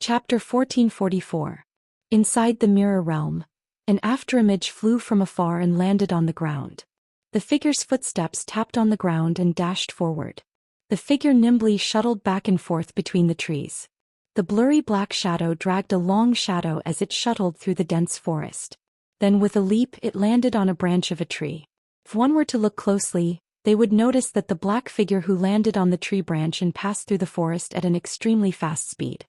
Chapter 1444. Inside the mirror realm, an afterimage flew from afar and landed on the ground. The figure's footsteps tapped on the ground and dashed forward. The figure nimbly shuttled back and forth between the trees. The blurry black shadow dragged a long shadow as it shuttled through the dense forest. Then with a leap it landed on a branch of a tree. If one were to look closely, they would notice that the black figure who landed on the tree branch and passed through the forest at an extremely fast speed.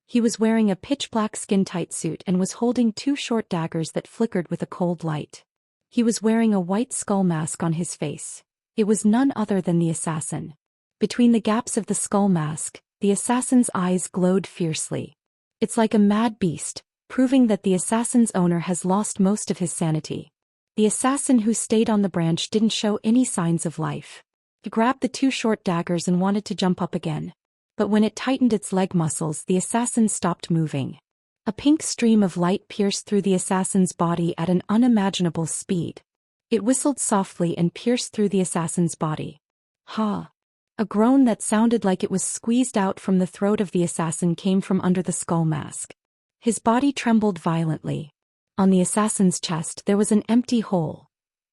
He was wearing a pitch-black skin-tight suit and was holding two short daggers that flickered with a cold light. He was wearing a white skull mask on his face. It was none other than the assassin. Between the gaps of the skull mask, the assassin's eyes glowed fiercely. It's like a mad beast, proving that the assassin's owner has lost most of his sanity. The assassin who stayed on the branch didn't show any signs of life. He grabbed the two short daggers and wanted to jump up again. But when it tightened its leg muscles, the assassin stopped moving. A pink stream of light pierced through the assassin's body at an unimaginable speed. It whistled softly and pierced through the assassin's body. Ha! A groan that sounded like it was squeezed out from the throat of the assassin came from under the skull mask. His body trembled violently. On the assassin's chest there was an empty hole.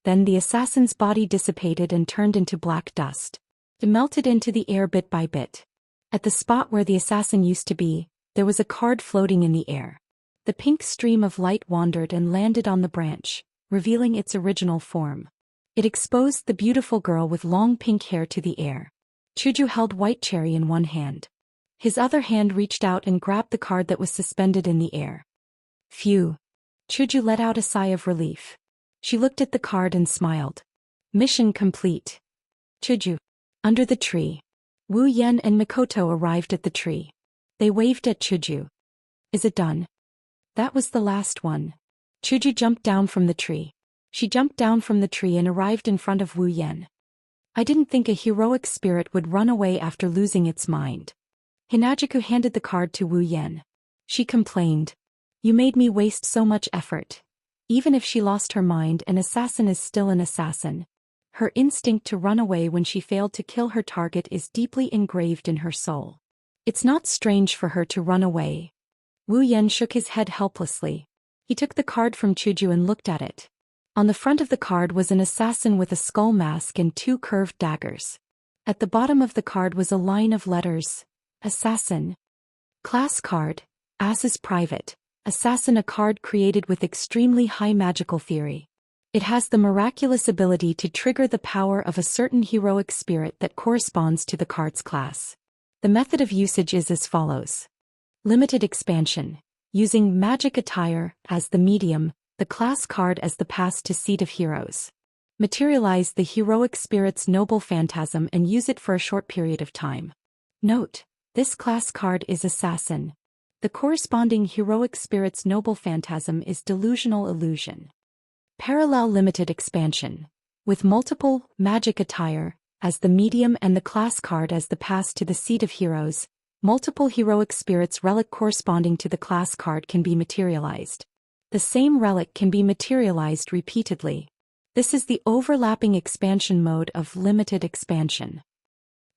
Then the assassin's body dissipated and turned into black dust. It melted into the air bit by bit. At the spot where the assassin used to be, there was a card floating in the air. The pink stream of light wandered and landed on the branch, revealing its original form. It exposed the beautiful girl with long pink hair to the air. Chuju held White Cherry in one hand. His other hand reached out and grabbed the card that was suspended in the air. Phew! Chuju let out a sigh of relief. She looked at the card and smiled. Mission complete. Chuju. Under the tree. Wu Yan and Mikoto arrived at the tree. They waved at Chuju. Is it done? That was the last one. Chuju jumped down from the tree. She jumped down from the tree and arrived in front of Wu Yan. I didn't think a heroic spirit would run away after losing its mind. Hinajiku handed the card to Wu Yan. She complained. You made me waste so much effort. Even if she lost her mind, an assassin is still an assassin. Her instinct to run away when she failed to kill her target is deeply engraved in her soul. It's not strange for her to run away. Wu Yan shook his head helplessly. He took the card from Chuju and looked at it. On the front of the card was an assassin with a skull mask and two curved daggers. At the bottom of the card was a line of letters. Assassin. Class card. As is private. Assassin, a card created with extremely high magical theory. It has the miraculous ability to trigger the power of a certain heroic spirit that corresponds to the card's class. The method of usage is as follows. Limited expansion. Using magic attire as the medium, the class card as the pass to seat of heroes. Materialize the heroic spirit's noble phantasm and use it for a short period of time. Note: this class card is Assassin. The corresponding heroic spirit's noble phantasm is Delusional Illusion. Parallel limited expansion. With multiple magic attire as the medium and the class card as the pass to the seat of heroes, multiple heroic spirits relic corresponding to the class card can be materialized. The same relic can be materialized repeatedly. This is the overlapping expansion mode of limited expansion.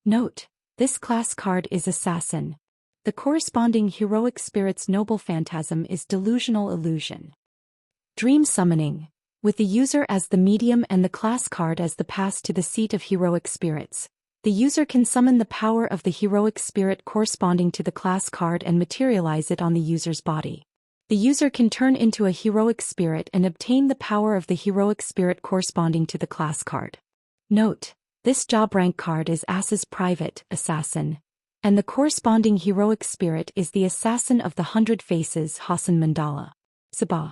Note: this class card is Assassin. The corresponding heroic spirit's noble phantasm is Delusional Illusion. Dream summoning. With the user as the medium and the class card as the pass to the seat of heroic spirits, the user can summon the power of the heroic spirit corresponding to the class card and materialize it on the user's body. The user can turn into a heroic spirit and obtain the power of the heroic spirit corresponding to the class card. Note: this job rank card is As's Private Assassin, and the corresponding heroic spirit is the Assassin of the 100 Faces Hasan Mandala. Sabah.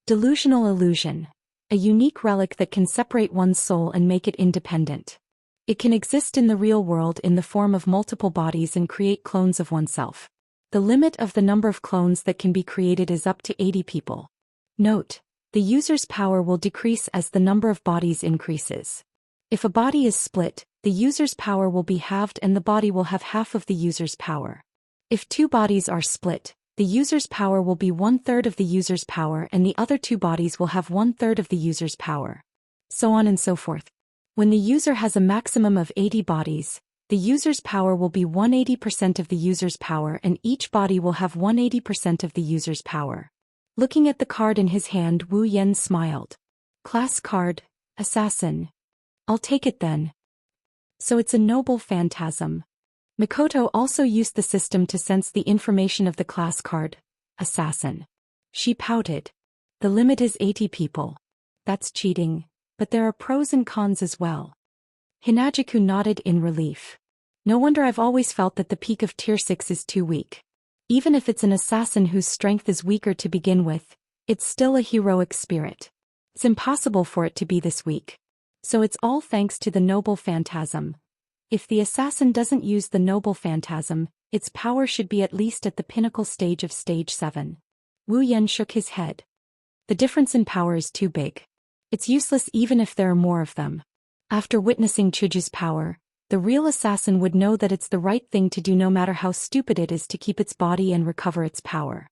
Delusional Illusion. A unique relic that can separate one's soul and make it independent. It can exist in the real world in the form of multiple bodies and create clones of oneself. The limit of the number of clones that can be created is up to 80 people. Note: the user's power will decrease as the number of bodies increases. If a body is split, the user's power will be halved and the body will have half of the user's power. If two bodies are split, the user's power will be 1/3 of the user's power and the other two bodies will have 1/3 of the user's power. So on and so forth. When the user has a maximum of 80 bodies, The user's power will be 180% of the user's power and each body will have 180% of the user's power. Looking at the card in his hand, Wu Yan smiled. Class card, Assassin. I'll take it then. So it's a noble phantasm. Mikoto also used the system to sense the information of the class card, Assassin. She pouted. The limit is 80 people. That's cheating, but there are pros and cons as well. Hinajuku nodded in relief. No wonder I've always felt that the peak of tier 6 is too weak. Even if it's an assassin whose strength is weaker to begin with, it's still a heroic spirit. It's impossible for it to be this weak. So it's all thanks to the noble phantasm. If the assassin doesn't use the noble phantasm, its power should be at least at the pinnacle stage of stage 7. Wu Yan shook his head. The difference in power is too big. It's useless even if there are more of them. After witnessing Chuju's power, the real assassin would know that it's the right thing to do no matter how stupid it is to keep its body and recover its power.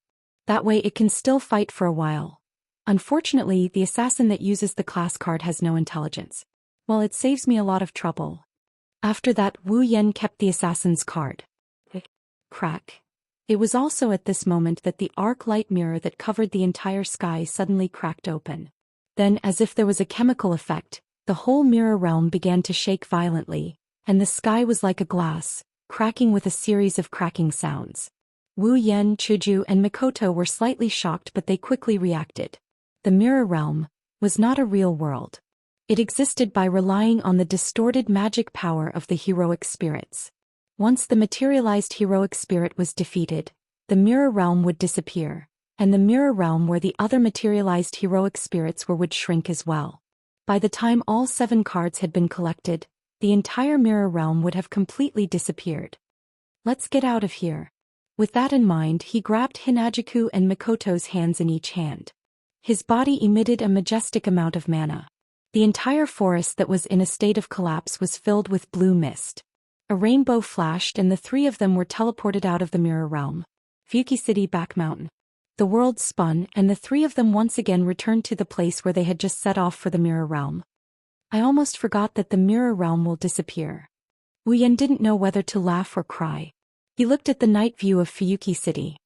That way it can still fight for a while. Unfortunately, the assassin that uses the class card has no intelligence. Well, it saves me a lot of trouble. After that, Wu Yan kept the assassin's card. Crack. It was also at this moment that the arc light mirror that covered the entire sky suddenly cracked open. Then, as if there was a chemical effect, the whole mirror realm began to shake violently, and the sky was like a glass, cracking with a series of cracking sounds. Wu Yan, Chuju, and Mikoto were slightly shocked, but they quickly reacted. The mirror realm was not a real world. It existed by relying on the distorted magic power of the heroic spirits. Once the materialized heroic spirit was defeated, the mirror realm would disappear, and the mirror realm where the other materialized heroic spirits were would shrink as well. By the time all 7 cards had been collected, the entire mirror realm would have completely disappeared. Let's get out of here. With that in mind, he grabbed Hinajuku and Mikoto's hands in each hand. His body emitted a majestic amount of mana. The entire forest that was in a state of collapse was filled with blue mist. A rainbow flashed and the 3 of them were teleported out of the mirror realm. Fuki City Back Mountain. The world spun and the 3 of them once again returned to the place where they had just set off for the mirror realm. I almost forgot that the mirror realm will disappear. Wu Yan didn't know whether to laugh or cry. He looked at the night view of Fuyuki City.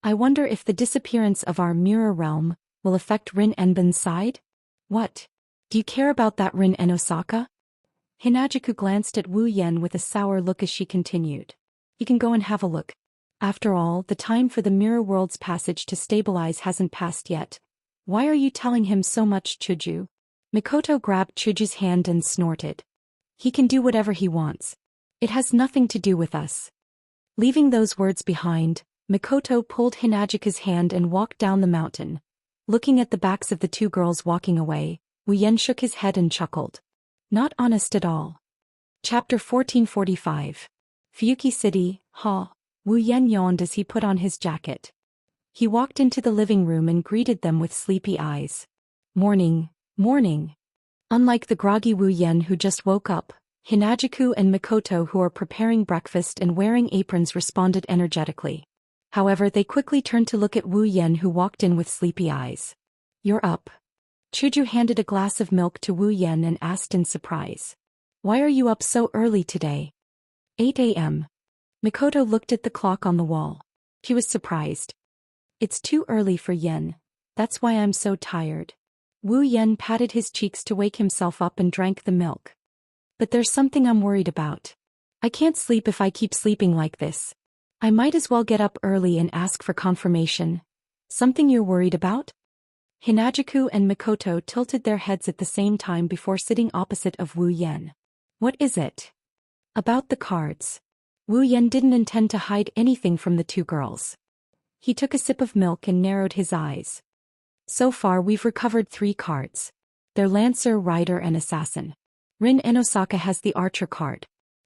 I wonder if the disappearance of our mirror realm will affect Rin Enbin's side? What? Do you care about that, Rin and Osaka? Hinajuku glanced at Wu Yan with a sour look as she continued. You can go and have a look. After all, the time for the mirror world's passage to stabilize hasn't passed yet. Why are you telling him so much, Chuju? Mikoto grabbed Chuju's hand and snorted. He can do whatever he wants. It has nothing to do with us. Leaving those words behind, Mikoto pulled Hinajuku's hand and walked down the mountain. Looking at the backs of the 2 girls walking away, Wu Yan shook his head and chuckled. Not honest at all. Chapter 1445. Fuyuki City, Ha. Wu Yan yawned as he put on his jacket. He walked into the living room and greeted them with sleepy eyes. Morning, morning. Unlike the groggy Wu Yan who just woke up, Hinajuku and Mikoto who are preparing breakfast and wearing aprons responded energetically. However, they quickly turned to look at Wu Yan who walked in with sleepy eyes. You're up. Chuju handed a glass of milk to Wu Yan and asked in surprise. Why are you up so early today? 8 a.m. Mikoto looked at the clock on the wall. He was surprised. It's too early for Yen. That's why I'm so tired. Wu Yan patted his cheeks to wake himself up and drank the milk. But there's something I'm worried about. I can't sleep if I keep sleeping like this. I might as well get up early and ask for confirmation. Something you're worried about? Hinajuku and Mikoto tilted their heads at the same time before sitting opposite of Wu Yan. What is it? About the cards. Wu Yan didn't intend to hide anything from the 2 girls. He took a sip of milk and narrowed his eyes. So far we've recovered 3 cards. They're Lancer, Rider and Assassin. Rin and Osaka has the Archer card.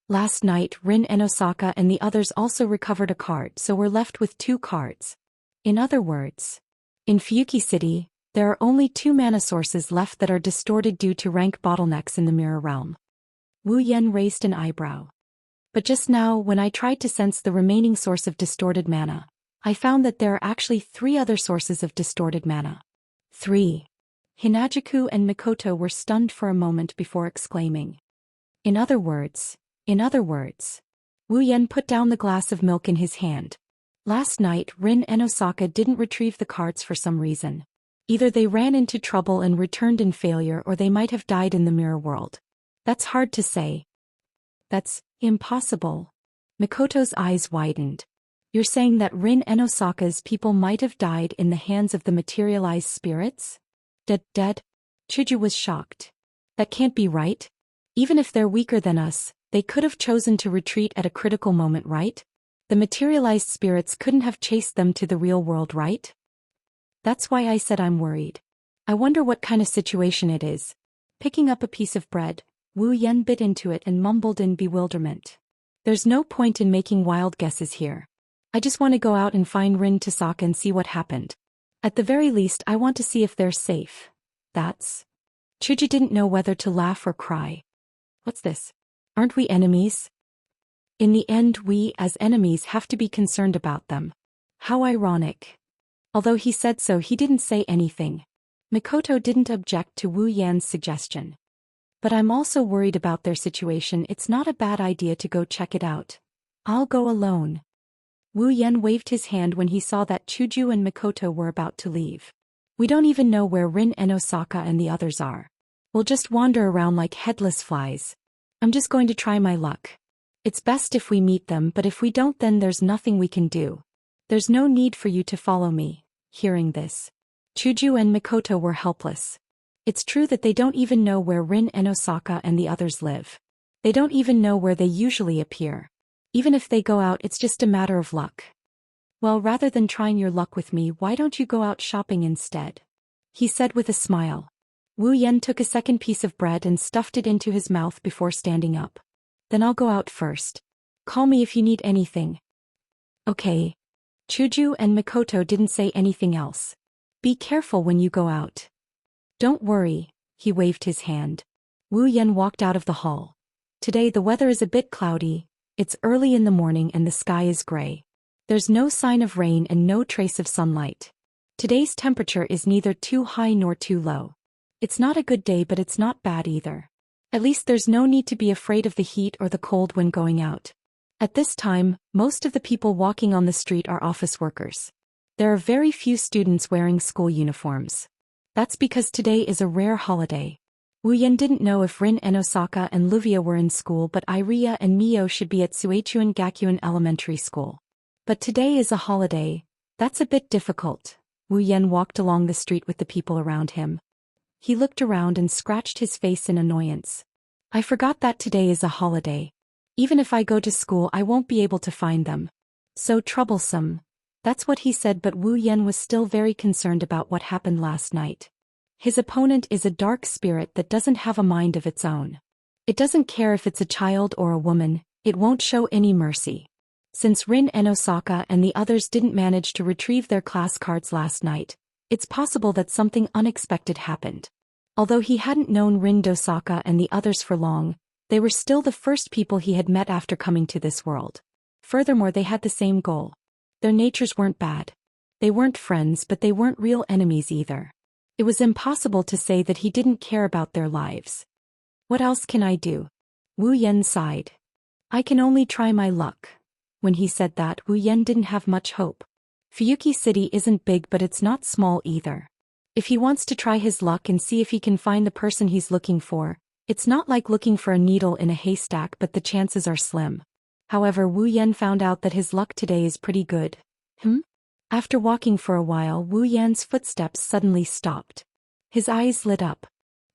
Last night Rin and Osaka and the others also recovered a card, so we're left with 2 cards. In other words, in Fuyuki City, there are only 2 mana sources left that are distorted due to rank bottlenecks in the mirror realm. Wu Yan raised an eyebrow. But just now, when I tried to sense the remaining source of distorted mana, I found that there are actually 3 other sources of distorted mana. 3. Hinajuku and Mikoto were stunned for a moment before exclaiming. In other words, In other words, Wu Yan put down the glass of milk in his hand. Last night, Rin and Osaka didn't retrieve the cards for some reason. Either they ran into trouble and returned in failure, or they might have died in the mirror world. That's hard to say. That's impossible. Mikoto's eyes widened. You're saying that Rin and Osaka's people might have died in the hands of the materialized spirits? Dead? Chuju was shocked. That can't be right. Even if they're weaker than us, they could have chosen to retreat at a critical moment, right? The materialized spirits couldn't have chased them to the real world, right? That's why I said I'm worried. I wonder what kind of situation it is. Picking up a piece of bread, Wu Yan bit into it and mumbled in bewilderment. There's no point in making wild guesses here. I just want to go out and find Rin Tasaka and see what happened. At the very least, I want to see if they're safe. That's... Chuji didn't know whether to laugh or cry. What's this? Aren't we enemies? In the end, we, as enemies, have to be concerned about them. How ironic. Although he said so, he didn't say anything. Mikoto didn't object to Wu Yan's suggestion. But I'm also worried about their situation. It's not a bad idea to go check it out. I'll go alone. Wu Yan waved his hand when he saw that Chuju and Mikoto were about to leave. We don't even know where Rin and Osaka and the others are. We'll just wander around like headless flies. I'm just going to try my luck. It's best if we meet them, but if we don't, then there's nothing we can do. There's no need for you to follow me. Hearing this, Chuju and Mikoto were helpless. It's true that they don't even know where Rin and Osaka and the others live. They don't even know where they usually appear. Even if they go out, it's just a matter of luck. Well, rather than trying your luck with me, why don't you go out shopping instead? He said with a smile. Wu Yan took a second piece of bread and stuffed it into his mouth before standing up. Then I'll go out first. Call me if you need anything. Okay. Chuju and Mikoto didn't say anything else. Be careful when you go out. Don't worry, he waved his hand. Wu Yan walked out of the hall. Today the weather is a bit cloudy, it's early in the morning and the sky is gray. There's no sign of rain and no trace of sunlight. Today's temperature is neither too high nor too low. It's not a good day, but it's not bad either. At least there's no need to be afraid of the heat or the cold when going out. At this time, most of the people walking on the street are office workers. There are very few students wearing school uniforms. That's because today is a rare holiday. Wu Yan didn't know if Rin and Osaka and Luvia were in school, but Iria and Mio should be at Suechuan Gakuin Elementary School. But today is a holiday. That's a bit difficult. Wu Yan walked along the street with the people around him. He looked around and scratched his face in annoyance. I forgot that today is a holiday. Even if I go to school, I won't be able to find them. So troublesome. That's what he said, but Wu Yan was still very concerned about what happened last night. His opponent is a dark spirit that doesn't have a mind of its own. It doesn't care if it's a child or a woman, it won't show any mercy. Since Rin and Osaka and the others didn't manage to retrieve their class cards last night, it's possible that something unexpected happened. Although he hadn't known Rin Dosaka and the others for long, they were still the first people he had met after coming to this world. Furthermore, they had the same goal. Their natures weren't bad. They weren't friends, but they weren't real enemies either. It was impossible to say that he didn't care about their lives. What else can I do? Wu Yan sighed. I can only try my luck. When he said that, Wu Yan didn't have much hope. Fuyuki City isn't big, but it's not small either. If he wants to try his luck and see if he can find the person he's looking for, it's not like looking for a needle in a haystack, but the chances are slim. However, Wu Yan found out that his luck today is pretty good. After walking for a while, Wu Yan's footsteps suddenly stopped. His eyes lit up.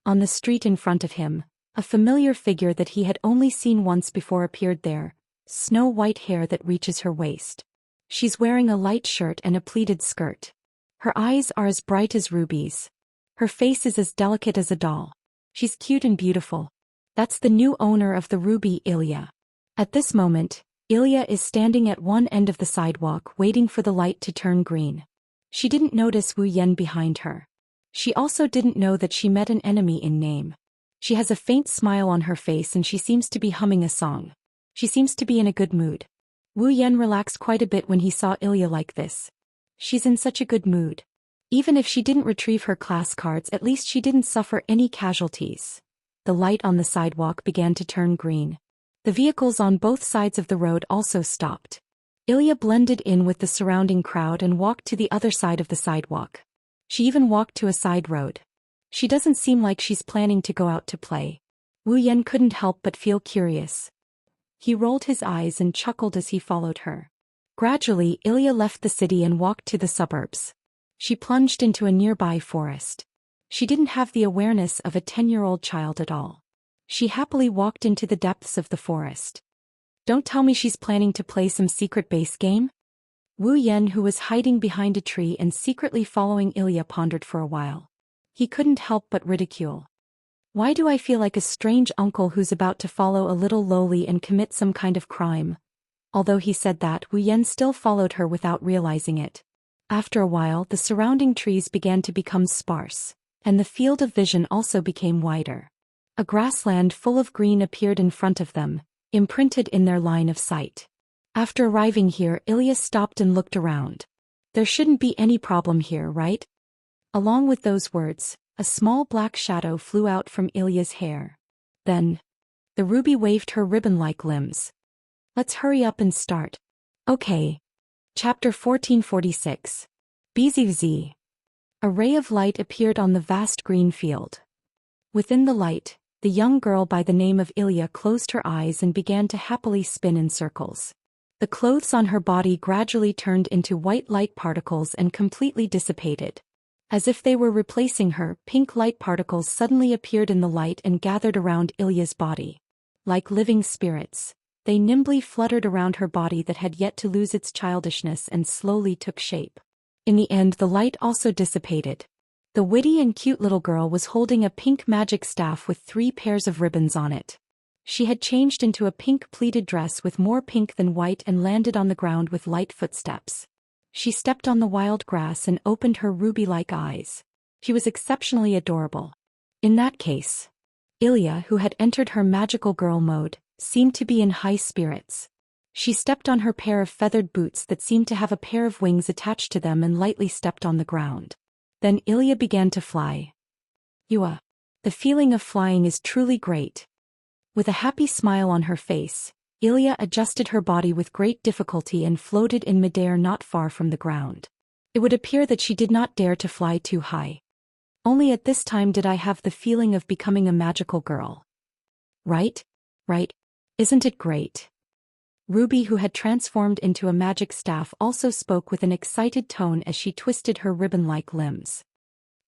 On the street in front of him, a familiar figure that he had only seen once before appeared there, snow-white hair that reaches her waist. She's wearing a light shirt and a pleated skirt. Her eyes are as bright as rubies. Her face is as delicate as a doll. She's cute and beautiful. That's the new owner of the ruby, Ilya. At this moment, Ilya is standing at one end of the sidewalk waiting for the light to turn green. She didn't notice Wu Yan behind her. She also didn't know that she met an enemy in name. She has a faint smile on her face and she seems to be humming a song. She seems to be in a good mood. Wu Yan relaxed quite a bit when he saw Ilya like this. She's in such a good mood. Even if she didn't retrieve her class cards, at least she didn't suffer any casualties. The light on the sidewalk began to turn green. The vehicles on both sides of the road also stopped. Ilya blended in with the surrounding crowd and walked to the other side of the sidewalk. She even walked to a side road. She doesn't seem like she's planning to go out to play. Wu Yan couldn't help but feel curious. He rolled his eyes and chuckled as he followed her. Gradually, Ilya left the city and walked to the suburbs. She plunged into a nearby forest. She didn't have the awareness of a 10-year-old child at all. She happily walked into the depths of the forest. Don't tell me she's planning to play some secret base game? Wu Yan, who was hiding behind a tree and secretly following Ilya, pondered for a while. He couldn't help but ridicule. Why do I feel like a strange uncle who's about to follow a little lowly and commit some kind of crime? Although he said that, Wu Yan still followed her without realizing it. After a while, the surrounding trees began to become sparse, and the field of vision also became wider. A grassland full of green appeared in front of them, imprinted in their line of sight. After arriving here, Ilya stopped and looked around. There shouldn't be any problem here, right? Along with those words, a small black shadow flew out from Ilya's hair. Then, the ruby waved her ribbon-like limbs. Let's hurry up and start. Okay. Chapter 1446. BZZ. A ray of light appeared on the vast green field. Within the light, the young girl by the name of Ilya closed her eyes and began to happily spin in circles. The clothes on her body gradually turned into white light particles and completely dissipated. As if they were replacing her, pink light particles suddenly appeared in the light and gathered around Ilya's body. Like living spirits, they nimbly fluttered around her body that had yet to lose its childishness and slowly took shape. In the end, the light also dissipated. The witty and cute little girl was holding a pink magic staff with 3 pairs of ribbons on it. She had changed into a pink pleated dress with more pink than white and landed on the ground with light footsteps. She stepped on the wild grass and opened her ruby-like eyes. She was exceptionally adorable. In that case, Ilya, who had entered her magical girl mode, seemed to be in high spirits. She stepped on her pair of feathered boots that seemed to have a pair of wings attached to them and lightly stepped on the ground. Then Ilya began to fly. The feeling of flying is truly great. With a happy smile on her face, Ilya adjusted her body with great difficulty and floated in midair not far from the ground. It would appear that she did not dare to fly too high. Only at this time did I have the feeling of becoming a magical girl. Right? Isn't it great? Ruby, who had transformed into a magic staff, also spoke with an excited tone as she twisted her ribbon-like limbs.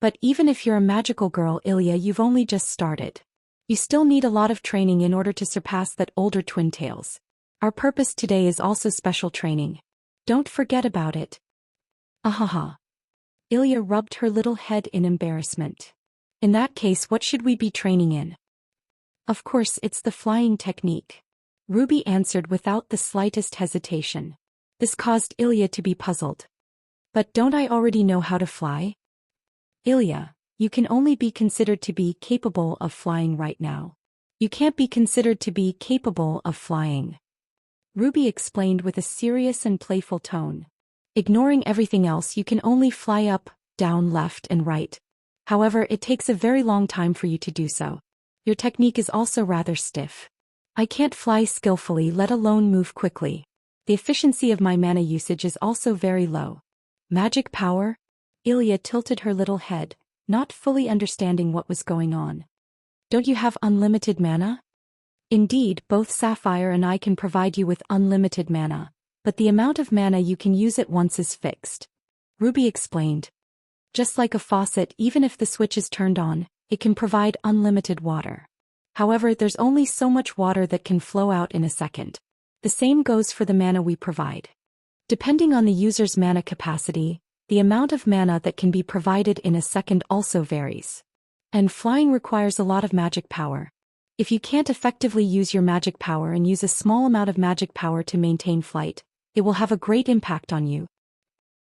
But even if you're a magical girl, Ilya, you've only just started. You still need a lot of training in order to surpass that older twin tails. Our purpose today is also special training. Don't forget about it. Ahaha. Ilya rubbed her little head in embarrassment. In that case, what should we be training in? Of course, it's the flying technique. Ruby answered without the slightest hesitation. This caused Ilya to be puzzled. But don't I already know how to fly? Ilya, you can only be considered to be capable of flying right now. You can't be considered to be capable of flying. Ruby explained with a serious and playful tone. Ignoring everything else, you can only fly up, down, left, and right. However, it takes a very long time for you to do so. Your technique is also rather stiff. I can't fly skillfully, let alone move quickly. The efficiency of my mana usage is also very low. Magic power? Ilya tilted her little head, not fully understanding what was going on. Don't you have unlimited mana? Indeed, both Sapphire and I can provide you with unlimited mana, but the amount of mana you can use at once is fixed. Ruby explained. Just like a faucet, even if the switch is turned on, it can provide unlimited water. However, there's only so much water that can flow out in a second. The same goes for the mana we provide. Depending on the user's mana capacity, the amount of mana that can be provided in a second also varies. And flying requires a lot of magic power. If you can't effectively use your magic power and use a small amount of magic power to maintain flight, it will have a great impact on you.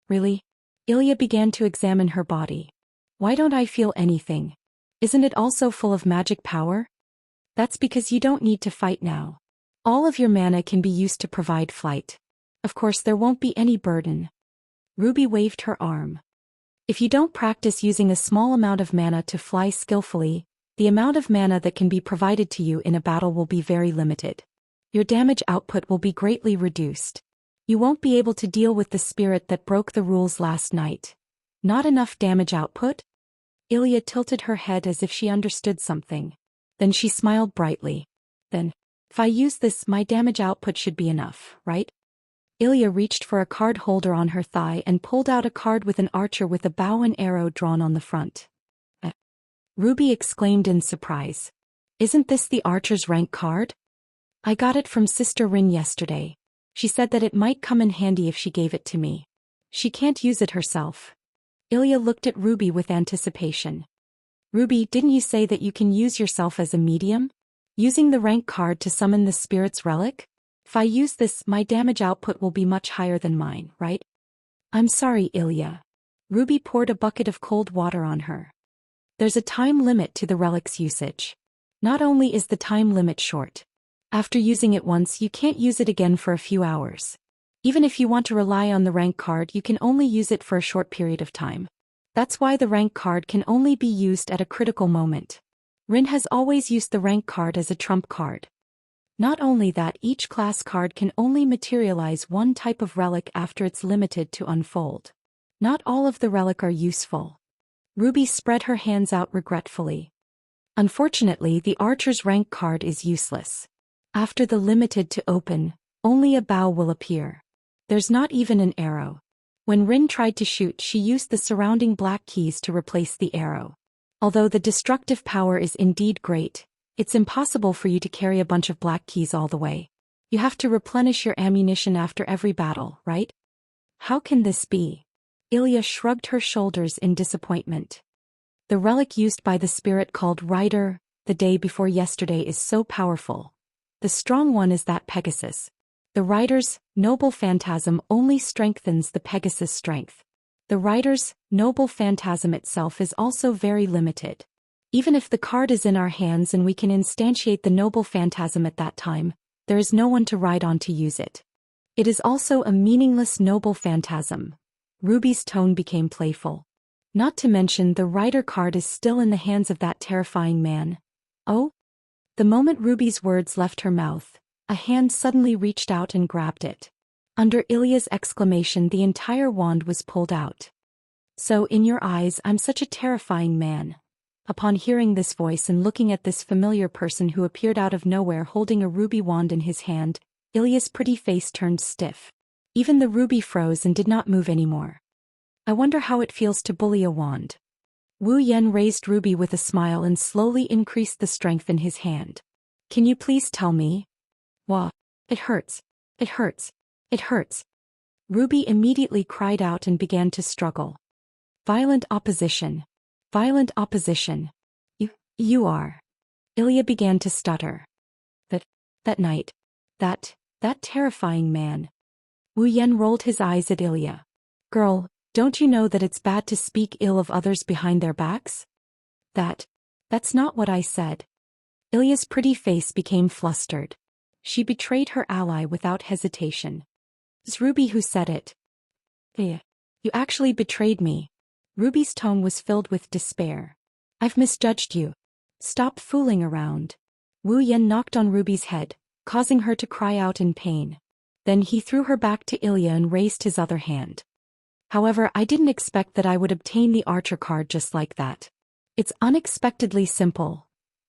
Really? Ilya began to examine her body. Why don't I feel anything? Isn't it also full of magic power? That's because you don't need to fight now. All of your mana can be used to provide flight. Of course, there won't be any burden. Ruby waved her arm. If you don't practice using a small amount of mana to fly skillfully, the amount of mana that can be provided to you in a battle will be very limited. Your damage output will be greatly reduced. You won't be able to deal with the spirit that broke the rules last night. Not enough damage output? Ilya tilted her head as if she understood something. Then she smiled brightly. Then, if I use this, my damage output should be enough, right? Ilya reached for a card holder on her thigh and pulled out a card with an archer with a bow and arrow drawn on the front. Ruby exclaimed in surprise. Isn't this the archer's rank card? I got it from Sister Rin yesterday. She said that it might come in handy if she gave it to me. She can't use it herself. Ilya looked at Ruby with anticipation. Ruby, didn't you say that you can use yourself as a medium? Using the rank card to summon the spirit's relic? If I use this, my damage output will be much higher than mine, right? I'm sorry, Ilya. Ruby poured a bucket of cold water on her. There's a time limit to the relic's usage. Not only is the time limit short. After using it once, you can't use it again for a few hours. Even if you want to rely on the rank card, you can only use it for a short period of time. That's why the rank card can only be used at a critical moment. Rin has always used the rank card as a trump card. Not only that, each class card can only materialize one type of relic after it's limited to unfold. Not all of the relic are useful. Ruby spread her hands out regretfully. Unfortunately, the archer's rank card is useless. After the limited to open, only a bow will appear. There's not even an arrow. When Rin tried to shoot, she used the surrounding black keys to replace the arrow. Although the destructive power is indeed great, it's impossible for you to carry a bunch of black keys all the way. You have to replenish your ammunition after every battle, right? How can this be? Ilya shrugged her shoulders in disappointment. The relic used by the spirit called Rider, the day before yesterday, is so powerful. The strong one is that Pegasus. The Rider's noble phantasm only strengthens the Pegasus' strength. The Rider's noble phantasm itself is also very limited. Even if the card is in our hands and we can instantiate the noble phantasm at that time, there is no one to ride on to use it. It is also a meaningless noble phantasm. Ruby's tone became playful. Not to mention the Rider card is still in the hands of that terrifying man. Oh? The moment Ruby's words left her mouth, a hand suddenly reached out and grabbed it. Under Ilya's exclamation, the entire wand was pulled out. So in your eyes, I'm such a terrifying man. Upon hearing this voice and looking at this familiar person who appeared out of nowhere holding a ruby wand in his hand, Ilya's pretty face turned stiff. Even the ruby froze and did not move anymore. I wonder how it feels to bully a wand. Wu Yan raised Ruby with a smile and slowly increased the strength in his hand. Can you please tell me? Wah. It hurts. It hurts. It hurts. Ruby immediately cried out and began to struggle. Violent opposition. Violent opposition. You are. Ilya began to stutter. That night. That terrifying man. Wu Yan rolled his eyes at Ilya. Girl, don't you know that it's bad to speak ill of others behind their backs? That's not what I said. Ilya's pretty face became flustered. She betrayed her ally without hesitation. It's Ruby who said it. You actually betrayed me. Ruby's tone was filled with despair. I've misjudged you. Stop fooling around. Wu Yan knocked on Ruby's head, causing her to cry out in pain. Then he threw her back to Ilya and raised his other hand. However, I didn't expect that I would obtain the archer card just like that. It's unexpectedly simple.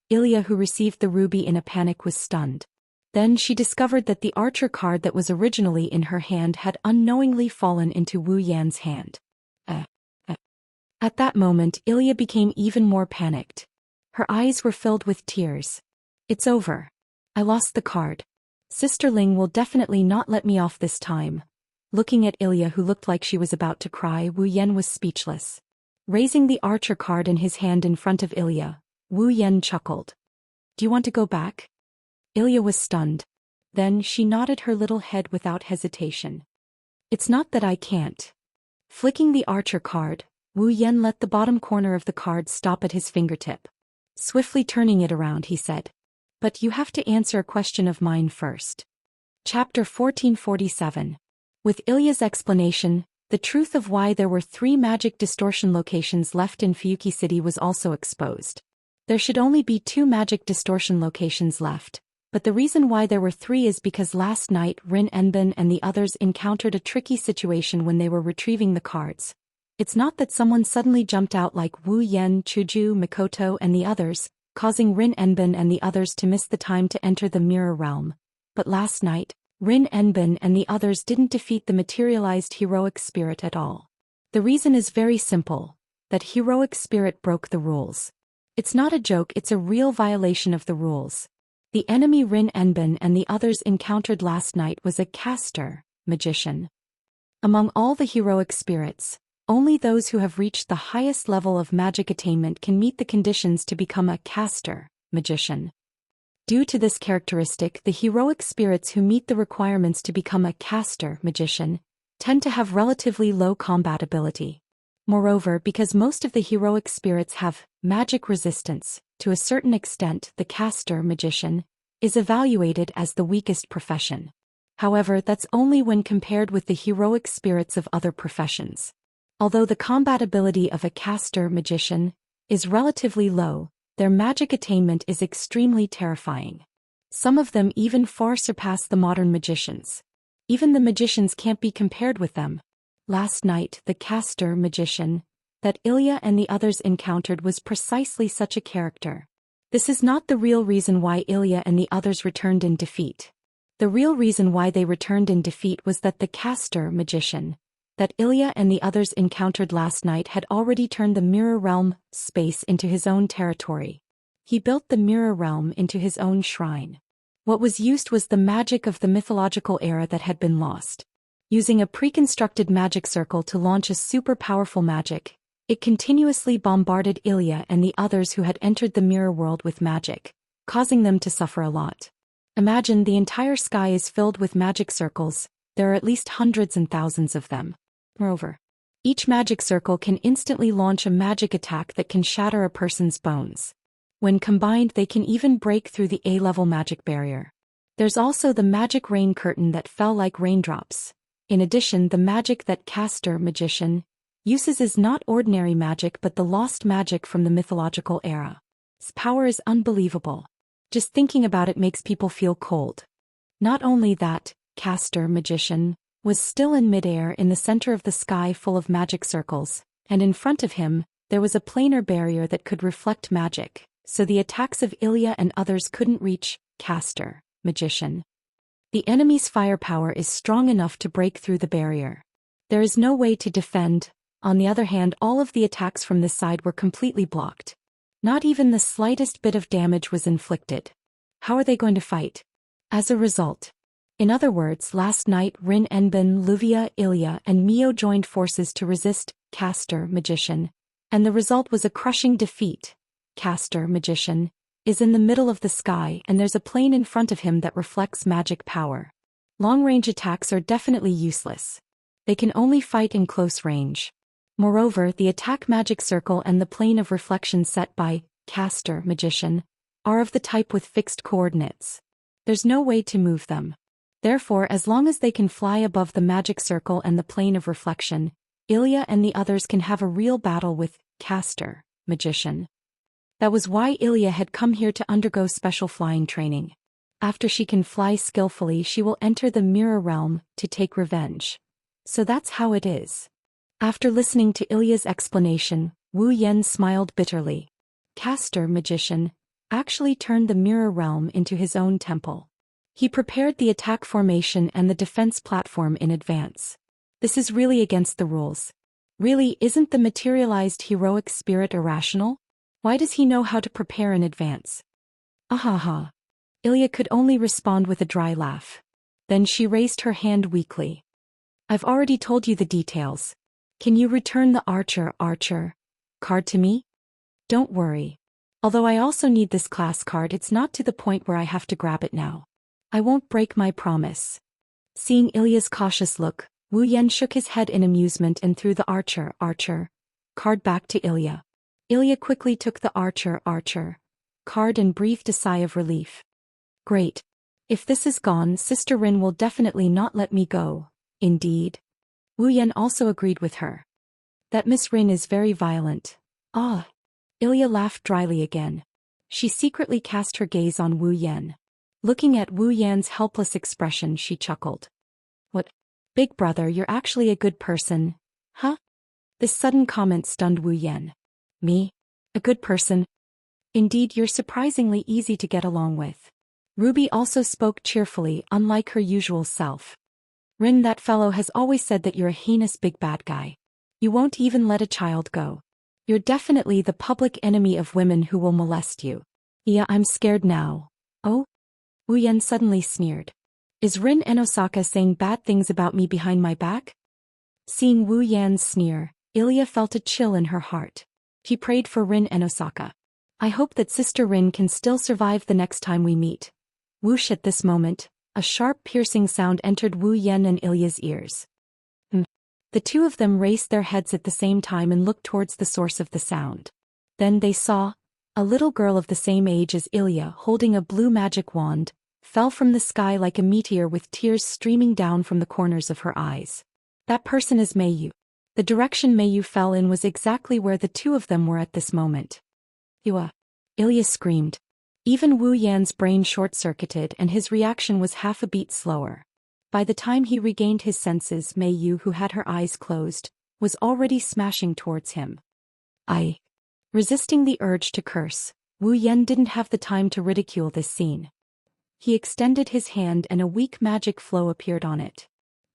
Ilya, who received the ruby in a panic, was stunned. Then she discovered that the archer card that was originally in her hand had unknowingly fallen into Wu Yan's hand. At that moment, Ilya became even more panicked. Her eyes were filled with tears. It's over. I lost the card. Sister Ling will definitely not let me off this time. Looking at Ilya, who looked like she was about to cry, Wu Yan was speechless. Raising the archer card in his hand in front of Ilya, Wu Yan chuckled. Do you want to go back? Ilya was stunned. Then she nodded her little head without hesitation. It's not that I can't. Flicking the archer card, Wu Yan let the bottom corner of the card stop at his fingertip. Swiftly turning it around, he said. But you have to answer a question of mine first. Chapter 1447. With Ilya's explanation, the truth of why there were 3 magic distortion locations left in Fuyuki City was also exposed. There should only be 2 magic distortion locations left, But the reason why there were 3 is because last night Rin Enbin and the others encountered a tricky situation when they were retrieving the cards. It's not that someone suddenly jumped out like Wu Yen, Chuju, Mikoto and the others, causing Rin Enbin and the others to miss the time to enter the mirror realm. But last night, Rin Enbin and the others didn't defeat the materialized heroic spirit at all. The reason is very simple, that heroic spirit broke the rules. It's not a joke, it's a real violation of the rules. The enemy Rin Enbin and the others encountered last night was a caster, magician. Among all the heroic spirits, only those who have reached the highest level of magic attainment can meet the conditions to become a caster, magician. Due to this characteristic, the heroic spirits who meet the requirements to become a caster, magician, tend to have relatively low combat ability. Moreover, because most of the heroic spirits have magic resistance, to a certain extent the caster, magician, is evaluated as the weakest profession. However, that's only when compared with the heroic spirits of other professions. Although the combat ability of a caster, magician, is relatively low, their magic attainment is extremely terrifying. Some of them even far surpass the modern magicians. Even the magicians can't be compared with them. Last night, the caster, magician, that Ilya and the others encountered was precisely such a character. This is not the real reason why Ilya and the others returned in defeat. The real reason why they returned in defeat was that the caster, magician, that Ilya and the others encountered last night had already turned the mirror realm space into his own territory. He built the mirror realm into his own shrine. What was used was the magic of the mythological era that had been lost. Using a pre-constructed magic circle to launch a super powerful magic, it continuously bombarded Ilya and the others who had entered the mirror world with magic, causing them to suffer a lot. Imagine the entire sky is filled with magic circles, there are at least hundreds and thousands of them. Moreover, each magic circle can instantly launch a magic attack that can shatter a person's bones. When combined, they can even break through the A-level magic barrier. There's also the magic rain curtain that fell like raindrops. In addition, the magic that caster, magician, uses is not ordinary magic but the lost magic from the mythological era. Its power is unbelievable. Just thinking about it makes people feel cold. Not only that, caster, magician, was still in midair in the center of the sky full of magic circles, and in front of him, there was a planar barrier that could reflect magic, so the attacks of Ilya and others couldn't reach caster, magician. The enemy's firepower is strong enough to break through the barrier. There is no way to defend. On the other hand, all of the attacks from this side were completely blocked. Not even the slightest bit of damage was inflicted. How are they going to fight? As a result. In other words, last night Rin Enbin, Luvia, Ilya and Mio joined forces to resist caster, magician, and the result was a crushing defeat. Caster, magician, is in the middle of the sky and there's a plane in front of him that reflects magic power. Long-range attacks are definitely useless. They can only fight in close range. Moreover, the attack magic circle and the plane of reflection set by caster, magician, are of the type with fixed coordinates. There's no way to move them. Therefore, as long as they can fly above the magic circle and the plane of reflection, Ilya and the others can have a real battle with caster, magician. That was why Ilya had come here to undergo special flying training. After she can fly skillfully, she will enter the mirror realm to take revenge. So that's how it is. After listening to Ilya's explanation, Wu Yen smiled bitterly. Caster, magician, actually turned the mirror realm into his own temple. He prepared the attack formation and the defense platform in advance. This is really against the rules. Really, isn't the materialized heroic spirit irrational? Why does he know how to prepare in advance? Ahaha. Ilya could only respond with a dry laugh. Then she raised her hand weakly. I've already told you the details. Can you return the archer card to me? Don't worry. Although I also need this class card, it's not to the point where I have to grab it now. I won't break my promise. Seeing Ilya's cautious look, Wu Yen shook his head in amusement and threw the archer card back to Ilya. Ilya quickly took the archer card and breathed a sigh of relief. Great. If this is gone, Sister Rin will definitely not let me go. Indeed. Wu Yen also agreed with her. That Miss Rin is very violent. Ah. Ilya laughed dryly again. She secretly cast her gaze on Wu Yen. Looking at Wu Yan's helpless expression, she chuckled. What? Big brother, you're actually a good person, huh? This sudden comment stunned Wu Yan. Me? A good person? Indeed, you're surprisingly easy to get along with. Ruby also spoke cheerfully, unlike her usual self. Rin, that fellow has always said that you're a heinous big bad guy. You won't even let a child go. You're definitely the public enemy of women who will molest you. Yeah, I'm scared now. Oh? Wu Yan suddenly sneered. Is Rin and Osaka saying bad things about me behind my back? Seeing Wu Yan's sneer, Ilya felt a chill in her heart. He prayed for Rin and Osaka. I hope that Sister Rin can still survive the next time we meet. Whoosh, at this moment, a sharp piercing sound entered Wu Yan and Ilya's ears. The two of them raised their heads at the same time and looked towards the source of the sound. Then they saw a little girl of the same age as Ilya, holding a blue magic wand, fell from the sky like a meteor with tears streaming down from the corners of her eyes. That person is Meiyu. The direction Meiyu fell in was exactly where the two of them were at this moment. Yua! Ilya screamed. Even Wu Yan's brain short-circuited and his reaction was half a beat slower. By the time he regained his senses, Meiyu, who had her eyes closed, was already smashing towards him. Resisting the urge to curse, Wu Yan didn't have the time to ridicule this scene. He extended his hand and a weak magic flow appeared on it.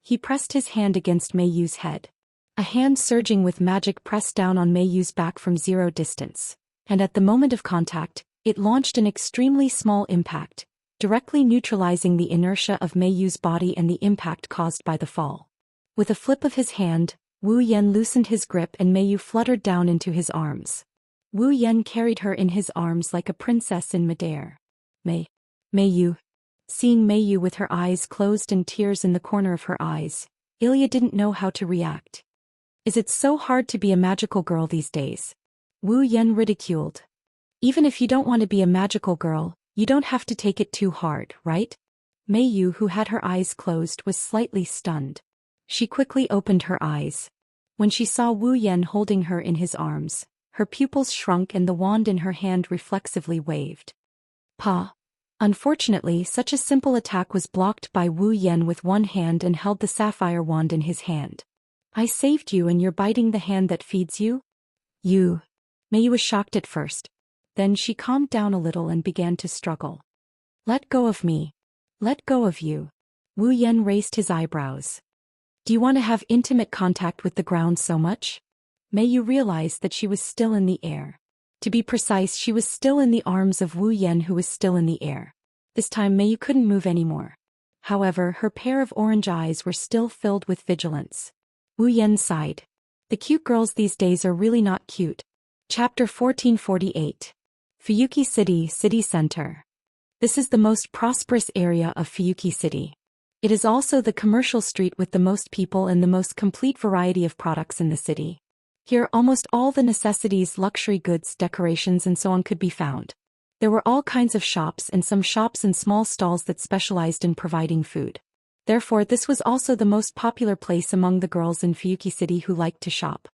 He pressed his hand against Meiyu's head. A hand surging with magic pressed down on Meiyu's back from 0 distance, and at the moment of contact, it launched an extremely small impact, directly neutralizing the inertia of Meiyu's body and the impact caused by the fall. With a flip of his hand, Wu Yan loosened his grip and Meiyu fluttered down into his arms. Wu Yan carried her in his arms like a princess in midair. Meiyu. Seeing Meiyu with her eyes closed and tears in the corner of her eyes, Ilya didn't know how to react. Is it so hard to be a magical girl these days? Wu Yan ridiculed. Even if you don't want to be a magical girl, you don't have to take it too hard, right? Meiyu, who had her eyes closed, was slightly stunned. She quickly opened her eyes. When she saw Wu Yan holding her in his arms, her pupils shrunk and the wand in her hand reflexively waved. Pa. Unfortunately, such a simple attack was blocked by Wu Yan with one hand and held the sapphire wand in his hand. I saved you and you're biting the hand that feeds you? You. Meiyu was shocked at first. Then she calmed down a little and began to struggle. Let go of me. Let go of you. Wu Yan raised his eyebrows. Do you want to have intimate contact with the ground so much? Meiyu realized that she was still in the air. To be precise, she was still in the arms of Wu Yan, who was still in the air. This time Meiyu couldn't move anymore. However, her pair of orange eyes were still filled with vigilance. Wu Yan sighed. The cute girls these days are really not cute. Chapter 1448. Fuyuki City, City Center. This is the most prosperous area of Fuyuki City. It is also the commercial street with the most people and the most complete variety of products in the city. Here almost all the necessities, luxury goods, decorations and so on could be found. There were all kinds of shops and some shops and small stalls that specialized in providing food. Therefore, this was also the most popular place among the girls in Fuyuki City who liked to shop.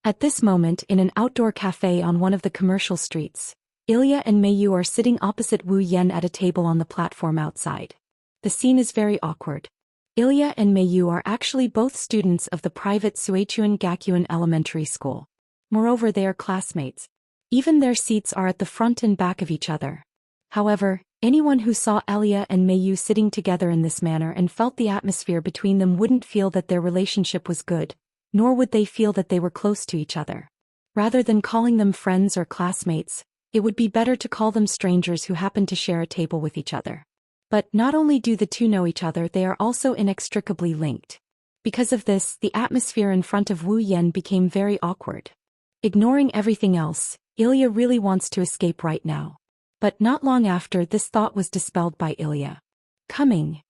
At this moment, in an outdoor cafe on one of the commercial streets, Ilya and Meiyu are sitting opposite Wu Yan at a table on the platform outside. The scene is very awkward. Ilya and Meiyu are actually both students of the private Suechuan Gakuin Elementary School. Moreover, they are classmates. Even their seats are at the front and back of each other. However, anyone who saw Ilya and Meiyu sitting together in this manner and felt the atmosphere between them wouldn't feel that their relationship was good, nor would they feel that they were close to each other. Rather than calling them friends or classmates, it would be better to call them strangers who happen to share a table with each other. But not only do the two know each other, they are also inextricably linked. Because of this, the atmosphere in front of Wu Yan became very awkward. Ignoring everything else, Ilya really wants to escape right now. But not long after, this thought was dispelled by Ilya. Coming.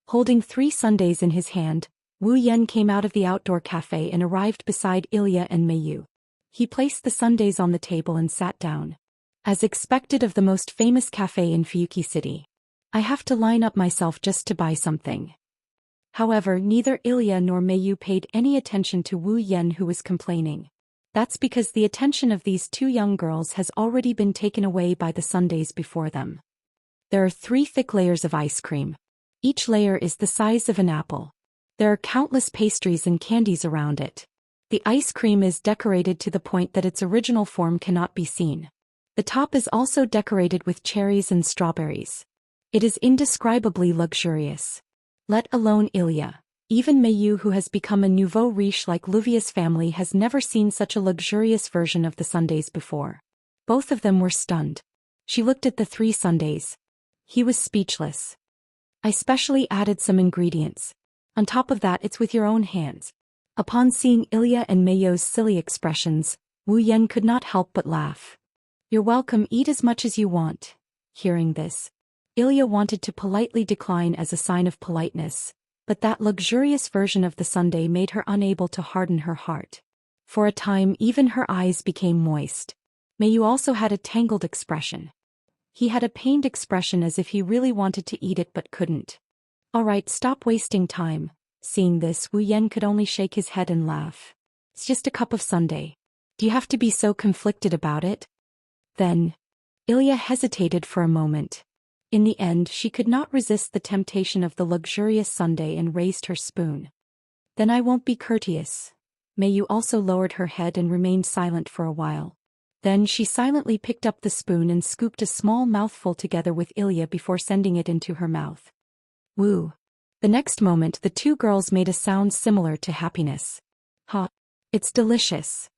Holding 3 sundaes in his hand, Wu Yan came out of the outdoor cafe and arrived beside Ilya and Meiyu. He placed the sundaes on the table and sat down. As expected of the most famous cafe in Fuyuki City. I have to line up myself just to buy something. However, neither Ilya nor Meiyu paid any attention to Wu Yan, who was complaining. That's because the attention of these two young girls has already been taken away by the sundaes before them. There are 3 thick layers of ice cream. Each layer is the size of an apple. There are countless pastries and candies around it. The ice cream is decorated to the point that its original form cannot be seen. The top is also decorated with cherries and strawberries. It is indescribably luxurious. Let alone Ilya. Even Mayu, who has become a nouveau riche like Luvia's family, has never seen such a luxurious version of the sundaes before. Both of them were stunned. She looked at the 3 sundaes. He was speechless. I specially added some ingredients. On top of that, it's with your own hands. Upon seeing Ilya and Mayo's silly expressions, Wu Yan could not help but laugh. You're welcome, eat as much as you want. Hearing this, Ilya wanted to politely decline as a sign of politeness, but that luxurious version of the sundae made her unable to harden her heart. For a time, even her eyes became moist. Mayu also had a tangled expression. He had a pained expression as if he really wanted to eat it but couldn't. All right, stop wasting time. Seeing this, Wu Yan could only shake his head and laugh. It's just a cup of sundae. Do you have to be so conflicted about it? Then, Ilya hesitated for a moment. In the end, she could not resist the temptation of the luxurious sundae and raised her spoon. Then I won't be courteous. Mayu also lowered her head and remained silent for a while. Then she silently picked up the spoon and scooped a small mouthful together with Ilya before sending it into her mouth. Woo! The next moment, the 2 girls made a sound similar to happiness. Ha! It's delicious.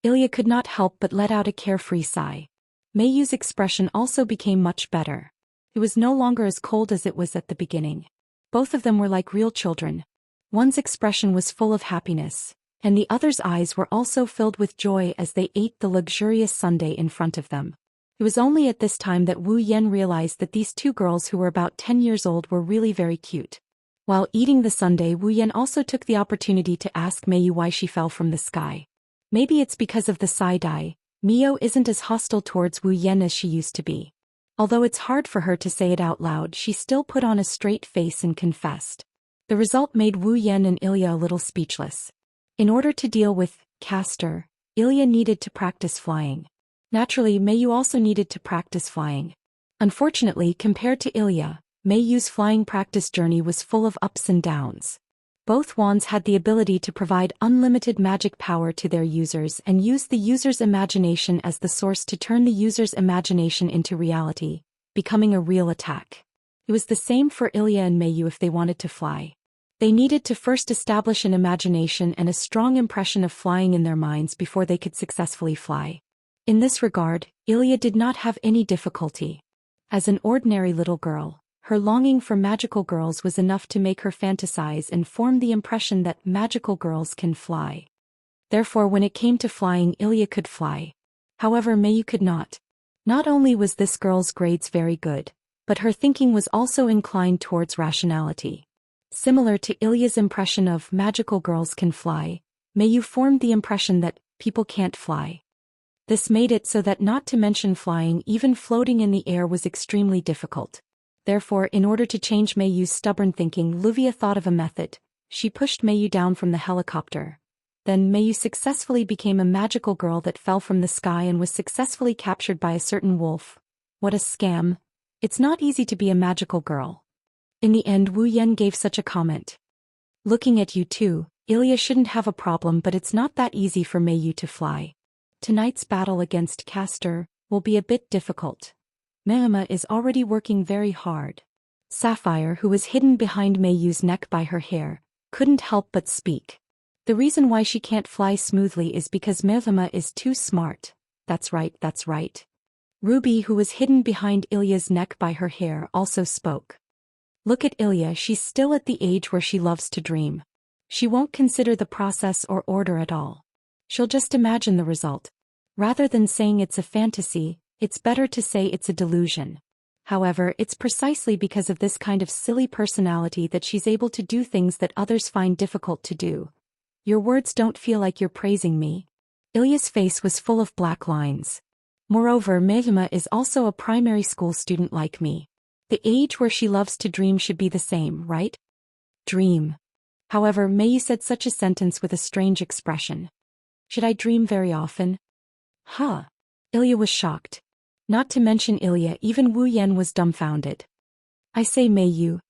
Ilya could not help but let out a carefree sigh. Mayu's expression also became much better. It was no longer as cold as it was at the beginning. Both of them were like real children. One's expression was full of happiness, and the other's eyes were also filled with joy as they ate the luxurious sundae in front of them. It was only at this time that Wu Yan realized that these 2 girls who were about 10 years old were really very cute. While eating the sundae, Wu Yan also took the opportunity to ask Mayu why she fell from the sky. Maybe it's because of the side-eye. Mio isn't as hostile towards Wu Yan as she used to be. Although it's hard for her to say it out loud, she still put on a straight face and confessed. The result made Wu Yan and Ilya a little speechless. In order to deal with Castor, Ilya needed to practice flying. Naturally, Mayu also needed to practice flying. Unfortunately, compared to Ilya, Mayu's flying practice journey was full of ups and downs. Both wands had the ability to provide unlimited magic power to their users and use the user's imagination as the source to turn the user's imagination into reality, becoming a real attack. It was the same for Ilya and Mayu if they wanted to fly. They needed to first establish an imagination and a strong impression of flying in their minds before they could successfully fly. In this regard, Ilya did not have any difficulty. As an ordinary little girl, her longing for magical girls was enough to make her fantasize and form the impression that magical girls can fly. Therefore, when it came to flying, Ilya could fly. However, Mayu could not. Not only was this girl's grades very good, but her thinking was also inclined towards rationality. Similar to Ilya's impression of magical girls can fly, Mayu formed the impression that people can't fly. This made it so that not to mention flying, even floating in the air was extremely difficult. Therefore, in order to change Mayu's stubborn thinking, Luvia thought of a method. She pushed Mayu down from the helicopter. Then Mayu successfully became a magical girl that fell from the sky and was successfully captured by a certain wolf. What a scam. It's not easy to be a magical girl. In the end, Wu Yan gave such a comment. Looking at you too, Ilya shouldn't have a problem, but it's not that easy for Mayu to fly. Tonight's battle against Castor will be a bit difficult. Mehima is already working very hard. Sapphire, who was hidden behind Mayu's neck by her hair, couldn't help but speak. The reason why she can't fly smoothly is because Mehima is too smart. That's right, that's right. Ruby, who was hidden behind Ilya's neck by her hair, also spoke. Look at Ilya, she's still at the age where she loves to dream. She won't consider the process or order at all. She'll just imagine the result. Rather than saying it's a fantasy, it's better to say it's a delusion. However, it's precisely because of this kind of silly personality that she's able to do things that others find difficult to do. Your words don't feel like you're praising me. Ilya's face was full of black lines. Moreover, Mehima is also a primary school student like me. The age where she loves to dream should be the same, right? Dream. However, Mayu said such a sentence with a strange expression. Should I dream very often? Huh. Ilya was shocked. Not to mention Ilya, even Wu Yan was dumbfounded. I say Mei Yu.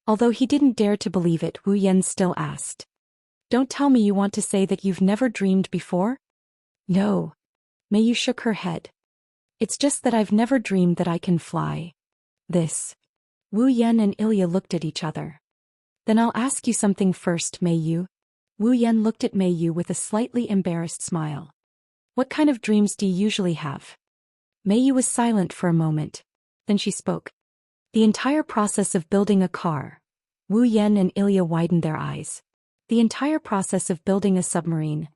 Although he didn't dare to believe it, Wu Yan still asked. Don't tell me you want to say that you've never dreamed before? No. Mei Yu shook her head. It's just that I've never dreamed that I can fly. This. Wu Yan and Ilya looked at each other. Then I'll ask you something first, Mei Yu. Wu Yan looked at Mei Yu with a slightly embarrassed smile. What kind of dreams do you usually have? Mei Yu was silent for a moment. Then she spoke. The entire process of building a car. Wu Yan and Ilya widened their eyes. The entire process of building a submarine.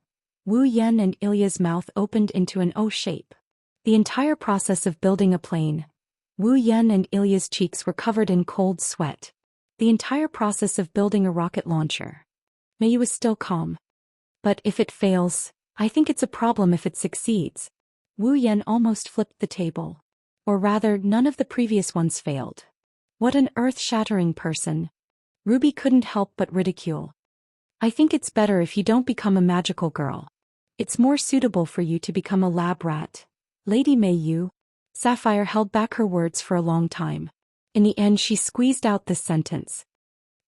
Wu Yan and Ilya's mouth opened into an O shape. The entire process of building a plane. Wu Yan and Ilya's cheeks were covered in cold sweat. The entire process of building a rocket launcher. Mei Yu was still calm. But if it fails, I think it's a problem if it succeeds. Wu Yan almost flipped the table. Or rather, none of the previous ones failed. What an earth-shattering person. Ruby couldn't help but ridicule. I think it's better if you don't become a magical girl. It's more suitable for you to become a lab rat. Lady Mei Yu. Sapphire held back her words for a long time. In the end she squeezed out this sentence.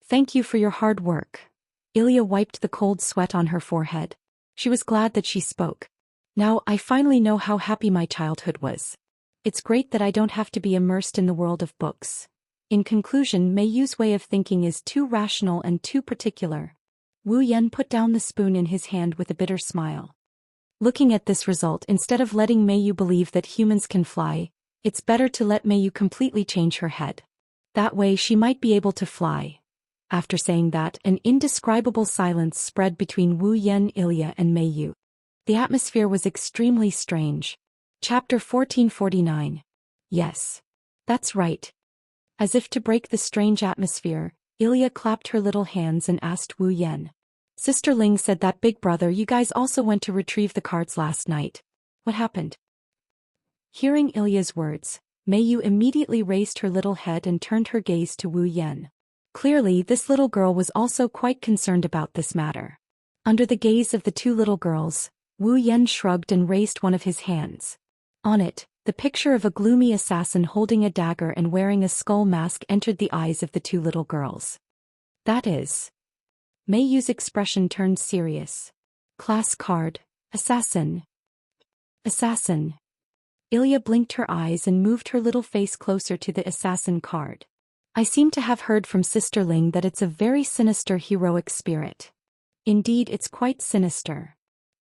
Thank you for your hard work. Ilya wiped the cold sweat on her forehead. She was glad that she spoke. Now I finally know how happy my childhood was. It's great that I don't have to be immersed in the world of books. In conclusion, Mei Yu's way of thinking is too rational and too particular. Wu Yan put down the spoon in his hand with a bitter smile. Looking at this result, instead of letting Mei Yu believe that humans can fly, it's better to let Mei Yu completely change her head. That way she might be able to fly. After saying that, an indescribable silence spread between Wu Yan, Ilya and Mei Yu. The atmosphere was extremely strange. Chapter 1449. Yes. That's right. As if to break the strange atmosphere, Ilya clapped her little hands and asked Wu Yan. Sister Ling said that big brother, you guys also went to retrieve the cards last night. What happened? Hearing Ilya's words, Mei Yu immediately raised her little head and turned her gaze to Wu Yan. Clearly, this little girl was also quite concerned about this matter. Under the gaze of the two little girls, Wu Yan shrugged and raised one of his hands. On it, the picture of a gloomy assassin holding a dagger and wearing a skull mask entered the eyes of the two little girls. That is. Mei Yu's expression turned serious. Class card. Assassin. Assassin. Ilya blinked her eyes and moved her little face closer to the assassin card. I seem to have heard from Sister Ling that it's a very sinister heroic spirit. Indeed, it's quite sinister.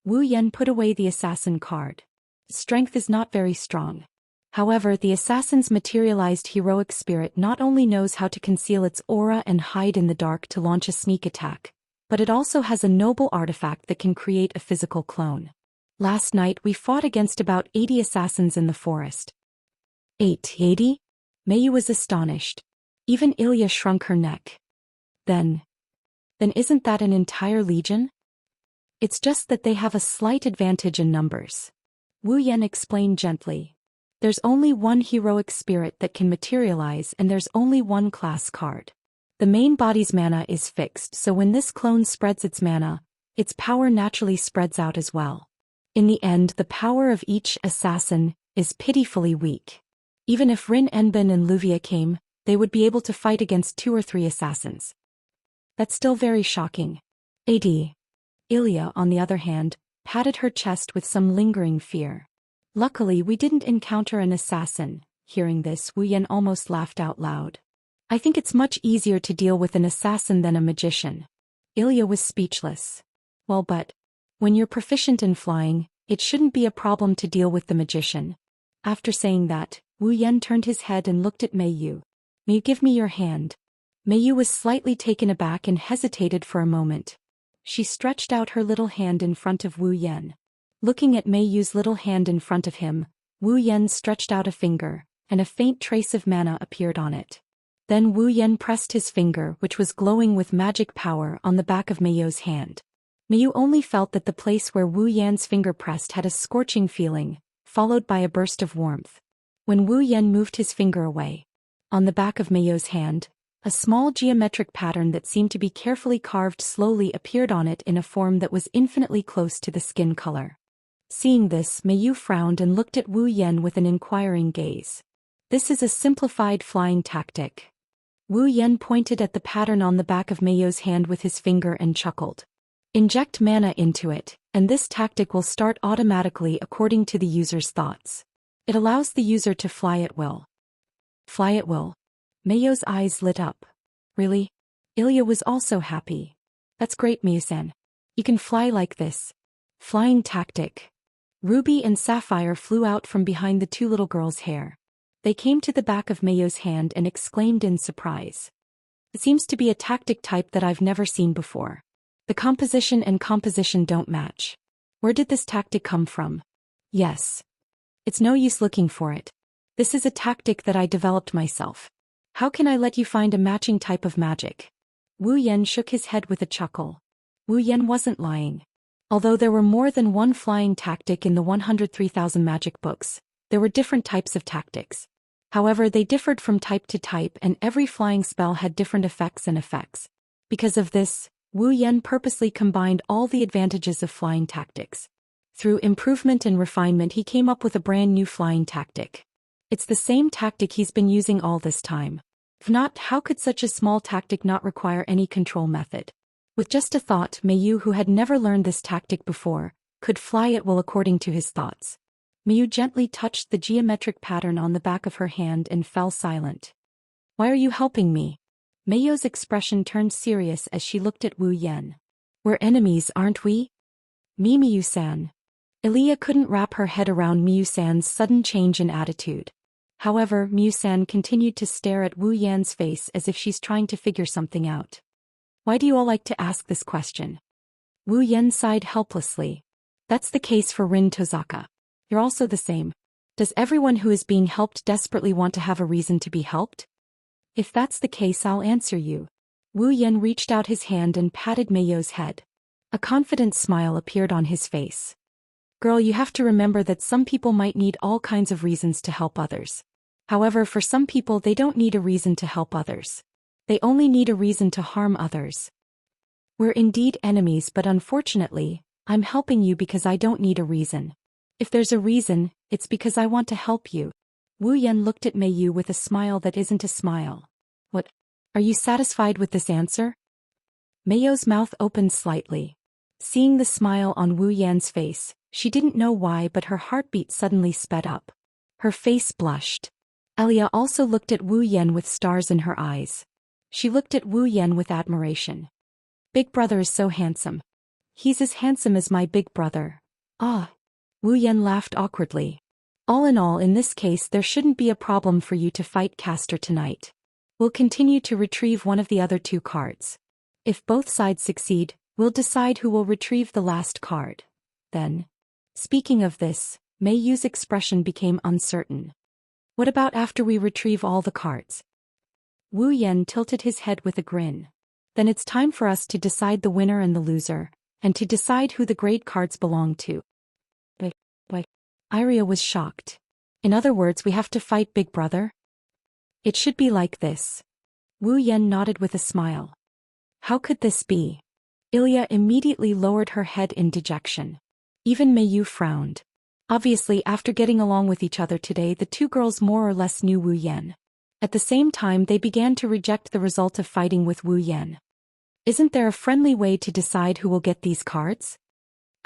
Wu Yan put away the assassin card. Strength is not very strong. However, the assassin's materialized heroic spirit not only knows how to conceal its aura and hide in the dark to launch a sneak attack, but it also has a noble artifact that can create a physical clone. Last night we fought against about 80 assassins in the forest. 80? Mei Yu was astonished. Even Ilya shrunk her neck. Then isn't that an entire legion? It's just that they have a slight advantage in numbers. Wu Yan explained gently. There's only one heroic spirit that can materialize and there's only one class card. The main body's mana is fixed, so when this clone spreads its mana, its power naturally spreads out as well. In the end, the power of each assassin is pitifully weak. Even if Rin Enbin and Luvia came, they would be able to fight against 2 or 3 assassins. That's still very shocking. AD. Ilya, on the other hand, patted her chest with some lingering fear. Luckily, we didn't encounter an assassin. Hearing this, Wu Yan almost laughed out loud. I think it's much easier to deal with an assassin than a magician. Ilya was speechless. Well, but when you're proficient in flying, it shouldn't be a problem to deal with the magician. After saying that, Wu Yan turned his head and looked at Mei Yu. May you give me your hand? Mei Yu was slightly taken aback and hesitated for a moment. She stretched out her little hand in front of Wu Yan. Looking at Mei Yu's little hand in front of him, Wu Yan stretched out a finger, and a faint trace of mana appeared on it. Then Wu Yan pressed his finger, which was glowing with magic power, on the back of Mei Yu's hand. Mei Yu only felt that the place where Wu Yan's finger pressed had a scorching feeling, followed by a burst of warmth. When Wu Yan moved his finger away, on the back of Mei Yu's hand, a small geometric pattern that seemed to be carefully carved slowly appeared on it in a form that was infinitely close to the skin color. Seeing this, Meiyu frowned and looked at Wu Yan with an inquiring gaze. This is a simplified flying tactic. Wu Yan pointed at the pattern on the back of Meiyu's hand with his finger and chuckled. Inject mana into it, and this tactic will start automatically according to the user's thoughts. It allows the user to fly at will. Fly at will. Meiyu's eyes lit up. Really? Ilya was also happy. That's great, Meiyu-san. You can fly like this. Flying tactic. Ruby and Sapphire flew out from behind the two little girls' hair. They came to the back of Meiyu's hand and exclaimed in surprise. It seems to be a tactic type that I've never seen before. The composition and composition don't match. Where did this tactic come from? Yes. It's no use looking for it. This is a tactic that I developed myself. How can I let you find a matching type of magic? Wu Yan shook his head with a chuckle. Wu Yan wasn't lying. Although there were more than one flying tactic in the 103,000 magic books, there were different types of tactics. However, they differed from type to type and every flying spell had different effects and effects. Because of this, Wu Yan purposely combined all the advantages of flying tactics. Through improvement and refinement he came up with a brand new flying tactic. It's the same tactic he's been using all this time. If not, how could such a small tactic not require any control method? With just a thought, Meiyu, who had never learned this tactic before, could fly at will according to his thoughts. Meiyu gently touched the geometric pattern on the back of her hand and fell silent. Why are you helping me? Meiyu's expression turned serious as she looked at Wu Yan. We're enemies, aren't we? Meiyu-san. Ilya couldn't wrap her head around Meiyu-san's sudden change in attitude. However, Meiyu-san continued to stare at Wu Yan's face as if she's trying to figure something out. Why do you all like to ask this question? Wu Yan sighed helplessly. That's the case for Rin Tozaka. You're also the same. Does everyone who is being helped desperately want to have a reason to be helped? If that's the case, I'll answer you. Wu Yan reached out his hand and patted Meiyu's head. A confident smile appeared on his face. Girl, you have to remember that some people might need all kinds of reasons to help others. However, for some people they don't need a reason to help others. They only need a reason to harm others. We're indeed enemies, but unfortunately, I'm helping you because I don't need a reason. If there's a reason, it's because I want to help you. Wu Yan looked at Meiyu with a smile that isn't a smile. What? Are you satisfied with this answer? Meiyu's mouth opened slightly. Seeing the smile on Wu Yan's face, she didn't know why, but her heartbeat suddenly sped up. Her face blushed. Elia also looked at Wu Yan with stars in her eyes. She looked at Wu Yan with admiration. Big brother is so handsome. He's as handsome as my big brother. Ah. Wu Yan laughed awkwardly. All in all, in this case there shouldn't be a problem for you to fight Castor tonight. We'll continue to retrieve one of the other two cards. If both sides succeed, we'll decide who will retrieve the last card. Then. Speaking of this, Meiyu's expression became uncertain. What about after we retrieve all the cards? Wu Yan tilted his head with a grin. Then it's time for us to decide the winner and the loser, and to decide who the great cards belong to. But Iria was shocked. In other words, we have to fight Big Brother? It should be like this. Wu Yan nodded with a smile. How could this be? Ilya immediately lowered her head in dejection. Even Meiyu frowned. Obviously, after getting along with each other today, the two girls more or less knew Wu Yan. At the same time, they began to reject the result of fighting with Wu Yan. Isn't there a friendly way to decide who will get these cards?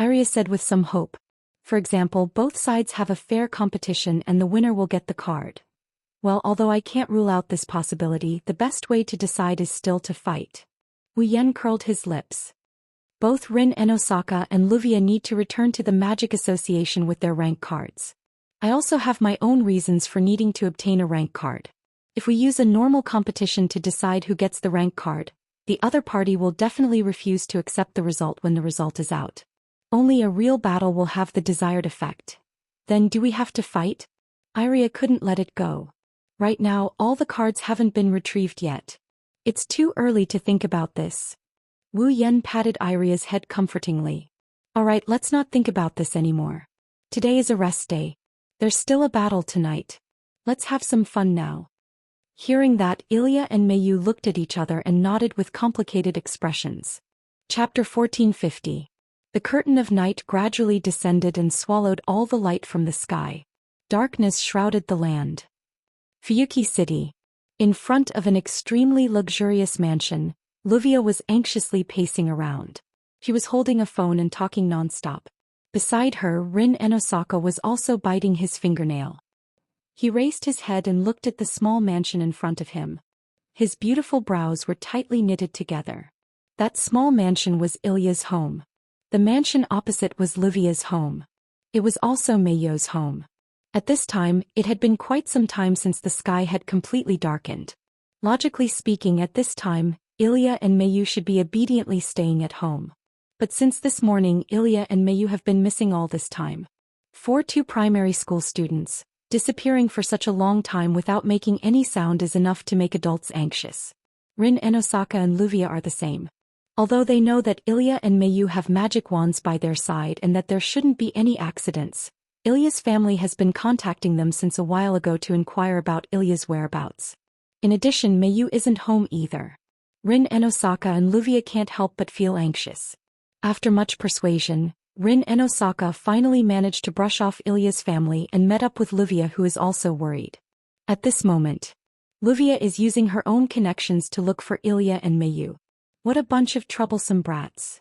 Iria said with some hope. For example, both sides have a fair competition and the winner will get the card. Well, although I can't rule out this possibility, the best way to decide is still to fight. Wu Yan curled his lips. Both Rin and Osaka and Luvia need to return to the Magic Association with their rank cards. I also have my own reasons for needing to obtain a rank card. If we use a normal competition to decide who gets the rank card, the other party will definitely refuse to accept the result when the result is out. Only a real battle will have the desired effect. Then do we have to fight? Iria couldn't let it go. Right now, all the cards haven't been retrieved yet. It's too early to think about this. Wu Yan patted Iria's head comfortingly. Alright, let's not think about this anymore. Today is a rest day. There's still a battle tonight. Let's have some fun now. Hearing that, Ilya and Meiyu looked at each other and nodded with complicated expressions. Chapter 1450. The curtain of night gradually descended and swallowed all the light from the sky. Darkness shrouded the land. Fuyuki City. In front of an extremely luxurious mansion, Luvia was anxiously pacing around. She was holding a phone and talking nonstop. Beside her, Rin Enosaka was also biting his fingernail. He raised his head and looked at the small mansion in front of him. His beautiful brows were tightly knitted together. That small mansion was Ilya's home. The mansion opposite was Luvia's home. It was also Meiyu's home. At this time, it had been quite some time since the sky had completely darkened. Logically speaking, at this time, Ilya and Meiyu should be obediently staying at home. But since this morning, Ilya and Meiyu have been missing all this time. Two primary school students, disappearing for such a long time without making any sound is enough to make adults anxious. Rin Enosaka and Luvia are the same. Although they know that Ilya and Meiyu have magic wands by their side and that there shouldn't be any accidents, Ilya's family has been contacting them since a while ago to inquire about Ilya's whereabouts. In addition, Meiyu isn't home either. Rin Enosaka and Luvia can't help but feel anxious. After much persuasion, Rin Enosaka finally managed to brush off Ilya's family and met up with Luvia, who is also worried. At this moment, Luvia is using her own connections to look for Ilya and Meiyu. What a bunch of troublesome brats.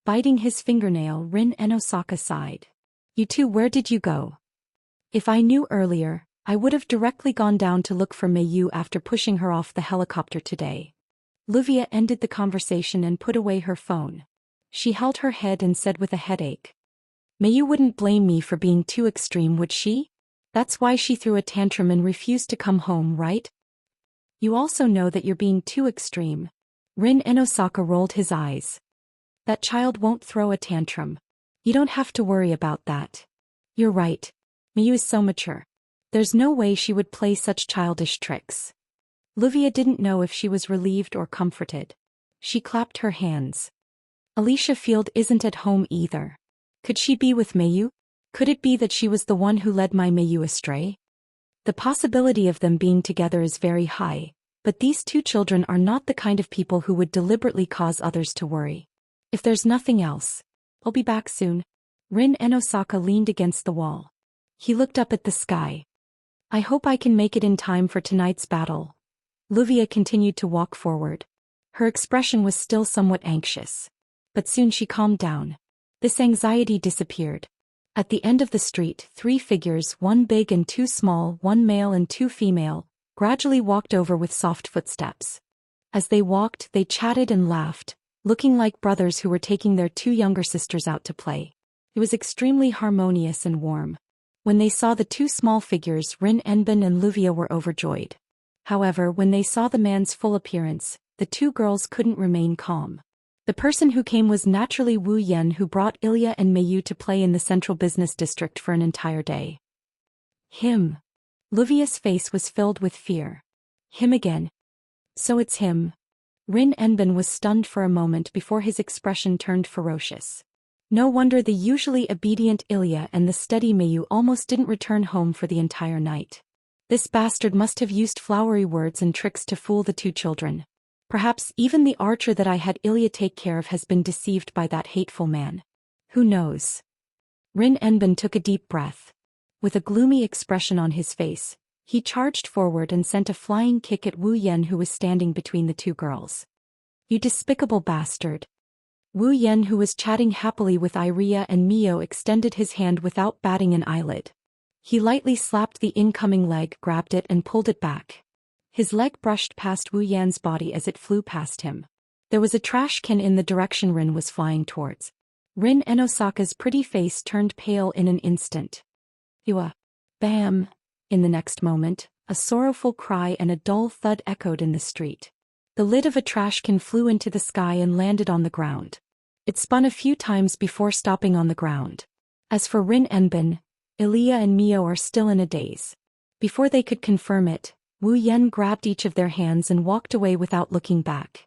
Biting his fingernail, Rin Enosaka sighed. You two, where did you go? If I knew earlier, I would have directly gone down to look for Meiyu after pushing her off the helicopter today. Luvia ended the conversation and put away her phone. She held her head and said with a headache. Meiyu wouldn't blame me for being too extreme, would she? That's why she threw a tantrum and refused to come home, right? You also know that you're being too extreme. Rin Enosaka rolled his eyes. That child won't throw a tantrum. You don't have to worry about that. You're right. Meiyu is so mature. There's no way she would play such childish tricks. Luvia didn't know if she was relieved or comforted. She clapped her hands. Alicia Field isn't at home either. Could she be with Meiyu? Could it be that she was the one who led my Meiyu astray? The possibility of them being together is very high, but these two children are not the kind of people who would deliberately cause others to worry. If there's nothing else, I'll be back soon. Rin Enosaka leaned against the wall. He looked up at the sky. I hope I can make it in time for tonight's battle. Luvia continued to walk forward. Her expression was still somewhat anxious. But soon she calmed down. This anxiety disappeared. At the end of the street, 3 figures, one big and 2 small, one male and 2 female, gradually walked over with soft footsteps. As they walked, they chatted and laughed, looking like brothers who were taking their 2 younger sisters out to play. It was extremely harmonious and warm. When they saw the 2 small figures, Rin Enbin and Luvia were overjoyed. However, when they saw the man's full appearance, the 2 girls couldn't remain calm. The person who came was naturally Wu Yan, who brought Ilya and Meiyu to play in the central business district for an entire day. Him. Luvia's face was filled with fear. Him again. So it's him. Rin Enbin was stunned for a moment before his expression turned ferocious. No wonder the usually obedient Ilya and the steady Meiyu almost didn't return home for the entire night. This bastard must have used flowery words and tricks to fool the 2 children. Perhaps even the archer that I had Ilya take care of has been deceived by that hateful man. Who knows? Rin Enbin took a deep breath. With a gloomy expression on his face, he charged forward and sent a flying kick at Wu Yan, who was standing between the 2 girls. You despicable bastard. Wu Yan, who was chatting happily with Iria and Mio, extended his hand without batting an eyelid. He lightly slapped the incoming leg, grabbed it and pulled it back. His leg brushed past Wu Yan's body as it flew past him. There was a trash can in the direction Rin was flying towards. Rin Enosaka's pretty face turned pale in an instant. Ewa. Bam! In the next moment, a sorrowful cry and a dull thud echoed in the street. The lid of a trash can flew into the sky and landed on the ground. It spun a few times before stopping on the ground. As for Rin Enbin, Ilya and Mio are still in a daze. Before they could confirm it, Wu Yan grabbed each of their hands and walked away without looking back.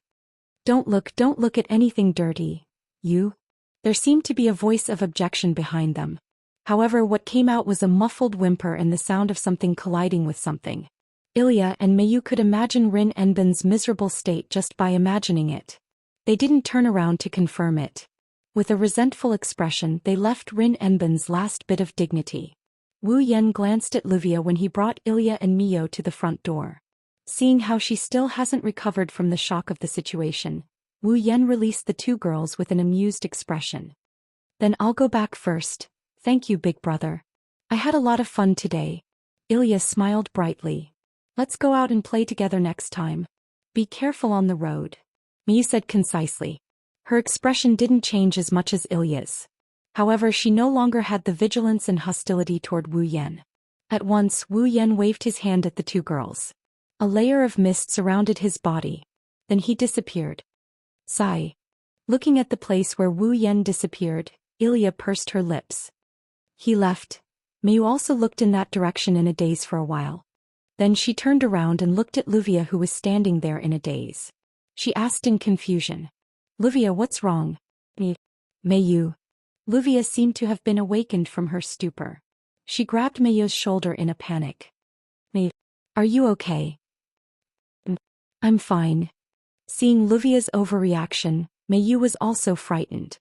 Don't look at anything dirty, you. There seemed to be a voice of objection behind them. However, what came out was a muffled whimper and the sound of something colliding with something. Ilya and Meiyu could imagine Rin Enbin's miserable state just by imagining it. They didn't turn around to confirm it. With a resentful expression, they left Rin Enben's last bit of dignity. Wu Yan glanced at Livia when he brought Ilya and Mio to the front door. Seeing how she still hasn't recovered from the shock of the situation, Wu Yan released the two girls with an amused expression. Then I'll go back first. Thank you, big brother. I had a lot of fun today. Ilya smiled brightly. Let's go out and play together next time. Be careful on the road, Mio said concisely. Her expression didn't change as much as Ilya's. However, she no longer had the vigilance and hostility toward Wu Yan. At once, Wu Yan waved his hand at the two girls. A layer of mist surrounded his body. Then he disappeared. Sigh. Looking at the place where Wu Yan disappeared, Ilya pursed her lips. He left. Mio also looked in that direction in a daze for a while. Then she turned around and looked at Livia, who was standing there in a daze. She asked in confusion. Livia, what's wrong? Mayu. Livia seemed to have been awakened from her stupor. She grabbed Mayu's shoulder in a panic. May, are you okay? I'm fine. Seeing Livia's overreaction, Mayu was also frightened.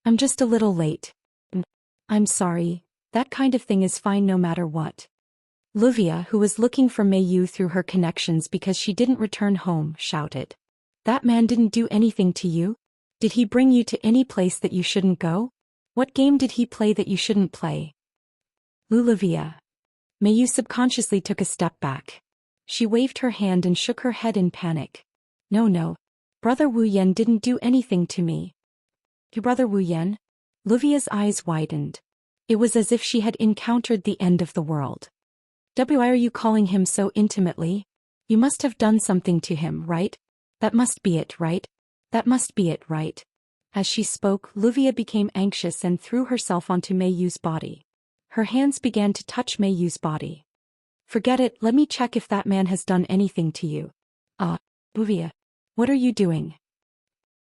I'm just a little late. I'm sorry, that kind of thing is fine no matter what. Livia, who was looking for Mayu through her connections because she didn't return home, shouted. That man didn't do anything to you? Did he bring you to any place that you shouldn't go? What game did he play that you shouldn't play? Livia. Mayu subconsciously took a step back. She waved her hand and shook her head in panic. No. Brother Wu Yan didn't do anything to me. Your brother Wu Yan? Livia's eyes widened. It was as if she had encountered the end of the world. Why are you calling him so intimately? You must have done something to him, right? That must be it, right? That must be it, right? As she spoke, Livia became anxious and threw herself onto Mayu's body. Her hands began to touch Mayu's body. Forget it, let me check if that man has done anything to you. Livia. What are you doing?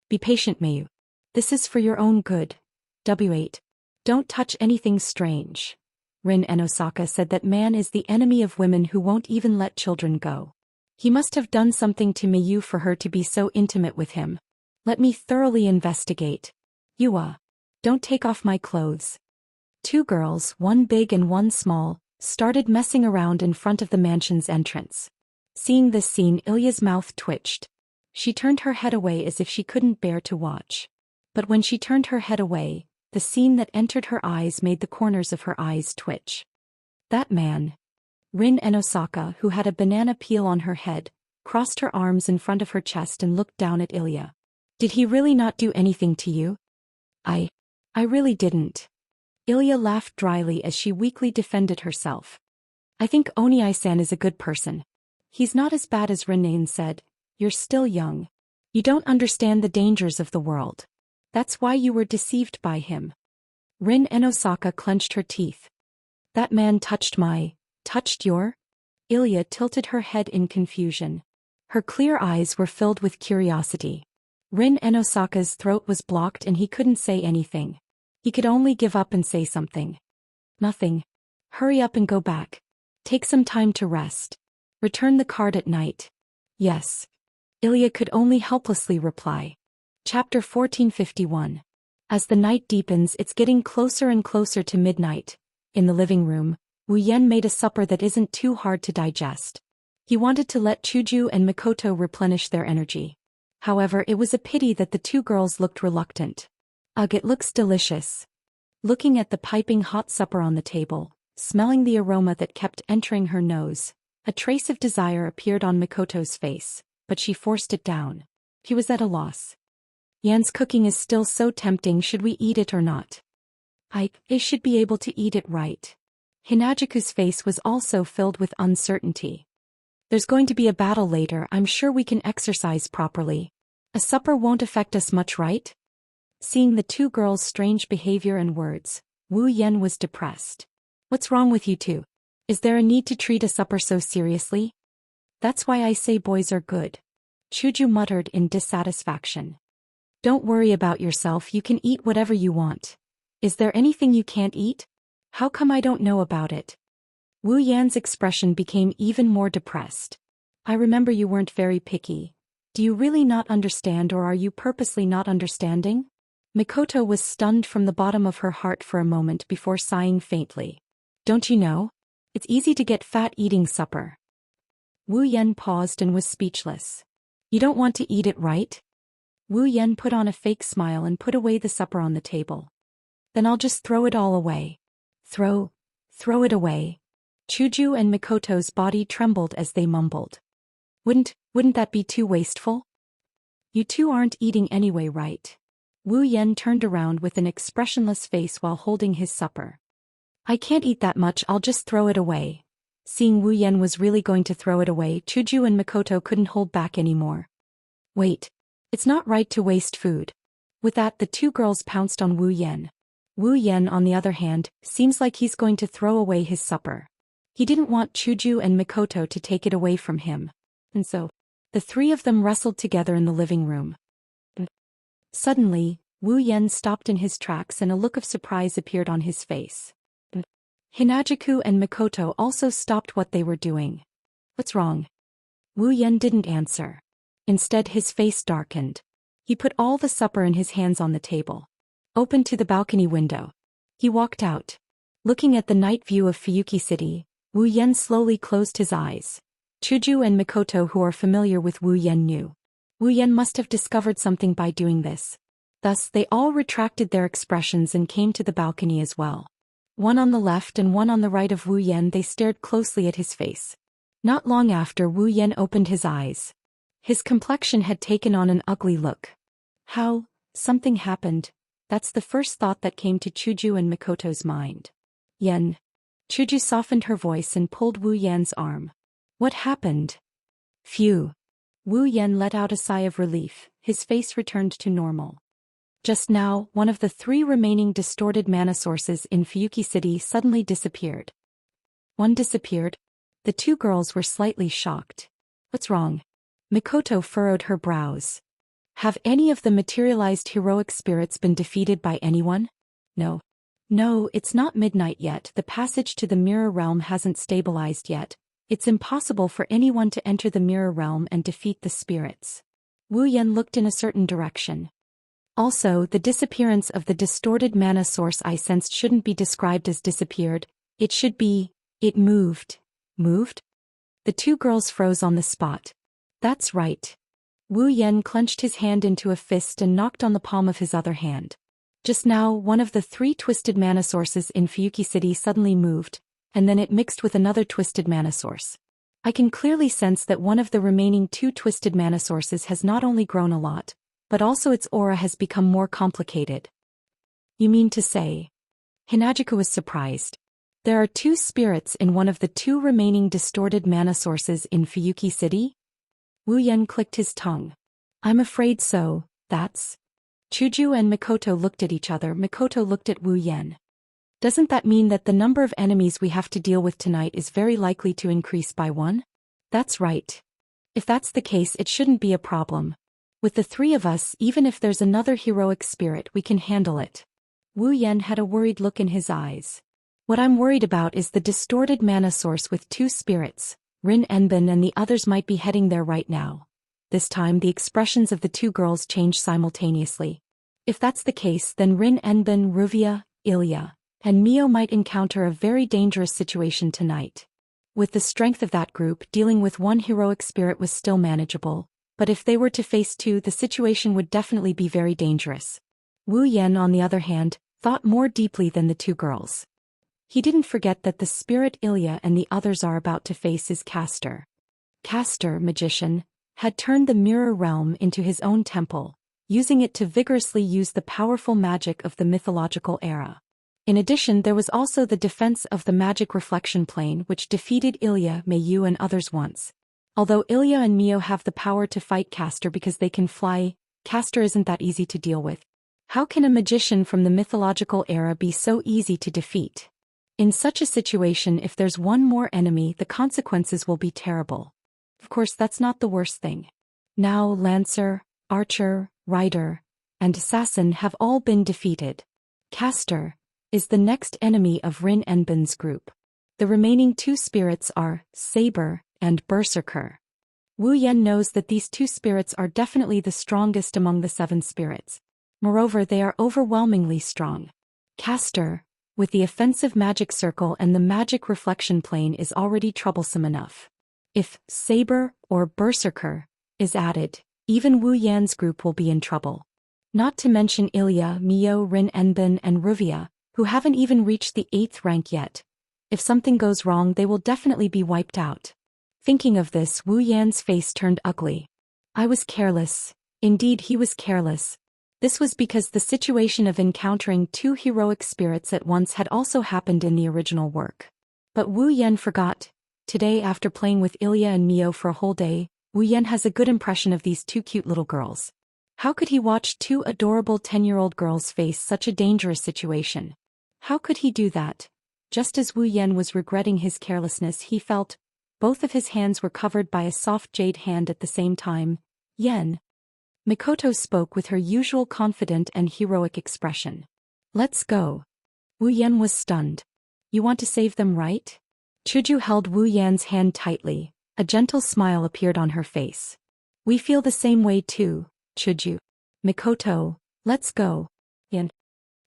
Be patient, Mayu. This is for your own good. W8. Don't touch anything strange. Rin and Osaka said that man is the enemy of women who won't even let children go. He must have done something to Mayu for her to be so intimate with him. Let me thoroughly investigate. Don't take off my clothes. Two girls, one big and one small, started messing around in front of the mansion's entrance. Seeing this scene, Ilya's mouth twitched. She turned her head away as if she couldn't bear to watch. But when she turned her head away, the scene that entered her eyes made the corners of her eyes twitch. That man. Rin and Osaka, who had a banana peel on her head, crossed her arms in front of her chest and looked down at Ilya. Did he really not do anything to you? I really didn't. Ilya laughed dryly as she weakly defended herself. I think Oniai-san is a good person. He's not as bad as Renan said. You're still young. You don't understand the dangers of the world. That's why you were deceived by him. Rin and Osaka clenched her teeth. That man touched your? Ilya tilted her head in confusion. Her clear eyes were filled with curiosity. Rin and Osaka's throat was blocked and he couldn't say anything. He could only give up and say something. Nothing. Hurry up and go back. Take some time to rest. Return the card at night. Yes. Ilya could only helplessly reply. Chapter 1451. As the night deepens, it's getting closer and closer to midnight. In the living room, Wu Yan made a supper that isn't too hard to digest. He wanted to let Chuju and Mikoto replenish their energy. However, it was a pity that the two girls looked reluctant. Ugh, it looks delicious. Looking at the piping hot supper on the table, smelling the aroma that kept entering her nose, a trace of desire appeared on Mikoto's face, but she forced it down. He was at a loss. Yan's cooking is still so tempting, should we eat it or not? I should be able to eat it, right? Hinajiku's face was also filled with uncertainty. There's going to be a battle later, I'm sure we can exercise properly. A supper won't affect us much, right? Seeing the two girls' strange behavior and words, Wu Yan was depressed. What's wrong with you two? Is there a need to treat a supper so seriously? That's why I say boys are good. Chuju muttered in dissatisfaction. Don't worry about yourself, you can eat whatever you want. Is there anything you can't eat? How come I don't know about it? Wu Yan's expression became even more depressed. I remember you weren't very picky. Do you really not understand, or are you purposely not understanding? Mikoto was stunned from the bottom of her heart for a moment before sighing faintly. Don't you know? It's easy to get fat eating supper. Wu Yan paused and was speechless. You don't want to eat it, right? Wu Yan put on a fake smile and put away the supper on the table. Then I'll just throw it all away. Throw it away. Chuju and Mikoto's body trembled as they mumbled. Wouldn't that be too wasteful? You two aren't eating anyway, right? Wu Yan turned around with an expressionless face while holding his supper. I can't eat that much, I'll just throw it away. Seeing Wu Yan was really going to throw it away, Chuju and Mikoto couldn't hold back anymore. Wait. It's not right to waste food. With that, the two girls pounced on Wu Yan. Wu Yan, on the other hand, seems like he's going to throw away his supper. He didn't want Chuju and Mikoto to take it away from him. And so, the three of them wrestled together in the living room. Suddenly, Wu Yan stopped in his tracks and a look of surprise appeared on his face. Hinajuku and Mikoto also stopped what they were doing. What's wrong? Wu Yan didn't answer. Instead, his face darkened. He put all the supper in his hands on the table. Opened to the balcony window. He walked out. Looking at the night view of Fuyuki City, Wu Yan slowly closed his eyes. Chuju and Mikoto, who are familiar with Wu Yan, knew. Wu Yan must have discovered something by doing this. Thus, they all retracted their expressions and came to the balcony as well. One on the left and one on the right of Wu Yan, they stared closely at his face. Not long after, Wu Yan opened his eyes. His complexion had taken on an ugly look. How? Something happened. That's the first thought that came to Chuju and Mikoto's mind. Yan. Chuju softened her voice and pulled Wu Yan's arm. What happened? Phew. Wu Yan let out a sigh of relief. His face returned to normal. Just now, one of the three remaining distorted mana sources in Fuyuki City suddenly disappeared. One disappeared? The two girls were slightly shocked. What's wrong? Mikoto furrowed her brows. Have any of the materialized heroic spirits been defeated by anyone? No. No, it's not midnight yet. The passage to the mirror realm hasn't stabilized yet. It's impossible for anyone to enter the mirror realm and defeat the spirits. Wu Yan looked in a certain direction. Also, the disappearance of the distorted mana source I sensed shouldn't be described as disappeared. It should be, it moved. Moved? The two girls froze on the spot. That's right. Wu Yan clenched his hand into a fist and knocked on the palm of his other hand. Just now, one of the three twisted mana sources in Fuyuki City suddenly moved, and then it mixed with another twisted mana source. I can clearly sense that one of the remaining two twisted mana sources has not only grown a lot, but also its aura has become more complicated. You mean to say? Hinajuku was surprised. There are two spirits in one of the two remaining distorted mana sources in Fuyuki City? Wu Yan clicked his tongue. I'm afraid so, that's... Chuju and Mikoto looked at each other. Mikoto looked at Wu Yan. Doesn't that mean that the number of enemies we have to deal with tonight is very likely to increase by one? That's right. If that's the case, it shouldn't be a problem. With the three of us, even if there's another heroic spirit, we can handle it. Wu Yan had a worried look in his eyes. What I'm worried about is the distorted mana source with two spirits. Rin Enbin and the others might be heading there right now. This time the expressions of the two girls changed simultaneously. If that's the case, then Rin Enbin, Ruvia, Ilya, and Mio might encounter a very dangerous situation tonight. With the strength of that group, dealing with one heroic spirit was still manageable, but if they were to face two, the situation would definitely be very dangerous. Wu Yan, on the other hand, thought more deeply than the two girls. He didn't forget that the spirit Ilya and the others are about to face is Castor. Castor, magician, had turned the mirror realm into his own temple, using it to vigorously use the powerful magic of the mythological era. In addition, there was also the defense of the magic reflection plane, which defeated Ilya, Mayu and others once. Although Ilya and Mio have the power to fight Castor because they can fly, Castor isn't that easy to deal with. How can a magician from the mythological era be so easy to defeat? In such a situation, if there's one more enemy, the consequences will be terrible. Of course, that's not the worst thing. Now Lancer, Archer, Rider, and Assassin have all been defeated. Castor is the next enemy of Rin Enbin's group. The remaining two spirits are Saber and Berserker. Wu Yan knows that these two spirits are definitely the strongest among the seven spirits. Moreover, they are overwhelmingly strong. Caster, with the offensive magic circle and the magic reflection plane, is already troublesome enough. If Saber or Berserker is added, even Wu Yan's group will be in trouble. Not to mention Ilya, Mio, Rin Enbin and Ruvia, who haven't even reached the 8th rank yet. If something goes wrong, they will definitely be wiped out. Thinking of this, Wu Yan's face turned ugly. I was careless. Indeed, he was careless. This was because the situation of encountering 2 heroic spirits at once had also happened in the original work. But Wu Yan forgot. Today, after playing with Ilya and Mio for a whole day, Wu Yan has a good impression of these 2 cute little girls. How could he watch 2 adorable 10-year-old girls face such a dangerous situation? How could he do that? Just as Wu Yan was regretting his carelessness, he felt both of his hands were covered by a soft jade hand at the same time. Yen. Mikoto spoke with her usual confident and heroic expression. Let's go. Wu Yan was stunned. You want to save them, right? Chuju held Wu Yan's hand tightly. A gentle smile appeared on her face. We feel the same way too, Chuju. Mikoto, let's go. Yen.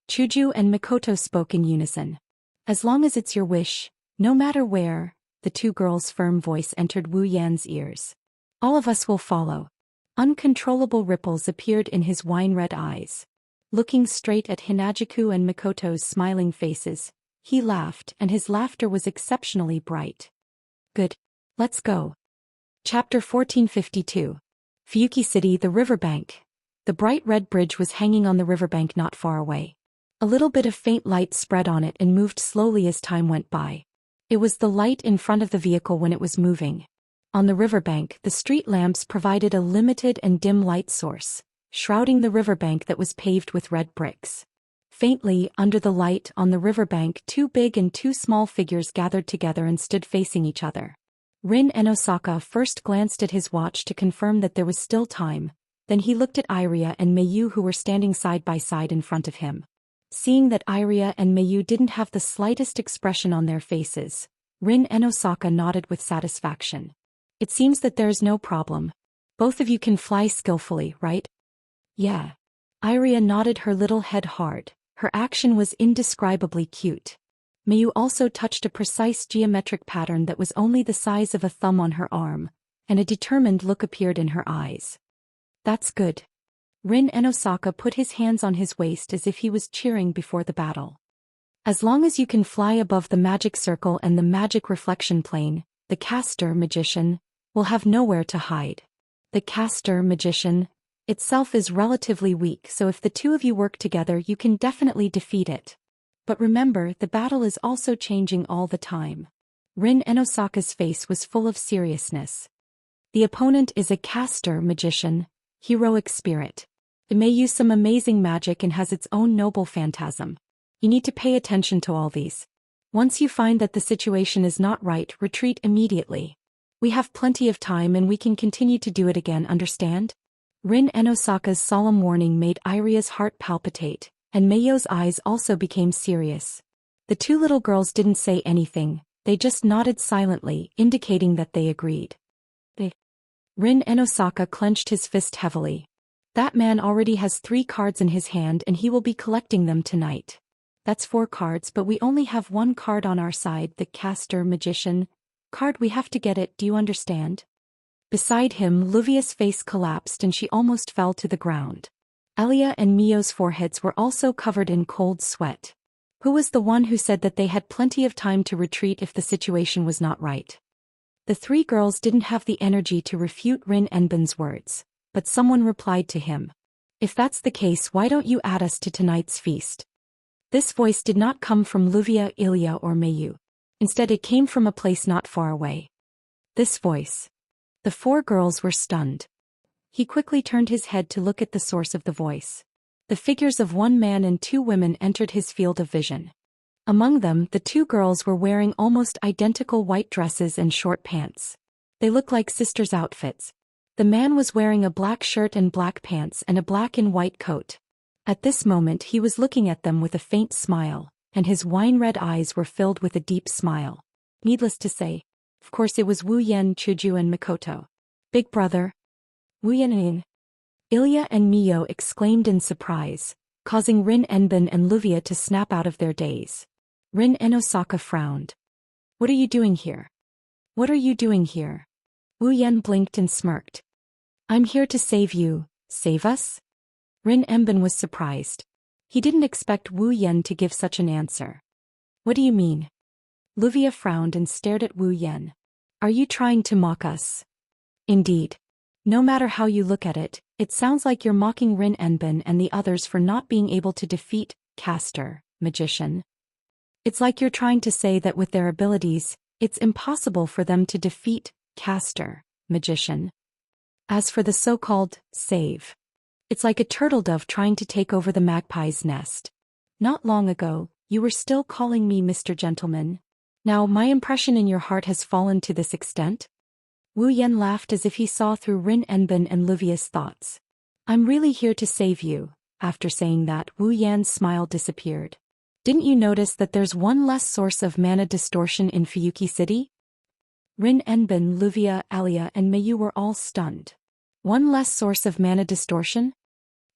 Chuju and Mikoto spoke in unison. As long as it's your wish, no matter where, the 2 girls' firm voice entered Wu Yan's ears. All of us will follow. Uncontrollable ripples appeared in his wine-red eyes. Looking straight at Hinajiku and Mikoto's smiling faces, he laughed, and his laughter was exceptionally bright. Good. Let's go. Chapter 1452. Fuyuki City, the riverbank. The bright red bridge was hanging on the riverbank not far away. A little bit of faint light spread on it and moved slowly as time went by. It was the light in front of the vehicle when it was moving. On the riverbank, the street lamps provided a limited and dim light source, shrouding the riverbank that was paved with red bricks. Faintly, under the light on the riverbank, 2 big and 2 small figures gathered together and stood facing each other. Rin and Osaka first glanced at his watch to confirm that there was still time, then he looked at Iria and Meiyu, who were standing side by side in front of him. Seeing that Iria and Meiyu didn't have the slightest expression on their faces, Rin and Osaka nodded with satisfaction. It seems that there's no problem. Both of you can fly skillfully, right? Yeah. Iria nodded her little head hard. Her action was indescribably cute. Meiyu also touched a precise geometric pattern that was only the size of a thumb on her arm, and a determined look appeared in her eyes. That's good. Rin and Osaka put his hands on his waist as if he was cheering before the battle. As long as you can fly above the magic circle and the magic reflection plane, the caster magician will have nowhere to hide. The caster magician itself is relatively weak, so if the 2 of you work together, you can definitely defeat it. But remember, the battle is also changing all the time. Rin and Osaka's face was full of seriousness. The opponent is a caster magician, heroic spirit. It may use some amazing magic and has its own noble phantasm. You need to pay attention to all these. Once you find that the situation is not right, retreat immediately. We have plenty of time and we can continue to do it again, understand? Rin and Osaka's solemn warning made Iria's heart palpitate, and Meiyu's eyes also became serious. The 2 little girls didn't say anything, they just nodded silently, indicating that they agreed. Rin and Osaka clenched his fist heavily. That man already has 3 cards in his hand and he will be collecting them tonight. That's 4 cards, but we only have 1 card on our side, the caster magician card. We have to get it, do you understand? Beside him, Luvia's face collapsed and she almost fell to the ground. Elia and Mio's foreheads were also covered in cold sweat. Who was the one who said that they had plenty of time to retreat if the situation was not right? The 3 girls didn't have the energy to refute Rin Enbin's words, but someone replied to him. If that's the case, why don't you add us to tonight's feast? This voice did not come from Luvia, Ilya or Meiyu. Instead, it came from a place not far away. This voice. The 4 girls were stunned. He quickly turned his head to look at the source of the voice. The figures of 1 man and 2 women entered his field of vision. Among them, the 2 girls were wearing almost identical white dresses and short pants. They looked like sisters' outfits. The man was wearing a black shirt and black pants and a black and white coat. At this moment he was looking at them with a faint smile, and his wine-red eyes were filled with a deep smile. Needless to say, of course it was Wu Yan, Chuju and Mikoto. Big brother. Wu Yan. Ilya and Mio exclaimed in surprise, causing Rin Enbin and Luvia to snap out of their daze. Rin Enosaka frowned. What are you doing here? What are you doing here? Wu Yan blinked and smirked. I'm here to save you. Save us? Rin Enbin was surprised. He didn't expect Wu Yan to give such an answer. What do you mean? Luvia frowned and stared at Wu Yan. Are you trying to mock us? Indeed. No matter how you look at it, it sounds like you're mocking Rin Enbin and the others for not being able to defeat Caster, Magician. It's like you're trying to say that with their abilities, it's impossible for them to defeat Caster, Magician. As for the so-called save, it's like a turtle dove trying to take over the magpie's nest. Not long ago, you were still calling me Mr. Gentleman. Now my impression in your heart has fallen to this extent? Wu Yan laughed as if he saw through Rin Enbin and Luvia's thoughts. I'm really here to save you. After saying that, Wu Yan's smile disappeared. Didn't you notice that there's one less source of mana distortion in Fuyuki City? Rin Enbin, Luvia, Alia and Mayu were all stunned. One less source of mana distortion?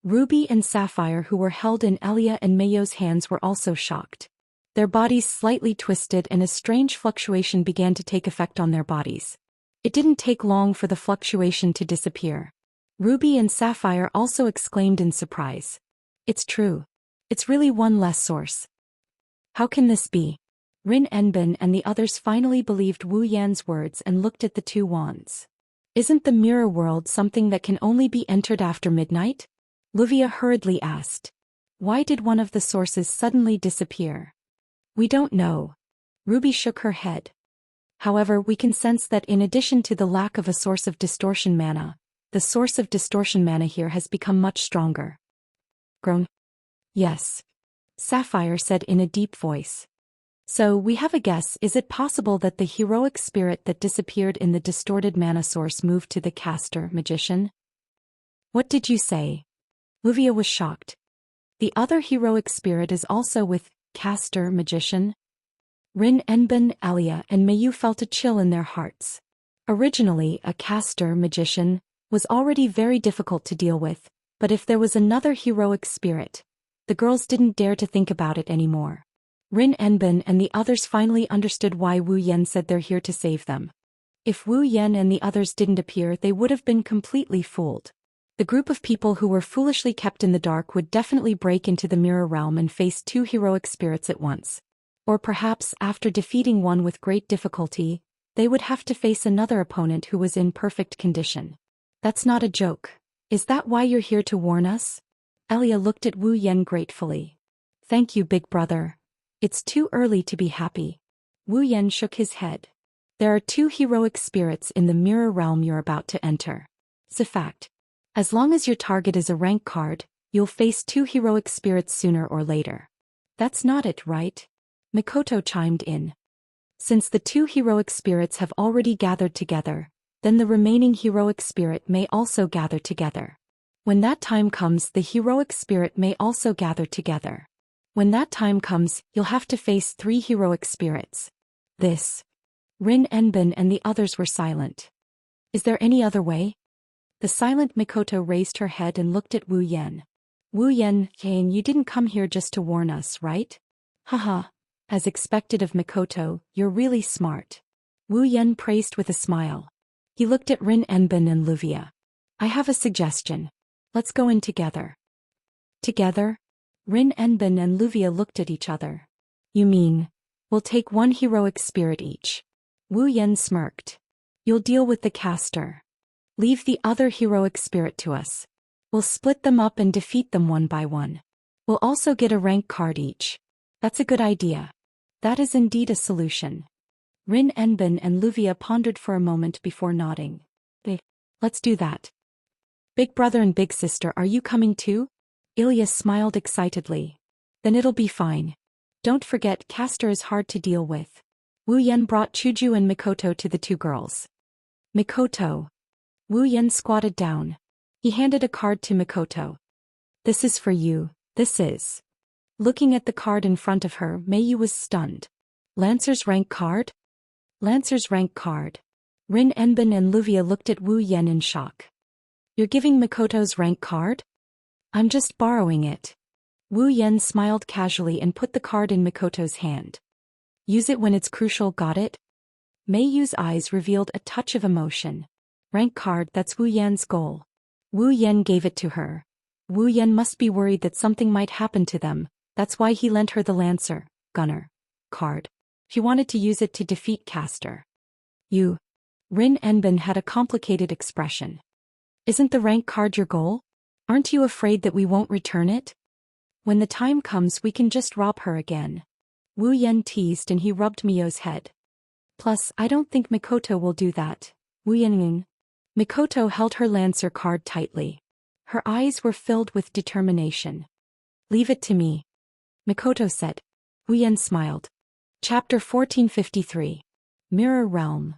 Ruby and Sapphire, who were held in Alia and Mayu's hands, were also shocked. Their bodies slightly twisted and a strange fluctuation began to take effect on their bodies. It didn't take long for the fluctuation to disappear. Ruby and Sapphire also exclaimed in surprise. It's true. It's really one less source. How can this be? Rin Enbin and the others finally believed Wu Yan's words and looked at the two wands. Isn't the mirror world something that can only be entered after midnight? Luvia hurriedly asked. Why did one of the sources suddenly disappear? We don't know. Ruby shook her head. However, we can sense that in addition to the lack of a source of distortion mana, the source of distortion mana here has become much stronger. Groan. Yes. Sapphire said in a deep voice. So, we have a guess. Is it possible that the heroic spirit that disappeared in the distorted mana source moved to the caster, Magician? What did you say? Luvia was shocked. The other heroic spirit is also with caster, Magician? Rin Enbin, Alia and Mayu felt a chill in their hearts. Originally, a caster, Magician, was already very difficult to deal with, but if there was another heroic spirit, the girls didn't dare to think about it anymore. Rin Enbin and the others finally understood why Wu Yan said they're here to save them. If Wu Yan and the others didn't appear, they would have been completely fooled. The group of people who were foolishly kept in the dark would definitely break into the mirror realm and face two heroic spirits at once. Or perhaps, after defeating one with great difficulty, they would have to face another opponent who was in perfect condition. That's not a joke. Is that why you're here to warn us? Elia looked at Wu Yan gratefully. Thank you, big brother. It's too early to be happy. Wu Yan shook his head. There are two heroic spirits in the mirror realm you're about to enter. It's a fact. As long as your target is a rank card, you'll face two heroic spirits sooner or later. That's not it, right? Mikoto chimed in. Since the two heroic spirits have already gathered together, then the remaining heroic spirit may also gather together. When that time comes, the heroic spirit may also gather together. When that time comes, you'll have to face three heroic spirits. This. Rin Enbin and the others were silent. Is there any other way? The silent Mikoto raised her head and looked at Wu Yan. Wu Yan, Kane, you didn't come here just to warn us, right? Haha. As expected of Mikoto, you're really smart. Wu Yan praised with a smile. He looked at Rin Enbin and Luvia. I have a suggestion. Let's go in together. Together? Rin Enbin and Luvia looked at each other. You mean, we'll take one heroic spirit each? Wu Yan smirked. You'll deal with the caster. Leave the other heroic spirit to us. We'll split them up and defeat them one by one. We'll also get a rank card each. That's a good idea. That is indeed a solution. Rin Enbin and Luvia pondered for a moment before nodding. Let's do that. Big brother and big sister, are you coming too? Ilya smiled excitedly. Then it'll be fine. Don't forget, caster is hard to deal with. Wu Yan brought Chuju and Mikoto to the two girls. Mikoto. Wu Yan squatted down. He handed a card to Mikoto. This is for you, this is. Looking at the card in front of her, Mayu was stunned. Lancer's rank card? Lancer's rank card. Rin Enbin and Luvia looked at Wu Yan in shock. You're giving Mikoto's rank card? I'm just borrowing it. Wu Yan smiled casually and put the card in Mikoto's hand. Use it when it's crucial, got it? Mei Yu's eyes revealed a touch of emotion. Rank card, that's Wu Yan's goal. Wu Yan gave it to her. Wu Yan must be worried that something might happen to them, that's why he lent her the Lancer, Gunner, card. He wanted to use it to defeat Caster. You. Rin Enbin had a complicated expression. Isn't the rank card your goal? Aren't you afraid that we won't return it? When the time comes we can just rob her again. Wu Yan teased and he rubbed Mio's head. Plus, I don't think Mikoto will do that. Wu Yan. Mikoto held her Lancer card tightly. Her eyes were filled with determination. Leave it to me, Mikoto said. Wu Yan smiled. Chapter 1453. Mirror Realm.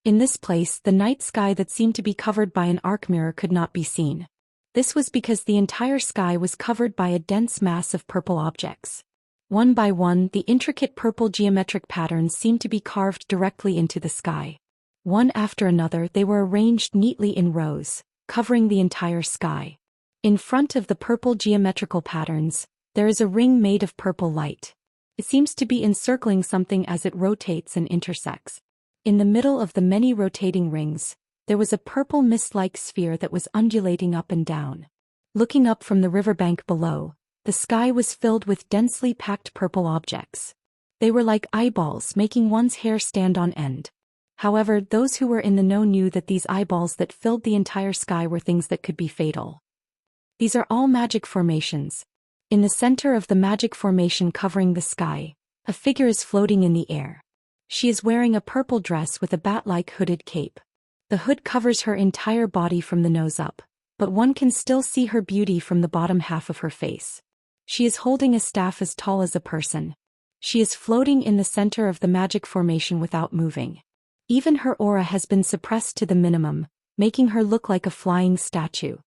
In this place, the night sky that seemed to be covered by an arc mirror could not be seen. This was because the entire sky was covered by a dense mass of purple objects. One by one, the intricate purple geometric patterns seemed to be carved directly into the sky. One after another, they were arranged neatly in rows, covering the entire sky. In front of the purple geometrical patterns, there is a ring made of purple light. It seems to be encircling something as it rotates and intersects. In the middle of the many rotating rings, there was a purple mist-like sphere that was undulating up and down. Looking up from the riverbank below, the sky was filled with densely packed purple objects. They were like eyeballs, making one's hair stand on end. However, those who were in the know knew that these eyeballs that filled the entire sky were things that could be fatal. These are all magic formations. In the center of the magic formation covering the sky, a figure is floating in the air. She is wearing a purple dress with a bat-like hooded cape. The hood covers her entire body from the nose up, but one can still see her beauty from the bottom half of her face. She is holding a staff as tall as a person. She is floating in the center of the magic formation without moving. Even her aura has been suppressed to the minimum, making her look like a flying statue.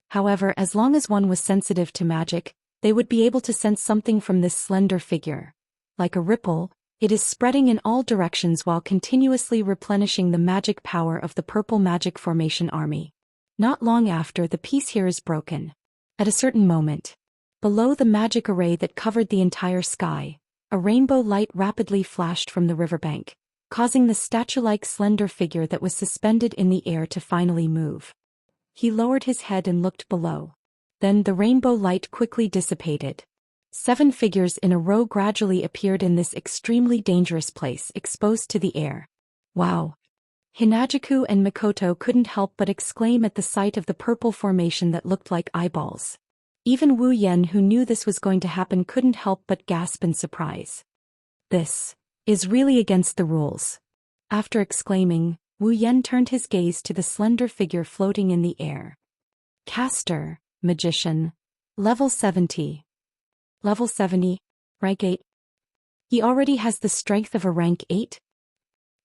However, as long as one was sensitive to magic, they would be able to sense something from this slender figure. Like a ripple, it is spreading in all directions while continuously replenishing the magic power of the purple magic formation army. Not long after, the peace here is broken. At a certain moment, below the magic array that covered the entire sky, a rainbow light rapidly flashed from the riverbank, causing the statue-like slender figure that was suspended in the air to finally move. He lowered his head and looked below. Then the rainbow light quickly dissipated. 7 figures in a row gradually appeared in this extremely dangerous place, exposed to the air. Wow! Hinajuku and Mikoto couldn't help but exclaim at the sight of the purple formation that looked like eyeballs. Even Wu Yan, who knew this was going to happen, couldn't help but gasp in surprise. This is really against the rules. After exclaiming, Wu Yan turned his gaze to the slender figure floating in the air. Caster, Magician, level 70. Level 70, rank 8. He already has the strength of a rank 8?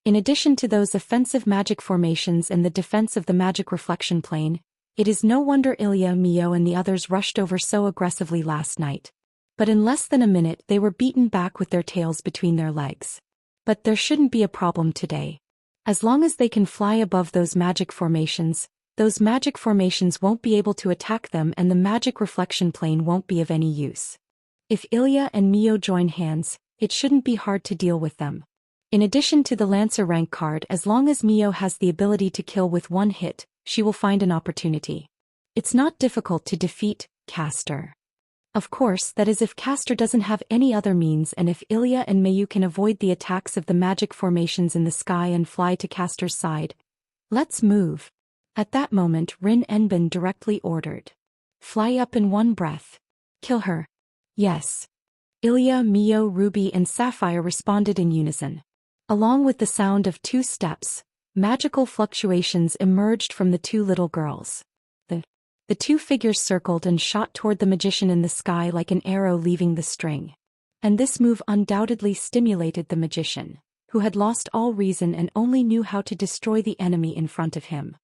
In addition to those offensive magic formations and the defense of the magic reflection plane, it is no wonder Ilya, Mio and the others rushed over so aggressively last night. But in less than a minute they were beaten back with their tails between their legs. But there shouldn't be a problem today. As long as they can fly above those magic formations won't be able to attack them and the magic reflection plane won't be of any use. If Ilya and Mio join hands, it shouldn't be hard to deal with them. In addition to the Lancer rank card, as long as Mio has the ability to kill with one hit, she will find an opportunity. It's not difficult to defeat Caster. Of course, that is if Caster doesn't have any other means and if Ilya and Mayu can avoid the attacks of the magic formations in the sky and fly to Caster's side. Let's move. At that moment Rin Enbin directly ordered. Fly up in one breath. Kill her. Yes. Ilya, Mio, Ruby and Sapphire responded in unison. Along with the sound of 2 steps, magical fluctuations emerged from the 2 little girls. The 2 figures circled and shot toward the magician in the sky like an arrow leaving the string. And this move undoubtedly stimulated the magician, who had lost all reason and only knew how to destroy the enemy in front of him.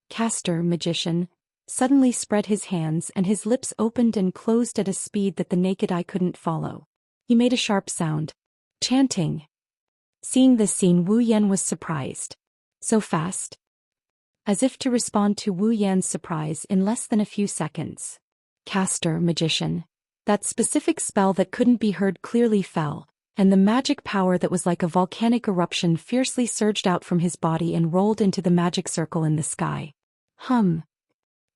Caster, magician, suddenly spread his hands and his lips opened and closed at a speed that the naked eye couldn't follow. He made a sharp sound. Chanting. Seeing this scene, Wu Yan was surprised. So fast? as if to respond to Wu Yan's surprise in less than a few seconds. Caster Magician. That specific spell that couldn't be heard clearly fell, and the magic power that was like a volcanic eruption fiercely surged out from his body and rolled into the magic circle in the sky.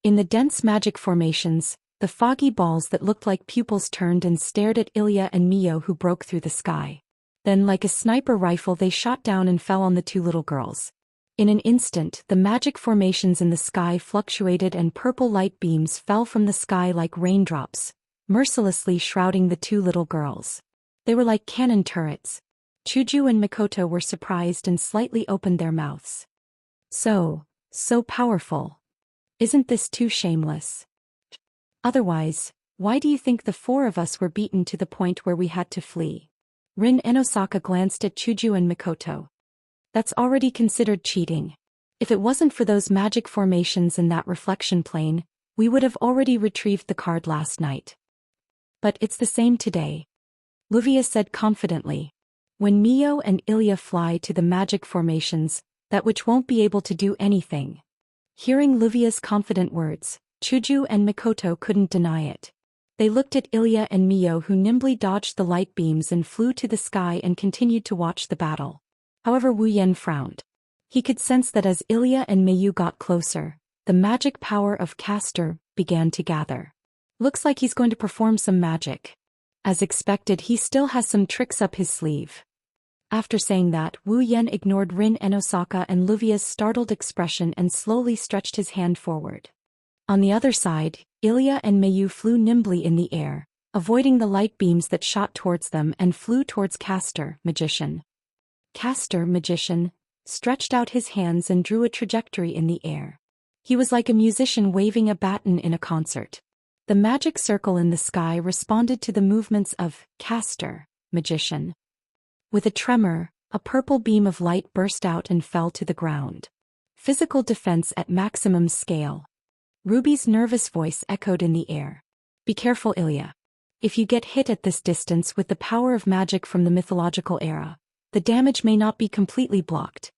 In the dense magic formations, the foggy balls that looked like pupils turned and stared at Ilya and Mio, who broke through the sky. Then, like a sniper rifle, they shot down and fell on the two little girls. In an instant, the magic formations in the sky fluctuated and purple light beams fell from the sky like raindrops, mercilessly shrouding the two little girls. They were like cannon turrets. Chuju and Mikoto were surprised and slightly opened their mouths. So powerful. Isn't this too shameless? Otherwise, why do you think the four of us were beaten to the point where we had to flee? Rin and Osaka glanced at Chuju and Mikoto. That's already considered cheating. If it wasn't for those magic formations in that reflection plane, we would have already retrieved the card last night. But it's the same today. Luvia said confidently. When Mio and Ilya fly to the magic formations, that witch won't be able to do anything. Hearing Luvia's confident words, Chuju and Mikoto couldn't deny it. They looked at Ilya and Mio, who nimbly dodged the light beams and flew to the sky and continued to watch the battle. However, Wu Yan frowned. He could sense that as Ilya and Meiyu got closer, the magic power of Caster began to gather. Looks like he's going to perform some magic. As expected, he still has some tricks up his sleeve. After saying that, Wu Yan ignored Rin and Osaka and Luvia's startled expression and slowly stretched his hand forward. On the other side, Ilya and Meiyu flew nimbly in the air, avoiding the light beams that shot towards them, and flew towards Caster Magician. Caster Magician stretched out his hands and drew a trajectory in the air. He was like a musician waving a baton in a concert. The magic circle in the sky responded to the movements of Caster Magician. With a tremor, a purple beam of light burst out and fell to the ground. Physical defense at maximum scale. Ruby's nervous voice echoed in the air. Be careful, Ilya. If you get hit at this distance with the power of magic from the mythological era, the damage may not be completely blocked.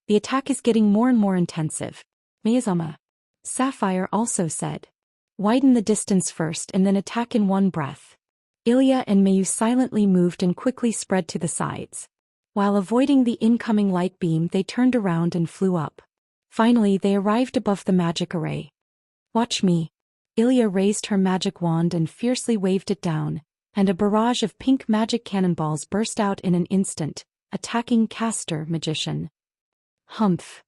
The attack is getting more and more intensive. Miyazama. Sapphire also said. Widen the distance first and then attack in one breath. Ilya and Meiyu silently moved and quickly spread to the sides. While avoiding the incoming light beam, they turned around and flew up. Finally, they arrived above the magic array. Watch me. Ilya raised her magic wand and fiercely waved it down, and a barrage of pink magic cannonballs burst out in an instant, attacking Caster Magician. Humph.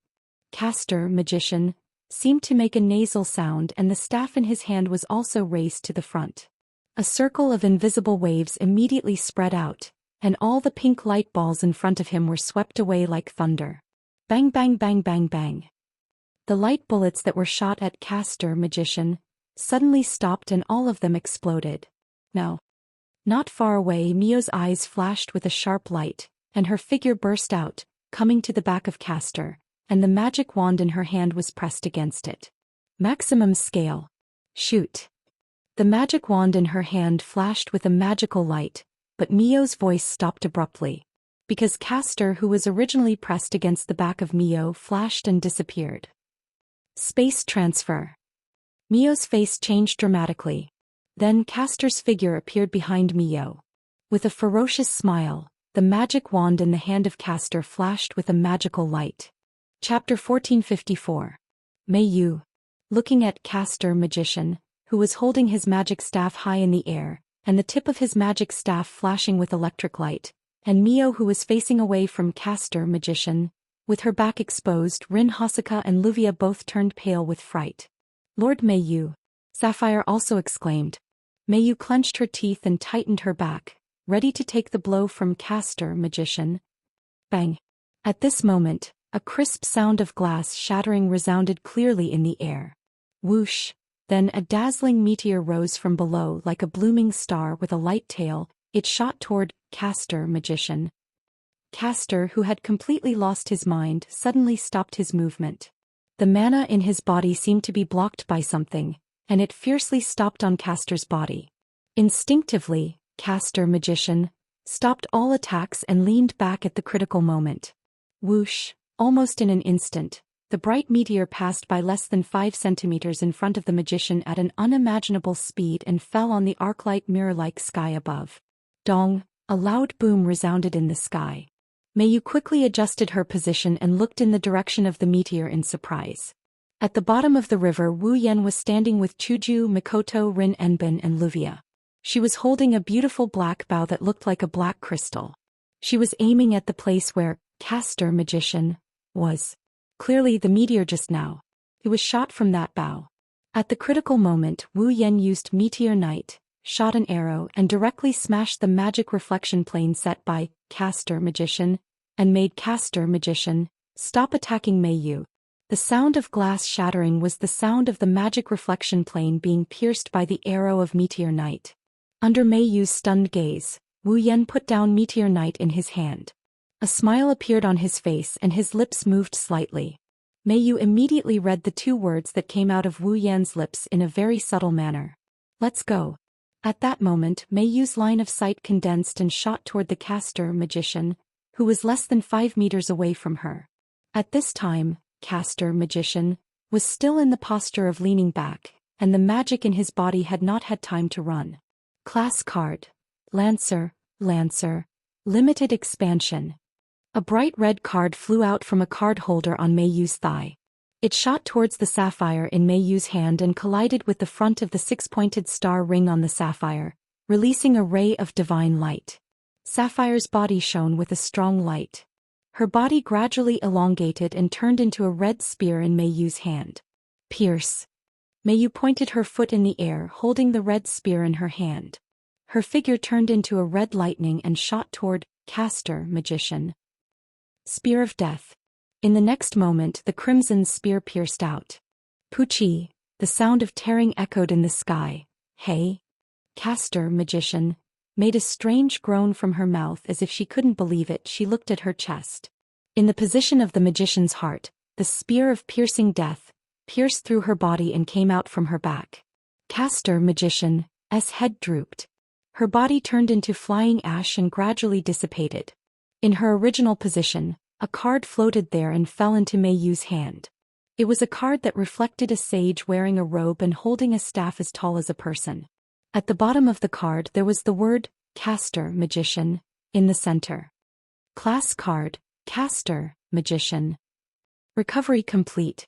Caster Magician seemed to make a nasal sound, and the staff in his hand was also raised to the front. A circle of invisible waves immediately spread out, and all the pink light balls in front of him were swept away like thunder. Bang bang bang bang bang. The light bullets that were shot at Caster Magician suddenly stopped and all of them exploded. No. Not far away, Mio's eyes flashed with a sharp light, and her figure burst out, coming to the back of Caster, and the magic wand in her hand was pressed against it. Maximum scale. Shoot. The magic wand in her hand flashed with a magical light, but Mio's voice stopped abruptly. Because Caster, who was originally pressed against the back of Mio, flashed and disappeared. Space transfer. Mio's face changed dramatically. Then Caster's figure appeared behind Mio. With a ferocious smile, the magic wand in the hand of Caster flashed with a magical light. Chapter 1454. Meiyu. Looking at Caster Magician, who was holding his magic staff high in the air, and the tip of his magic staff flashing with electric light, and Mio, who was facing away from Caster Magician, with her back exposed, Rin, Hosoka and Luvia both turned pale with fright. Lord Meiyu. Sapphire also exclaimed. Meiyu clenched her teeth and tightened her back, ready to take the blow from Caster Magician. Bang. At this moment, a crisp sound of glass shattering resounded clearly in the air. Whoosh. Then a dazzling meteor rose from below like a blooming star with a light tail. It shot toward Caster Magician. Caster, who had completely lost his mind, suddenly stopped his movement. The mana in his body seemed to be blocked by something, and it fiercely stopped on Caster's body. Instinctively, Caster Magician stopped all attacks and leaned back at the critical moment. Whoosh. Almost in an instant, The bright meteor passed by less than 5 centimeters in front of the magician at an unimaginable speed and fell on the arclight mirror-like sky above. Dong, a loud boom resounded in the sky. Meiyu quickly adjusted her position and looked in the direction of the meteor in surprise. At the bottom of the river, Wu Yan was standing with Chuju, Mikoto, Rin Enbin and Luvia. She was holding a beautiful black bow that looked like a black crystal. She was aiming at the place where Caster Magician was. Clearly the meteor just now. It was shot from that bow. At the critical moment, Wu Yan used Meteor Knight, shot an arrow and directly smashed the magic reflection plane set by Caster Magician, and made Caster Magician stop attacking Meiyu. The sound of glass shattering was the sound of the magic reflection plane being pierced by the arrow of Meteor Knight. Under Meiyu's stunned gaze, Wu Yan put down Meteor Knight in his hand. A smile appeared on his face and his lips moved slightly. Meiyu immediately read the 2 words that came out of Wu Yan's lips in a very subtle manner. Let's go. At that moment, Meiyu's line of sight condensed and shot toward the Caster Magician, who was less than 5 meters away from her. At this time, Caster Magician was still in the posture of leaning back, and the magic in his body had not had time to run. Class card. Lancer, Limited Expansion. A bright red card flew out from a card holder on Meiyu's thigh. It shot towards the sapphire in Meiyu's hand and collided with the front of the 6-pointed star ring on the sapphire, releasing a ray of divine light. Sapphire's body shone with a strong light. Her body gradually elongated and turned into a red spear in Meiyu's hand. Pierce. Meiyu pointed her foot in the air, holding the red spear in her hand. Her figure turned into a red lightning and shot toward Caster Magician. Spear of Death. In the next moment, the crimson spear pierced out. Puchi, the sound of tearing echoed in the sky. Hey? Caster Magician made a strange groan from her mouth as if she couldn't believe it. She looked at her chest. In the position of the magician's heart, the spear of piercing death pierced through her body and came out from her back. Caster Magician's head drooped. Her body turned into flying ash and gradually dissipated. In her original position, a card floated there and fell into Meiyu's hand. It was a card that reflected a sage wearing a robe and holding a staff as tall as a person. At the bottom of the card there was the word, Caster Magician, in the center. Class card, Caster Magician. Recovery complete.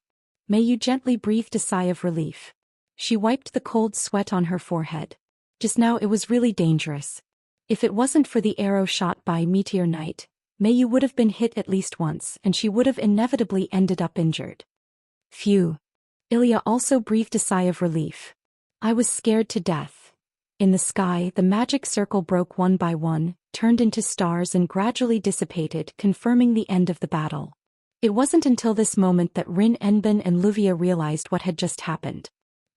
Meiyu gently breathed a sigh of relief. She wiped the cold sweat on her forehead. Just now it was really dangerous. If it wasn't for the arrow shot by Meteor Knight, Meiyu would have been hit at least once and she would have inevitably ended up injured. Phew. Ilya also breathed a sigh of relief. I was scared to death. In the sky, the magic circle broke one by one, turned into stars and gradually dissipated, confirming the end of the battle. It wasn't until this moment that Rin Enbin and Luvia realized what had just happened.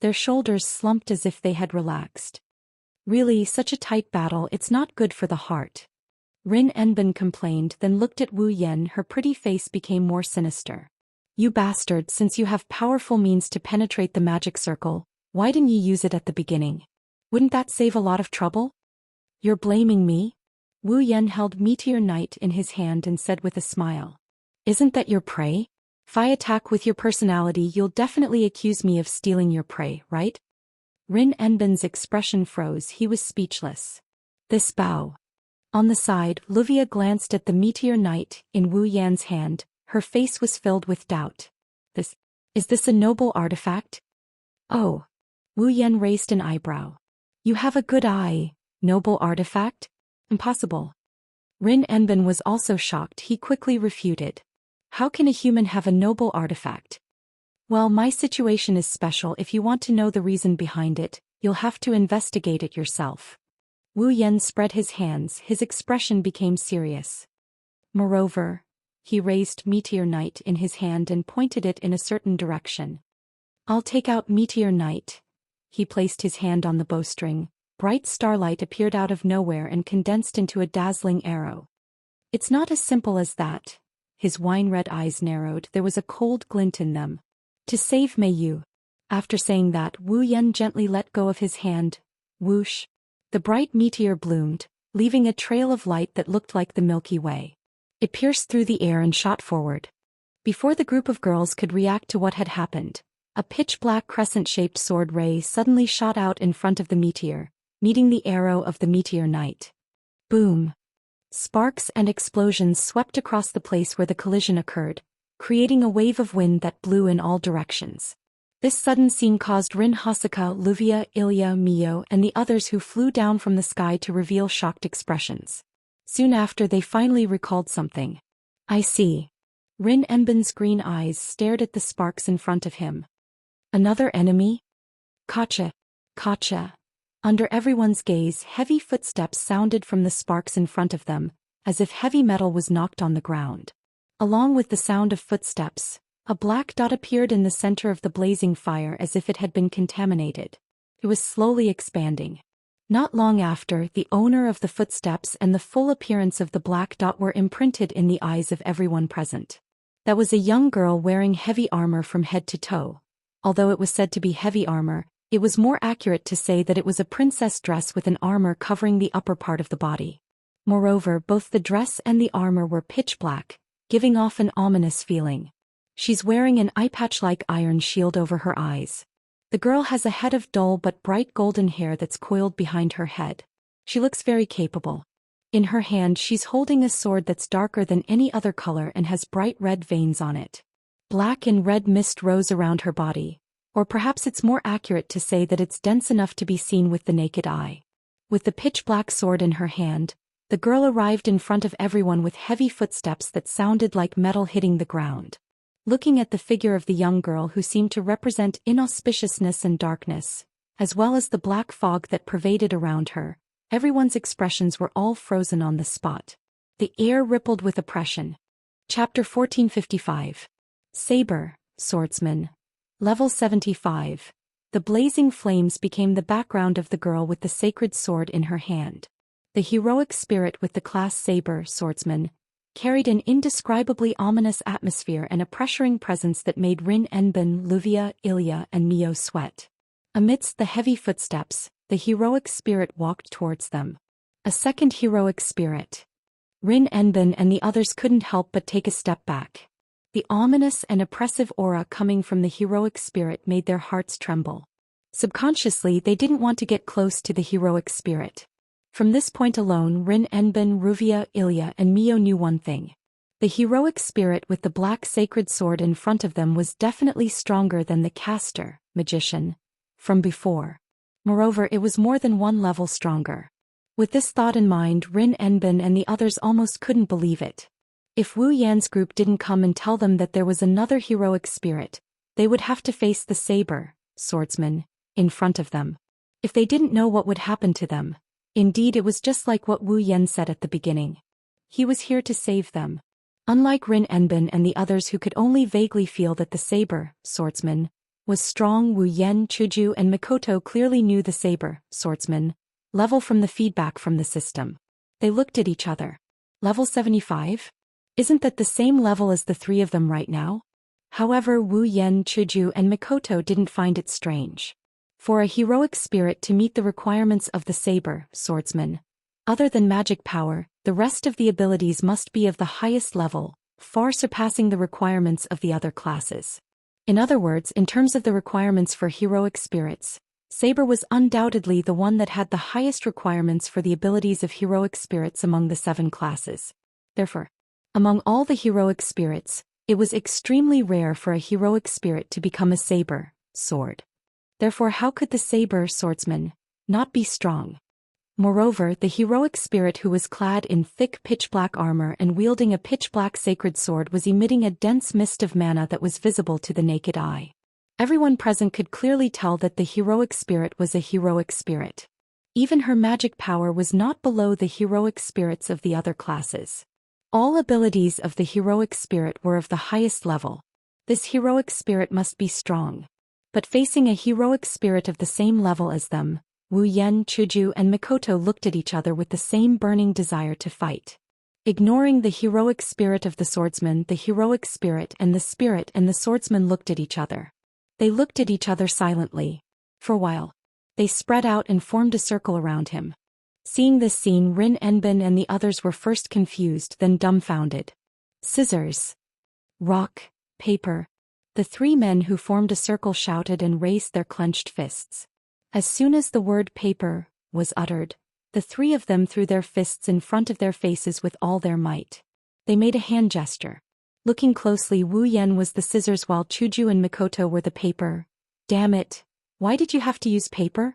Their shoulders slumped as if they had relaxed. Really, such a tight battle, it's not good for the heart. Rin Enbin complained, then looked at Wu Yan. Her pretty face became more sinister. You bastard, since you have powerful means to penetrate the magic circle, why didn't you use it at the beginning? Wouldn't that save a lot of trouble? You're blaming me? Wu Yan held Meteor Knight in his hand and said with a smile. Isn't that your prey? If I attack with your personality, you'll definitely accuse me of stealing your prey, right? Rin Enbin's expression froze. He was speechless. This bow. On the side, Luvia glanced at the Meteor Knight in Wu Yan's hand. Her face was filled with doubt. Is this a noble artifact? Oh. Wu Yan raised an eyebrow. You have a good eye. Noble artifact? Impossible. Rin Enbin was also shocked. He quickly refuted. How can a human have a noble artifact? Well, my situation is special. If you want to know the reason behind it, you'll have to investigate it yourself. Wu Yan spread his hands. His expression became serious. Moreover, he raised Meteor Knight in his hand and pointed it in a certain direction. I'll take out Meteor Knight. He placed his hand on the bowstring. Bright starlight appeared out of nowhere and condensed into a dazzling arrow. It's not as simple as that. His wine-red eyes narrowed. There was a cold glint in them. To save Meiyu. After saying that, Wu Yan gently let go of his hand. Whoosh. The bright meteor bloomed, leaving a trail of light that looked like the Milky Way. It pierced through the air and shot forward. Before the group of girls could react to what had happened, a pitch-black crescent-shaped sword ray suddenly shot out in front of the meteor, meeting the arrow of the meteor knight. Boom! Sparks and explosions swept across the place where the collision occurred, creating a wave of wind that blew in all directions. This sudden scene caused Rin, Hasaka, Luvia, Ilya, Mio, and the others who flew down from the sky to reveal shocked expressions. Soon after, they finally recalled something. I see. Rin Enbin's green eyes stared at the sparks in front of him. Another enemy? Gotcha. Gotcha. Under everyone's gaze, heavy footsteps sounded from the sparks in front of them, as if heavy metal was knocked on the ground. Along with the sound of footsteps, a black dot appeared in the center of the blazing fire as if it had been contaminated. It was slowly expanding. Not long after, the owner of the footsteps and the full appearance of the black dot were imprinted in the eyes of everyone present. That was a young girl wearing heavy armor from head to toe. Although it was said to be heavy armor, it was more accurate to say that it was a princess dress with an armor covering the upper part of the body. Moreover, both the dress and the armor were pitch black, giving off an ominous feeling. She's wearing an eye-patch-like iron shield over her eyes. The girl has a head of dull but bright golden hair that's coiled behind her head. She looks very capable. In her hand, she's holding a sword that's darker than any other color and has bright red veins on it. Black and red mist rose around her body. Or perhaps it's more accurate to say that it's dense enough to be seen with the naked eye. With the pitch-black sword in her hand, the girl arrived in front of everyone with heavy footsteps that sounded like metal hitting the ground. Looking at the figure of the young girl who seemed to represent inauspiciousness and darkness, as well as the black fog that pervaded around her, everyone's expressions were all frozen on the spot. The air rippled with oppression. Chapter 1455. Saber, Swordsman. Level 75. The blazing flames became the background of the girl with the sacred sword in her hand. The heroic spirit with the class Saber, Swordsman, carried an indescribably ominous atmosphere and a pressuring presence that made Rin Enbin, Luvia, Ilya, and Mio sweat. Amidst the heavy footsteps, the heroic spirit walked towards them. A second heroic spirit. Rin Enbin and the others couldn't help but take a step back. The ominous and oppressive aura coming from the heroic spirit made their hearts tremble. Subconsciously, they didn't want to get close to the heroic spirit. From this point alone, Rin Enbin, Ruvia, Ilya, and Mio knew one thing. The heroic spirit with the black sacred sword in front of them was definitely stronger than the caster, magician, from before. Moreover, it was more than one level stronger. With this thought in mind, Rin Enbin and the others almost couldn't believe it. If Wu Yan's group didn't come and tell them that there was another heroic spirit, they would have to face the Saber, Swordsman, in front of them. If they didn't know what would happen to them. Indeed, it was just like what Wu Yan said at the beginning. He was here to save them. Unlike Rin Enbin and the others who could only vaguely feel that the Saber, Swordsman, was strong, Wu Yan, Chuju, and Mikoto clearly knew the Saber, Swordsman, level from the feedback from the system. They looked at each other. Level 75? Isn't that the same level as the three of them right now? However, Wu Yan, Chuju, and Mikoto didn't find it strange. For a heroic spirit to meet the requirements of the Saber, Swordsman, other than magic power, the rest of the abilities must be of the highest level, far surpassing the requirements of the other classes. In other words, in terms of the requirements for heroic spirits, Saber was undoubtedly the one that had the highest requirements for the abilities of heroic spirits among the 7 classes. Therefore, among all the heroic spirits, it was extremely rare for a heroic spirit to become a Saber, sword. Therefore, how could the Saber, Swordsman, not be strong? Moreover, the heroic spirit who was clad in thick pitch-black armor and wielding a pitch-black sacred sword was emitting a dense mist of mana that was visible to the naked eye. Everyone present could clearly tell that the heroic spirit was a heroic spirit. Even her magic power was not below the heroic spirits of the other classes. All abilities of the heroic spirit were of the highest level. This heroic spirit must be strong. But facing a heroic spirit of the same level as them, Wu Yan, Chuju, and Mikoto looked at each other with the same burning desire to fight. Ignoring the heroic spirit of the swordsman, the heroic spirit and the swordsman looked at each other. They looked at each other silently. For a while. They spread out and formed a circle around him. Seeing this scene, Rin Enbin and the others were first confused, then dumbfounded. Scissors. Rock. Paper. The three men who formed a circle shouted and raised their clenched fists. As soon as the word paper was uttered, the three of them threw their fists in front of their faces with all their might. They made a hand gesture. Looking closely, Wu Yan was the scissors while Chuju and Mikoto were the paper. Damn it! Why did you have to use paper?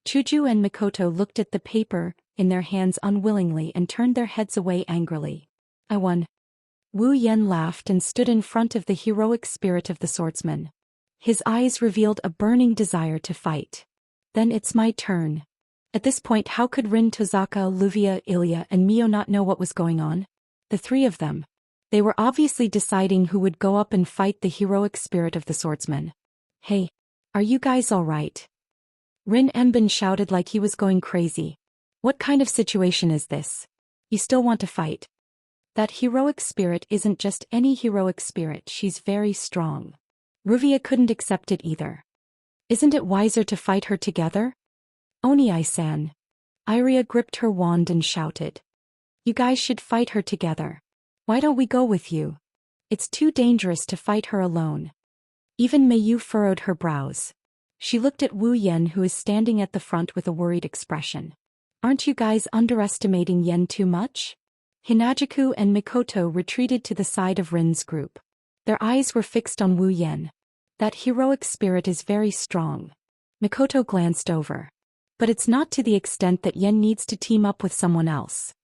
Chuju and Mikoto looked at the paper in their hands unwillingly and turned their heads away angrily. I won. Wu Yan laughed and stood in front of the heroic spirit of the swordsman. His eyes revealed a burning desire to fight. Then it's my turn. At this point, how could Rin, Tozaka, Luvia, Ilya, and Mio not know what was going on? The three of them. They were obviously deciding who would go up and fight the heroic spirit of the swordsman. Hey, are you guys all right? Rin Enbin shouted like he was going crazy. What kind of situation is this? You still want to fight? That heroic spirit isn't just any heroic spirit, she's very strong. Ruvia couldn't accept it either. Isn't it wiser to fight her together? Oniai-san. Iria gripped her wand and shouted. You guys should fight her together. Why don't we go with you? It's too dangerous to fight her alone. Even Meiyu furrowed her brows. She looked at Wu Yan, who is standing at the front with a worried expression. Aren't you guys underestimating Yen too much? Hinajiku and Mikoto retreated to the side of Rin's group. Their eyes were fixed on Wu Yan. That heroic spirit is very strong. Mikoto glanced over. But it's not to the extent that Yen needs to team up with someone else.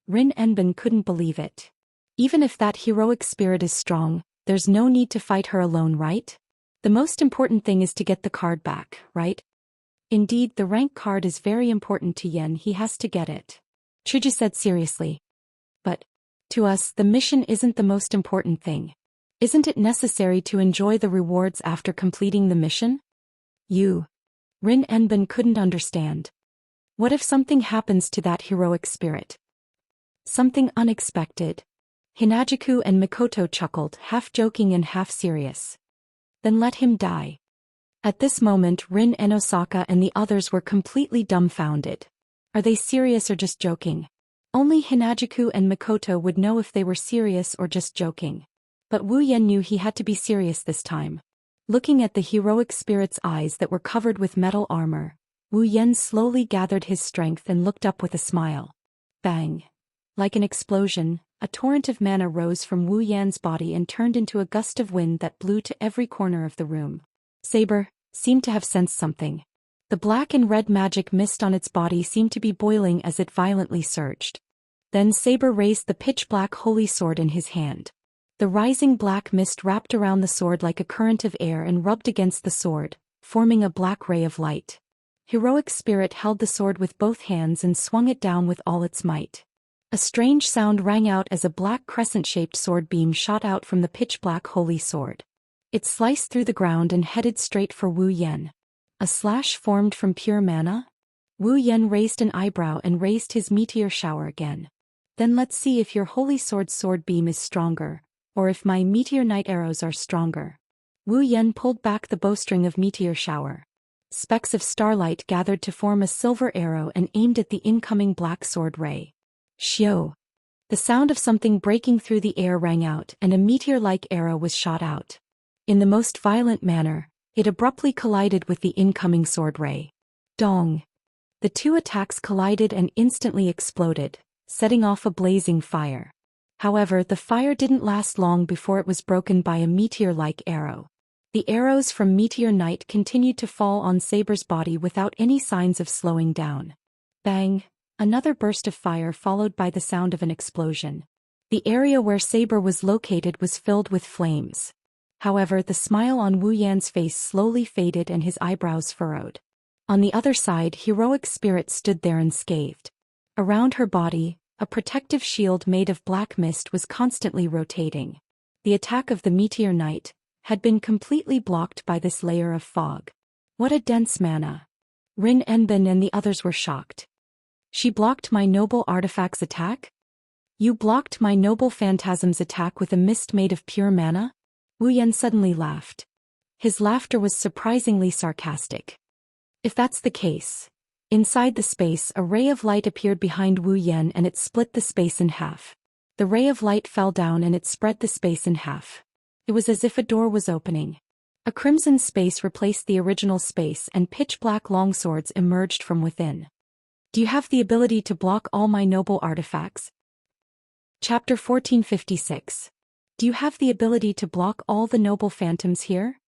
Rin Enbin couldn't believe it. Even if that heroic spirit is strong, there's no need to fight her alone, right? The most important thing is to get the card back, right? Indeed, the rank card is very important to Yen, he has to get it. Chuju said seriously. But, to us, the mission isn't the most important thing. Isn't it necessary to enjoy the rewards after completing the mission? Rin Enbin couldn't understand. What if something happens to that heroic spirit? Something unexpected. Hinajiku and Mikoto chuckled, half joking and half serious. Then let him die. At this moment, Rin and Osaka and the others were completely dumbfounded. Are they serious or just joking? Only Hinajiku and Mikoto would know if they were serious or just joking. But Wu Yan knew he had to be serious this time. Looking at the heroic spirit's eyes that were covered with metal armor, Wu Yan slowly gathered his strength and looked up with a smile. Bang! Like an explosion, a torrent of mana rose from Wu Yan's body and turned into a gust of wind that blew to every corner of the room. Saber seemed to have sensed something. The black and red magic mist on its body seemed to be boiling as it violently surged. Then Saber raised the pitch-black holy sword in his hand. The rising black mist wrapped around the sword like a current of air and rubbed against the sword, forming a black ray of light. Heroic spirit held the sword with both hands and swung it down with all its might. A strange sound rang out as a black crescent-shaped sword beam shot out from the pitch-black holy sword. It sliced through the ground and headed straight for Wu Yan. A slash formed from pure mana? Wu Yan raised an eyebrow and raised his meteor shower again. Then let's see if your holy sword beam is stronger, or if my meteor knight arrows are stronger. Wu Yan pulled back the bowstring of meteor shower. Specks of starlight gathered to form a silver arrow and aimed at the incoming black sword ray. Shio! The sound of something breaking through the air rang out and a meteor-like arrow was shot out. In the most violent manner, it abruptly collided with the incoming sword ray. Dong! The two attacks collided and instantly exploded, setting off a blazing fire. However, the fire didn't last long before it was broken by a meteor-like arrow. The arrows from Meteor Knight continued to fall on Saber's body without any signs of slowing down. Bang! Another burst of fire followed by the sound of an explosion. The area where Saber was located was filled with flames. However, the smile on Wu Yan's face slowly faded and his eyebrows furrowed. On the other side, heroic spirit stood there unscathed. Around her body, a protective shield made of black mist was constantly rotating. The attack of the Meteor Knight had been completely blocked by this layer of fog. What a dense mana! Rin Enbin and the others were shocked. She blocked my noble artifact's attack? You blocked my noble phantasm's attack with a mist made of pure mana? Wu Yan suddenly laughed. His laughter was surprisingly sarcastic. If that's the case. Inside the space, a ray of light appeared behind Wu Yan and it split the space in half. The ray of light fell down and it spread the space in half. It was as if a door was opening. A crimson space replaced the original space and pitch-black longswords emerged from within. Do you have the ability to block all my noble artifacts? Chapter 1456. Do you have the ability to block all the noble phantoms here?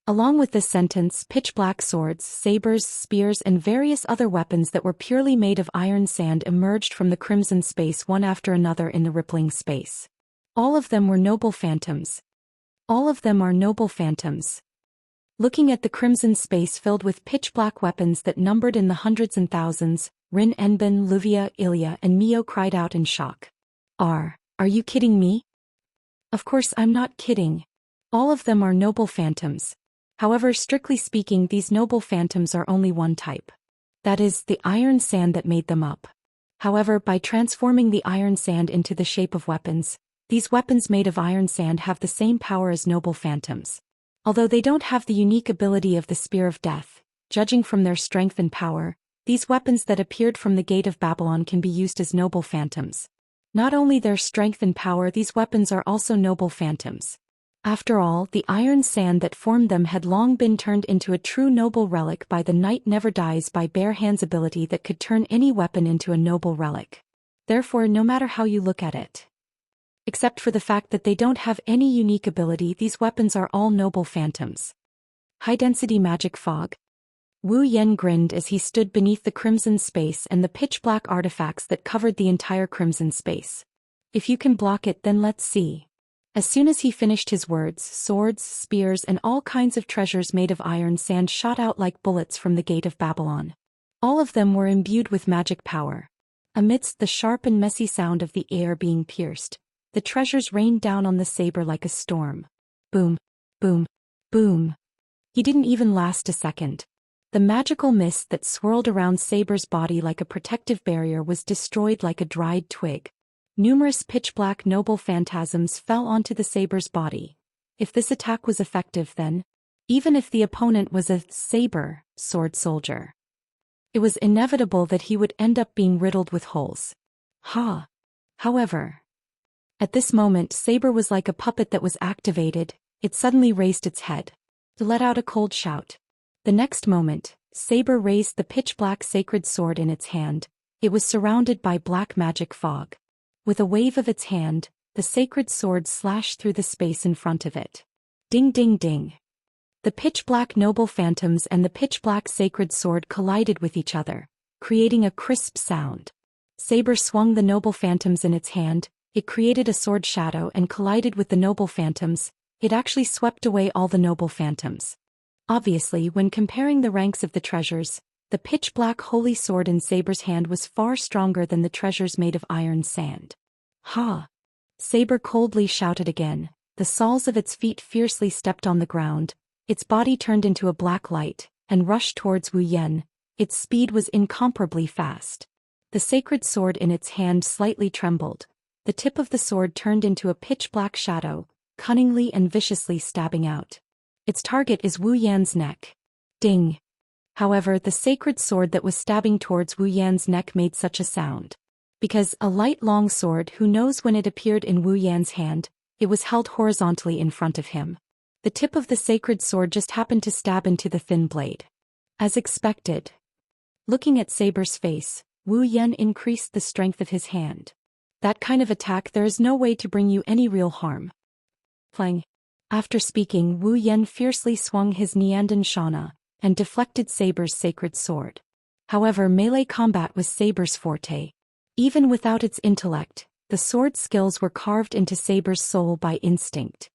Along with this sentence, pitch-black swords, sabers, spears and various other weapons that were purely made of iron sand emerged from the crimson space one after another in the rippling space. All of them were noble phantoms. All of them are noble phantoms. Looking at the crimson space filled with pitch-black weapons that numbered in the hundreds and thousands, Rin Enbin, Luvia, Ilya and Mio cried out in shock. Are you kidding me? Of course I'm not kidding. All of them are noble phantoms. However, strictly speaking, these noble phantoms are only one type. That is, the iron sand that made them up. However, by transforming the iron sand into the shape of weapons, these weapons made of iron sand have the same power as noble phantoms. Although they don't have the unique ability of the Spear of Death, judging from their strength and power, these weapons that appeared from the Gate of Babylon can be used as noble phantoms. Not only their strength and power, these weapons are also noble phantoms. After all, the iron sand that formed them had long been turned into a true noble relic by the Night Never Dies by Bare Hand's ability that could turn any weapon into a noble relic. Therefore, no matter how you look at it, except for the fact that they don't have any unique ability, these weapons are all noble phantoms. High-density magic fog. Wu Yen grinned as he stood beneath the crimson space and the pitch-black artifacts that covered the entire crimson space. If you can block it, then let's see. As soon as he finished his words, swords, spears and all kinds of treasures made of iron sand shot out like bullets from the Gate of Babylon. All of them were imbued with magic power. Amidst the sharp and messy sound of the air being pierced, the treasures rained down on the saber like a storm. Boom, boom, boom. He didn't even last a second. The magical mist that swirled around Saber's body like a protective barrier was destroyed like a dried twig. Numerous pitch-black noble phantasms fell onto the Saber's body. If this attack was effective, then, even if the opponent was a saber sword soldier, it was inevitable that he would end up being riddled with holes. However, at this moment, Saber was like a puppet that was activated. It suddenly raised its head. It let out a cold shout. The next moment, Saber raised the pitch-black sacred sword in its hand. It was surrounded by black magic fog. With a wave of its hand, the sacred sword slashed through the space in front of it. Ding ding ding. The pitch-black noble phantoms and the pitch-black sacred sword collided with each other, creating a crisp sound. Saber swung the noble phantoms in its hand. It created a sword shadow and collided with the noble phantoms. It actually swept away all the noble phantoms. Obviously, when comparing the ranks of the treasures, the pitch-black holy sword in Saber's hand was far stronger than the treasures made of iron sand. Saber coldly shouted again. The soles of its feet fiercely stepped on the ground. Its body turned into a black light and rushed towards Wu Yen. Its speed was incomparably fast. The sacred sword in its hand slightly trembled. The tip of the sword turned into a pitch-black shadow, cunningly and viciously stabbing out. Its target is Wu Yan's neck. Ding. However, the sacred sword that was stabbing towards Wu Yan's neck made such a sound. Because a light long sword, who knows when it appeared in Wu Yan's hand, it was held horizontally in front of him. The tip of the sacred sword just happened to stab into the thin blade. As expected. Looking at Saber's face, Wu Yan increased the strength of his hand. That kind of attack, there is no way to bring you any real harm. Plang. After speaking, Wu Yan fiercely swung his Niandan Shana and deflected Saber's sacred sword. However, melee combat was Saber's forte. Even without its intellect, the sword's skills were carved into Saber's soul by instinct.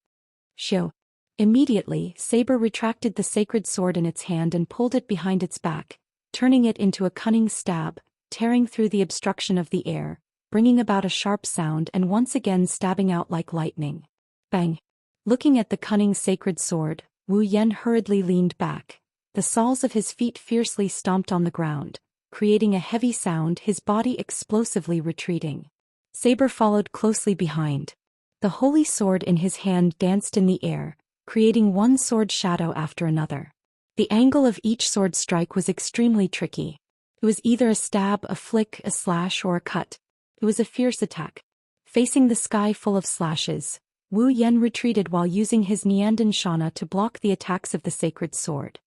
Shoo. Immediately, Saber retracted the sacred sword in its hand and pulled it behind its back, turning it into a cunning stab, tearing through the obstruction of the air, bringing about a sharp sound and once again stabbing out like lightning. Bang! Looking at the cunning sacred sword, Wu Yan hurriedly leaned back. The soles of his feet fiercely stomped on the ground, creating a heavy sound, his body explosively retreating. Saber followed closely behind. The holy sword in his hand danced in the air, creating one sword shadow after another. The angle of each sword strike was extremely tricky. It was either a stab, a flick, a slash, or a cut. It was a fierce attack. Facing the sky full of slashes, Wu Yan retreated while using his Niandan Shana to block the attacks of the sacred sword.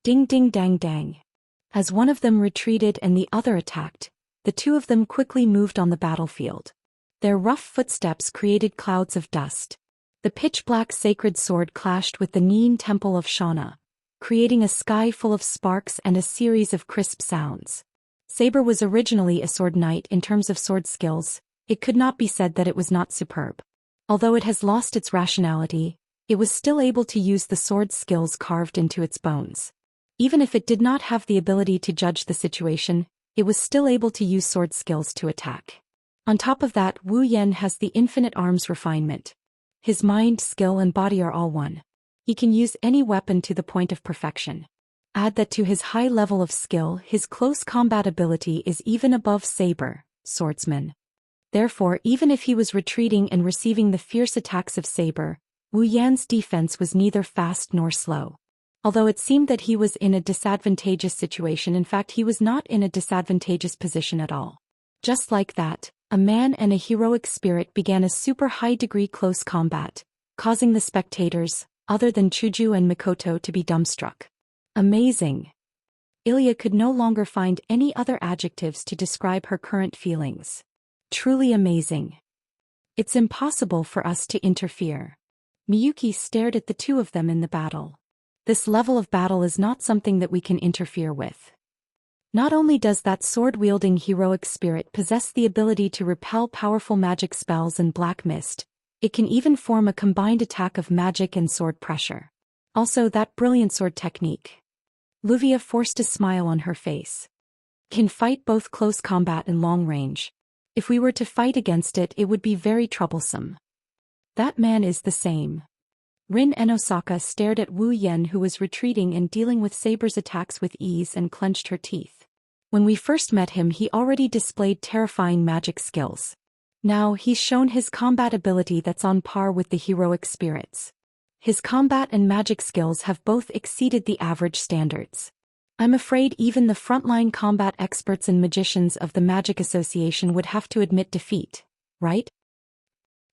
Ding ding dang dang. As one of them retreated and the other attacked, the two of them quickly moved on the battlefield. Their rough footsteps created clouds of dust. The pitch-black sacred sword clashed with the Nian Temple of Shana, creating a sky full of sparks and a series of crisp sounds. Saber was originally a sword knight in terms of sword skills. It could not be said that it was not superb. Although it has lost its rationality, it was still able to use the sword skills carved into its bones. Even if it did not have the ability to judge the situation, it was still able to use sword skills to attack. On top of that, Wu Yan has the infinite arms refinement. His mind, skill and body are all one. He can use any weapon to the point of perfection. Add that to his high level of skill, his close combat ability is even above Saber, swordsman. Therefore, even if he was retreating and receiving the fierce attacks of Saber, Wu Yan's defense was neither fast nor slow. Although it seemed that he was in a disadvantageous situation, in fact he was not in a disadvantageous position at all. Just like that, a man and a heroic spirit began a super high-degree close combat, causing the spectators, other than Chuju and Mikoto, to be dumbstruck. Amazing. Ilya could no longer find any other adjectives to describe her current feelings. Truly amazing. It's impossible for us to interfere. Miyuki stared at the two of them in the battle. This level of battle is not something that we can interfere with. Not only does that sword-wielding heroic spirit possess the ability to repel powerful magic spells and black mist, it can even form a combined attack of magic and sword pressure. Also that brilliant sword technique. Luvia forced a smile on her face. Can fight both close combat and long range. If we were to fight against it, it would be very troublesome. That man is the same. Rin Enosaka stared at Wu Yan, who was retreating and dealing with Saber's attacks with ease, and clenched her teeth. When we first met him, he already displayed terrifying magic skills. Now he's shown his combat ability that's on par with the heroic spirits. His combat and magic skills have both exceeded the average standards. I'm afraid even the frontline combat experts and magicians of the Magic Association would have to admit defeat, right?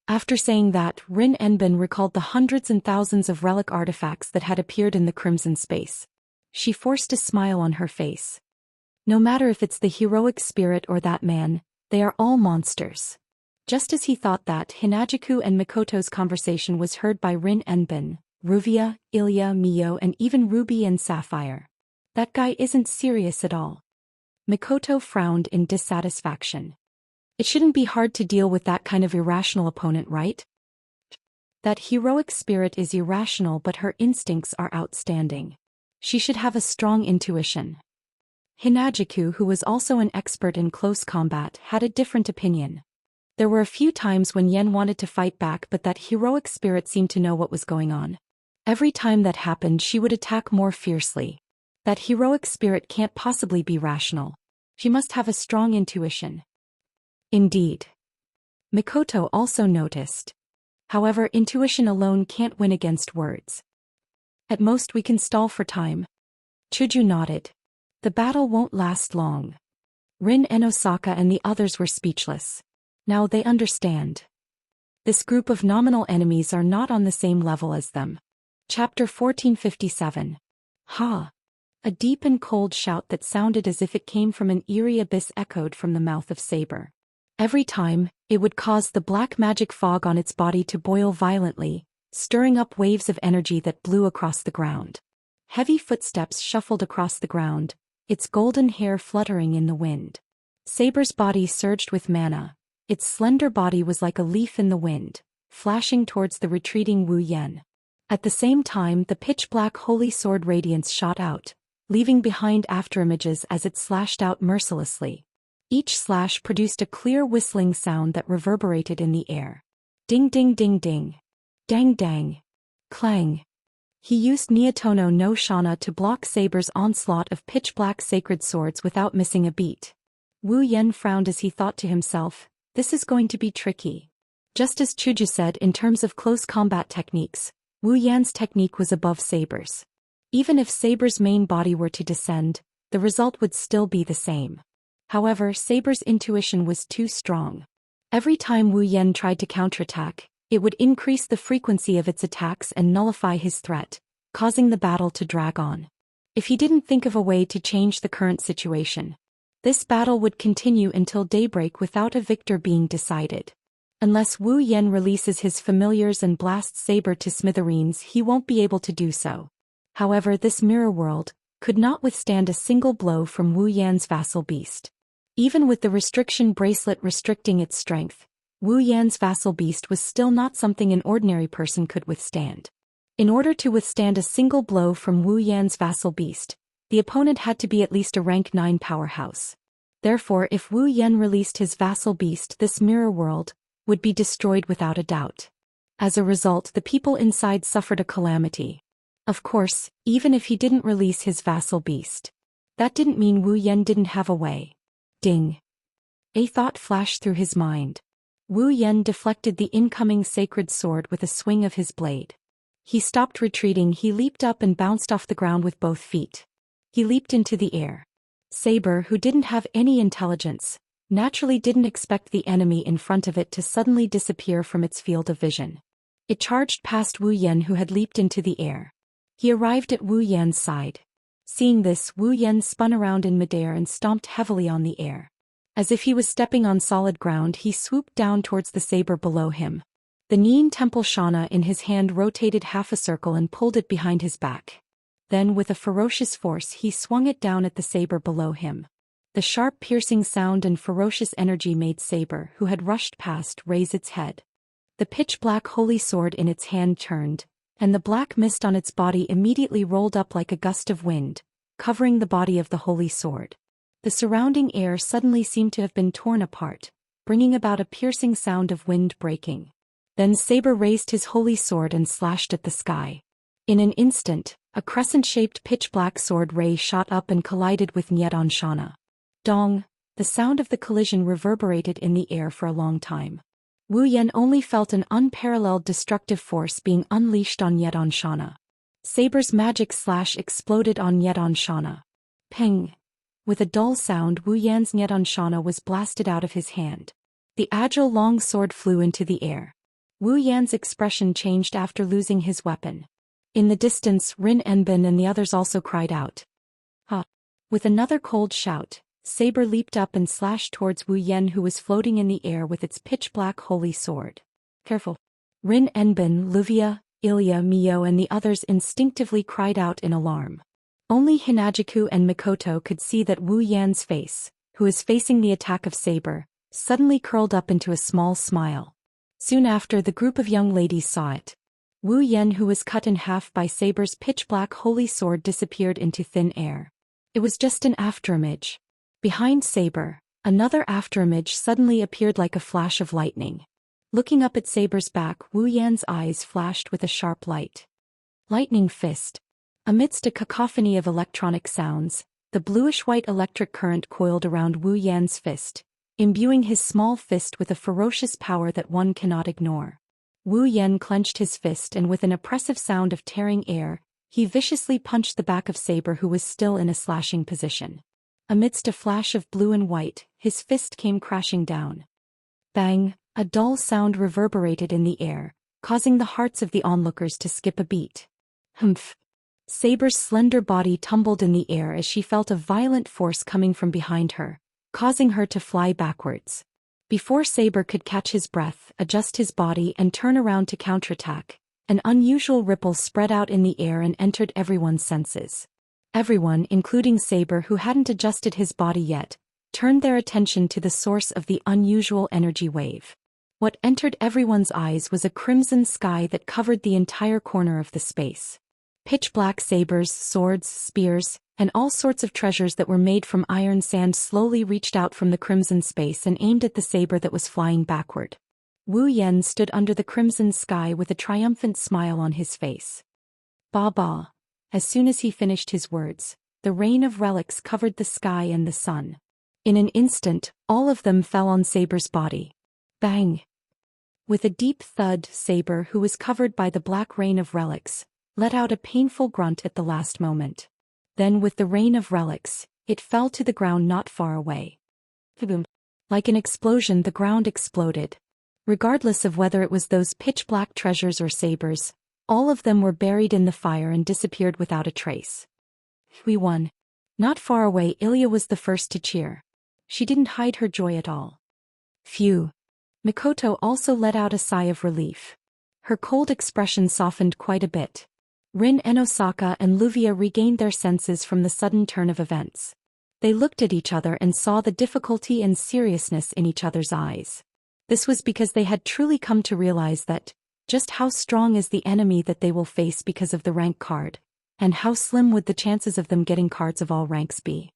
After saying that, Rin Enbin recalled the hundreds and thousands of relic artifacts that had appeared in the Crimson Space. She forced a smile on her face. No matter if it's the heroic spirit or that man, they are all monsters. Just as he thought that, Hinajiku and Mikoto's conversation was heard by Rin Enbin, Ruvia, Ilya, Mio and even Ruby and Sapphire. That guy isn't serious at all. Mikoto frowned in dissatisfaction. It shouldn't be hard to deal with that kind of irrational opponent, right? That heroic spirit is irrational, but her instincts are outstanding. She should have a strong intuition. Hinajiku, who was also an expert in close combat, had a different opinion. There were a few times when Yen wanted to fight back, but that heroic spirit seemed to know what was going on. Every time that happened, she would attack more fiercely. That heroic spirit can't possibly be rational. She must have a strong intuition. Indeed. Mikoto also noticed. However, intuition alone can't win against words. At most we can stall for time. Chuju nodded. The battle won't last long. Rin Enosaka and the others were speechless. Now they understand. This group of nominal enemies are not on the same level as them. Chapter 1457. Ha! A deep and cold shout that sounded as if it came from an eerie abyss echoed from the mouth of Saber. Every time, it would cause the black magic fog on its body to boil violently, stirring up waves of energy that blew across the ground. Heavy footsteps shuffled across the ground, its golden hair fluttering in the wind. Saber's body surged with mana. Its slender body was like a leaf in the wind, flashing towards the retreating Wu Yan. At the same time, the pitch-black holy sword radiance shot out, leaving behind afterimages as it slashed out mercilessly. Each slash produced a clear whistling sound that reverberated in the air. Ding ding ding ding. Dang dang. Clang. He used Niatono no Shana to block Saber's onslaught of pitch-black sacred swords without missing a beat. Wu Yan frowned as he thought to himself, this is going to be tricky. Just as Chuju said, in terms of close combat techniques, Wu Yan's technique was above Saber's. Even if Saber's main body were to descend, the result would still be the same. However, Saber's intuition was too strong. Every time Wu Yan tried to counterattack, It would increase the frequency of its attacks and nullify his threat, causing the battle to drag on. If he didn't think of a way to change the current situation, this battle would continue until daybreak without a victor being decided. Unless Wu Yan releases his familiars and blasts Saber to smithereens, he won't be able to do so. However, this mirror world could not withstand a single blow from Wu Yan's vassal beast. Even with the restriction bracelet restricting its strength, Wu Yan's vassal beast was still not something an ordinary person could withstand. In order to withstand a single blow from Wu Yan's vassal beast, the opponent had to be at least a rank 9 powerhouse. Therefore, if Wu Yan released his vassal beast, this mirror world would be destroyed without a doubt. As a result, the people inside suffered a calamity. Of course, even if he didn't release his vassal beast, that didn't mean Wu Yan didn't have a way. Ding! A thought flashed through his mind. Wu Yan deflected the incoming sacred sword with a swing of his blade. He stopped retreating. He leaped up and bounced off the ground with both feet. He leaped into the air. Saber, who didn't have any intelligence, naturally didn't expect the enemy in front of it to suddenly disappear from its field of vision. It charged past Wu Yan, who had leaped into the air. He arrived at Wu Yan's side. Seeing this, Wu Yan spun around in midair and stomped heavily on the air. As if he was stepping on solid ground, he swooped down towards the saber below him. The Nien Temple Shana in his hand rotated half a circle and pulled it behind his back. Then, with a ferocious force, he swung it down at the saber below him. The sharp piercing sound and ferocious energy made Saber, who had rushed past, raise its head. The pitch-black holy sword in its hand turned, and the black mist on its body immediately rolled up like a gust of wind, covering the body of the holy sword. The surrounding air suddenly seemed to have been torn apart, bringing about a piercing sound of wind breaking. Then Saber raised his holy sword and slashed at the sky. In an instant, a crescent-shaped pitch-black sword ray shot up and collided with Nyedan Shana. Dong! The sound of the collision reverberated in the air for a long time. Wu Yan only felt an unparalleled destructive force being unleashed on Nyedan Shana. Saber's magic slash exploded on Nyedan Shana. Ping! With a dull sound, Wu Yan's Nyedan Shana was blasted out of his hand. The agile long sword flew into the air. Wu Yan's expression changed after losing his weapon. In the distance, Rin Enbin and the others also cried out. Ha! With another cold shout, Saber leaped up and slashed towards Wu Yan, who was floating in the air with its pitch-black holy sword. Careful! Rin Enbin, Luvia, Ilya, Mio and the others instinctively cried out in alarm. Only Hinajiku and Mikoto could see that Wu Yan's face, who was facing the attack of Saber, suddenly curled up into a small smile. Soon after, the group of young ladies saw it. Wu Yan, who was cut in half by Saber's pitch-black holy sword, disappeared into thin air. It was just an afterimage. Behind Saber, another afterimage suddenly appeared like a flash of lightning. Looking up at Saber's back, Wu Yan's eyes flashed with a sharp light. Lightning fist. Amidst a cacophony of electronic sounds, the bluish-white electric current coiled around Wu Yan's fist, imbuing his small fist with a ferocious power that one cannot ignore. Wu Yan clenched his fist and with an oppressive sound of tearing air, he viciously punched the back of Saber, who was still in a slashing position. Amidst a flash of blue and white, his fist came crashing down. Bang! A dull sound reverberated in the air, causing the hearts of the onlookers to skip a beat. Humph! Saber's slender body tumbled in the air as she felt a violent force coming from behind her, causing her to fly backwards. Before Saber could catch his breath, adjust his body and turn around to counterattack, an unusual ripple spread out in the air and entered everyone's senses. Everyone, including Saber, who hadn't adjusted his body yet, turned their attention to the source of the unusual energy wave. What entered everyone's eyes was a crimson sky that covered the entire corner of the space. Pitch-black sabers, swords, spears, and all sorts of treasures that were made from iron sand slowly reached out from the crimson space and aimed at the saber that was flying backward. Wu Yan stood under the crimson sky with a triumphant smile on his face. Ba ba. As soon as he finished his words, the rain of relics covered the sky and the sun. In an instant, all of them fell on Saber's body. Bang! With a deep thud, Saber, who was covered by the black rain of relics, let out a painful grunt at the last moment. Then, with the rain of relics, it fell to the ground not far away. Boom! Like an explosion, the ground exploded. Regardless of whether it was those pitch-black treasures or sabers, all of them were buried in the fire and disappeared without a trace. We won. Not far away, Ilya was the first to cheer. She didn't hide her joy at all. Phew. Mikoto also let out a sigh of relief. Her cold expression softened quite a bit. Rin and Osaka and Luvia regained their senses from the sudden turn of events. They looked at each other and saw the difficulty and seriousness in each other's eyes. This was because they had truly come to realize that, just how strong is the enemy that they will face because of the rank card, and how slim would the chances of them getting cards of all ranks be.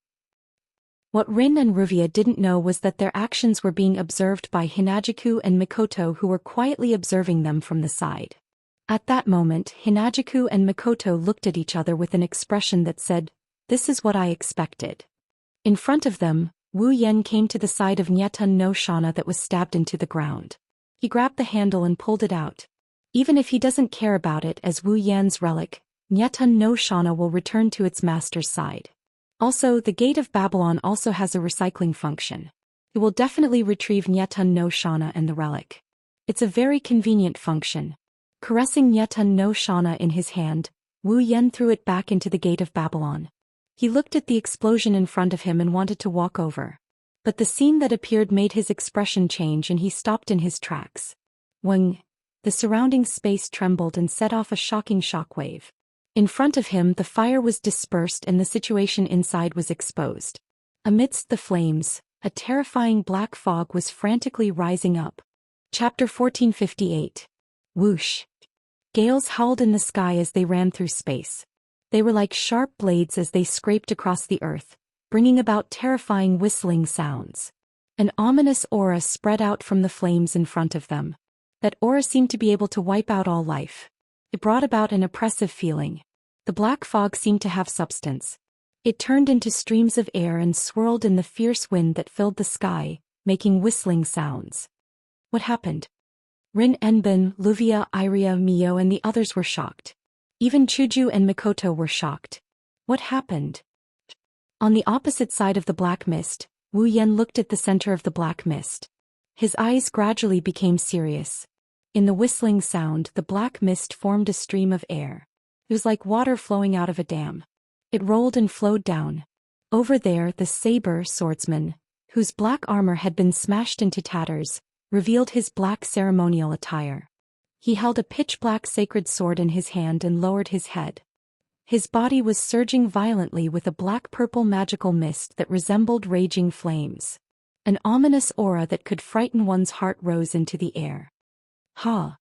What Rin and Ruvia didn't know was that their actions were being observed by Hinajiku and Mikoto, who were quietly observing them from the side. At that moment, Hinajiku and Mikoto looked at each other with an expression that said, "This is what I expected." In front of them, Wu Yan came to the side of Nyetun no Shana that was stabbed into the ground. He grabbed the handle and pulled it out. Even if he doesn't care about it as Wu Yan's relic, Nyetun no Shana will return to its master's side. Also, the Gate of Babylon also has a recycling function. It will definitely retrieve Nyetun no Shana and the relic. It's a very convenient function. Caressing Nyetun no Shana in his hand, Wu Yan threw it back into the Gate of Babylon. He looked at the explosion in front of him and wanted to walk over. But the scene that appeared made his expression change and he stopped in his tracks. Wang! The surrounding space trembled and set off a shocking shockwave. In front of him, the fire was dispersed and the situation inside was exposed. Amidst the flames, a terrifying black fog was frantically rising up. Chapter 1458. Whoosh! Gales howled in the sky as they ran through space. They were like sharp blades as they scraped across the earth, bringing about terrifying whistling sounds. An ominous aura spread out from the flames in front of them. That aura seemed to be able to wipe out all life. It brought about an oppressive feeling. The black fog seemed to have substance. It turned into streams of air and swirled in the fierce wind that filled the sky, making whistling sounds. What happened? Rin Enbin, Luvia, Iria, Mio and the others were shocked. Even Chuju and Mikoto were shocked. What happened? On the opposite side of the black mist, Wu Yan looked at the center of the black mist. His eyes gradually became serious. In the whistling sound, the black mist formed a stream of air. It was like water flowing out of a dam. It rolled and flowed down. Over there, the saber swordsman, whose black armor had been smashed into tatters, revealed his black ceremonial attire. He held a pitch-black sacred sword in his hand and lowered his head. His body was surging violently with a black-purple magical mist that resembled raging flames. An ominous aura that could frighten one's heart rose into the air. Ha!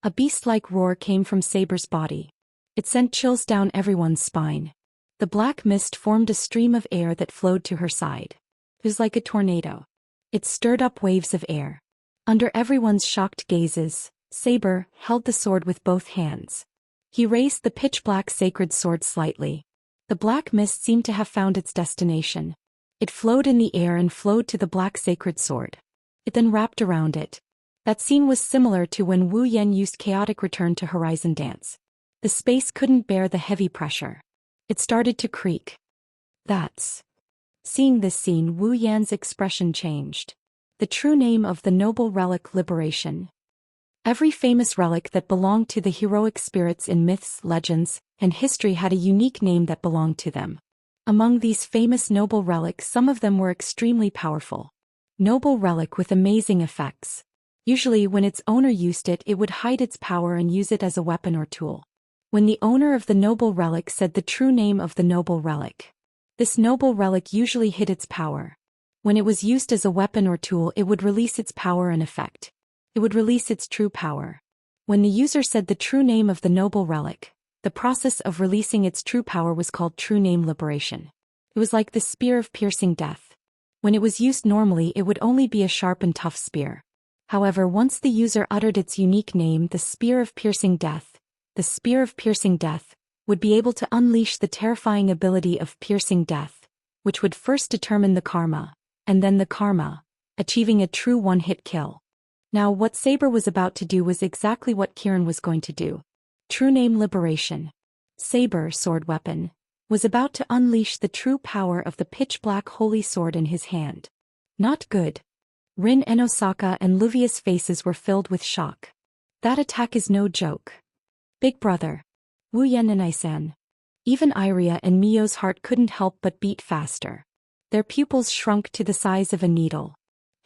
A beast-like roar came from Saber's body. It sent chills down everyone's spine. The black mist formed a stream of air that flowed to her side. It was like a tornado. It stirred up waves of air. Under everyone's shocked gazes, Saber held the sword with both hands. He raised the pitch-black sacred sword slightly. The black mist seemed to have found its destination. It flowed in the air and flowed to the black sacred sword. It then wrapped around it. That scene was similar to when Wu Yan used chaotic return to Horizon Dance. The space couldn't bear the heavy pressure. It started to creak. Seeing this scene, Wu Yan's expression changed. The true name of the noble relic Liberation. Every famous relic that belonged to the heroic spirits in myths, legends, and history had a unique name that belonged to them. Among these famous noble relics, some of them were extremely powerful. Noble relic with amazing effects. Usually when its owner used it, it would hide its power and use it as a weapon or tool. When the owner of the noble relic said the true name of the noble relic, this noble relic usually hid its power. When it was used as a weapon or tool, it would release its power and effect. It would release its true power. When the user said the true name of the noble relic, the process of releasing its true power was called true name liberation. It was like the spear of piercing death. When it was used normally, it would only be a sharp and tough spear. However, once the user uttered its unique name, the spear of piercing death, would be able to unleash the terrifying ability of piercing death, which would first determine the karma, and then the karma, achieving a true one-hit kill. Now what Saber was about to do was exactly what Kirin was going to do. True name liberation. Saber, sword weapon, was about to unleash the true power of the pitch-black holy sword in his hand. Not good. Rin and Osaka and Luvia's faces were filled with shock. That attack is no joke. Big brother. Wu Yan and Isan. Even Iria and Mio's heart couldn't help but beat faster. Their pupils shrunk to the size of a needle.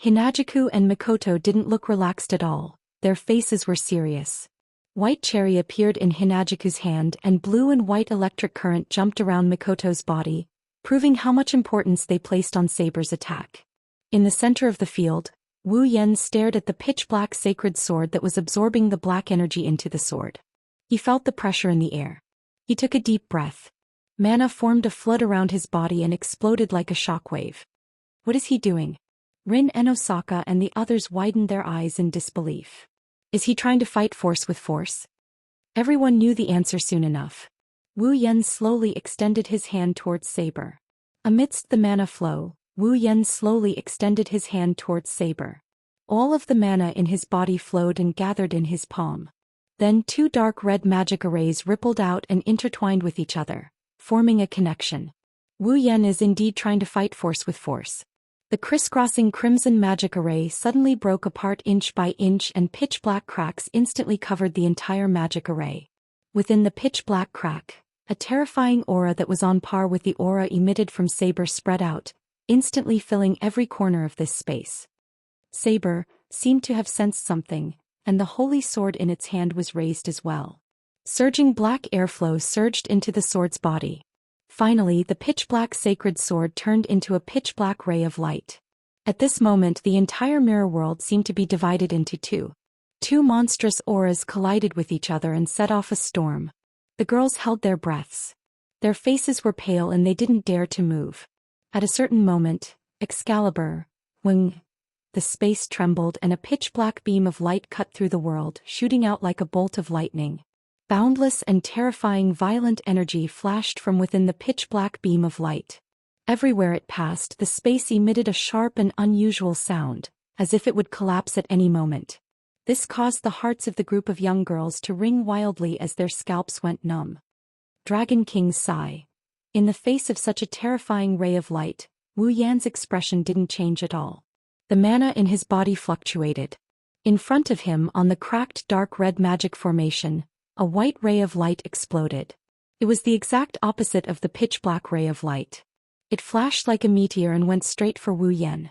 Hinajuku and Mikoto didn't look relaxed at all, their faces were serious. White cherry appeared in Hinajuku's hand and blue and white electric current jumped around Mikoto's body, proving how much importance they placed on Saber's attack. In the center of the field, Wu Yan stared at the pitch-black sacred sword that was absorbing the black energy into the sword. He felt the pressure in the air. He took a deep breath. Mana formed a flood around his body and exploded like a shockwave. What is he doing? Rin and Osaka and the others widened their eyes in disbelief. Is he trying to fight force with force? Everyone knew the answer soon enough. Wu Yan slowly extended his hand towards Saber. Amidst the mana flow, Wu Yan slowly extended his hand towards Saber. All of the mana in his body flowed and gathered in his palm. Then two dark red magic arrays rippled out and intertwined with each other, forming a connection. Wu Yan is indeed trying to fight force with force. The crisscrossing crimson magic array suddenly broke apart inch by inch and pitch-black cracks instantly covered the entire magic array. Within the pitch-black crack, a terrifying aura that was on par with the aura emitted from Saber spread out, instantly filling every corner of this space. Saber seemed to have sensed something, and the holy sword in its hand was raised as well. Surging black airflow surged into the sword's body. Finally, the pitch-black sacred sword turned into a pitch-black ray of light. At this moment, the entire mirror world seemed to be divided into two. Two monstrous auras collided with each other and set off a storm. The girls held their breaths. Their faces were pale and they didn't dare to move. At a certain moment, Excalibur, when the space trembled and a pitch-black beam of light cut through the world, shooting out like a bolt of lightning. Boundless and terrifying violent energy flashed from within the pitch-black beam of light. Everywhere it passed, the space emitted a sharp and unusual sound, as if it would collapse at any moment. This caused the hearts of the group of young girls to ring wildly as their scalps went numb. Dragon King's sigh. In the face of such a terrifying ray of light, Wu Yan's expression didn't change at all. The mana in his body fluctuated. In front of him, on the cracked dark red magic formation, a white ray of light exploded. It was the exact opposite of the pitch-black ray of light. It flashed like a meteor and went straight for Wu Yan.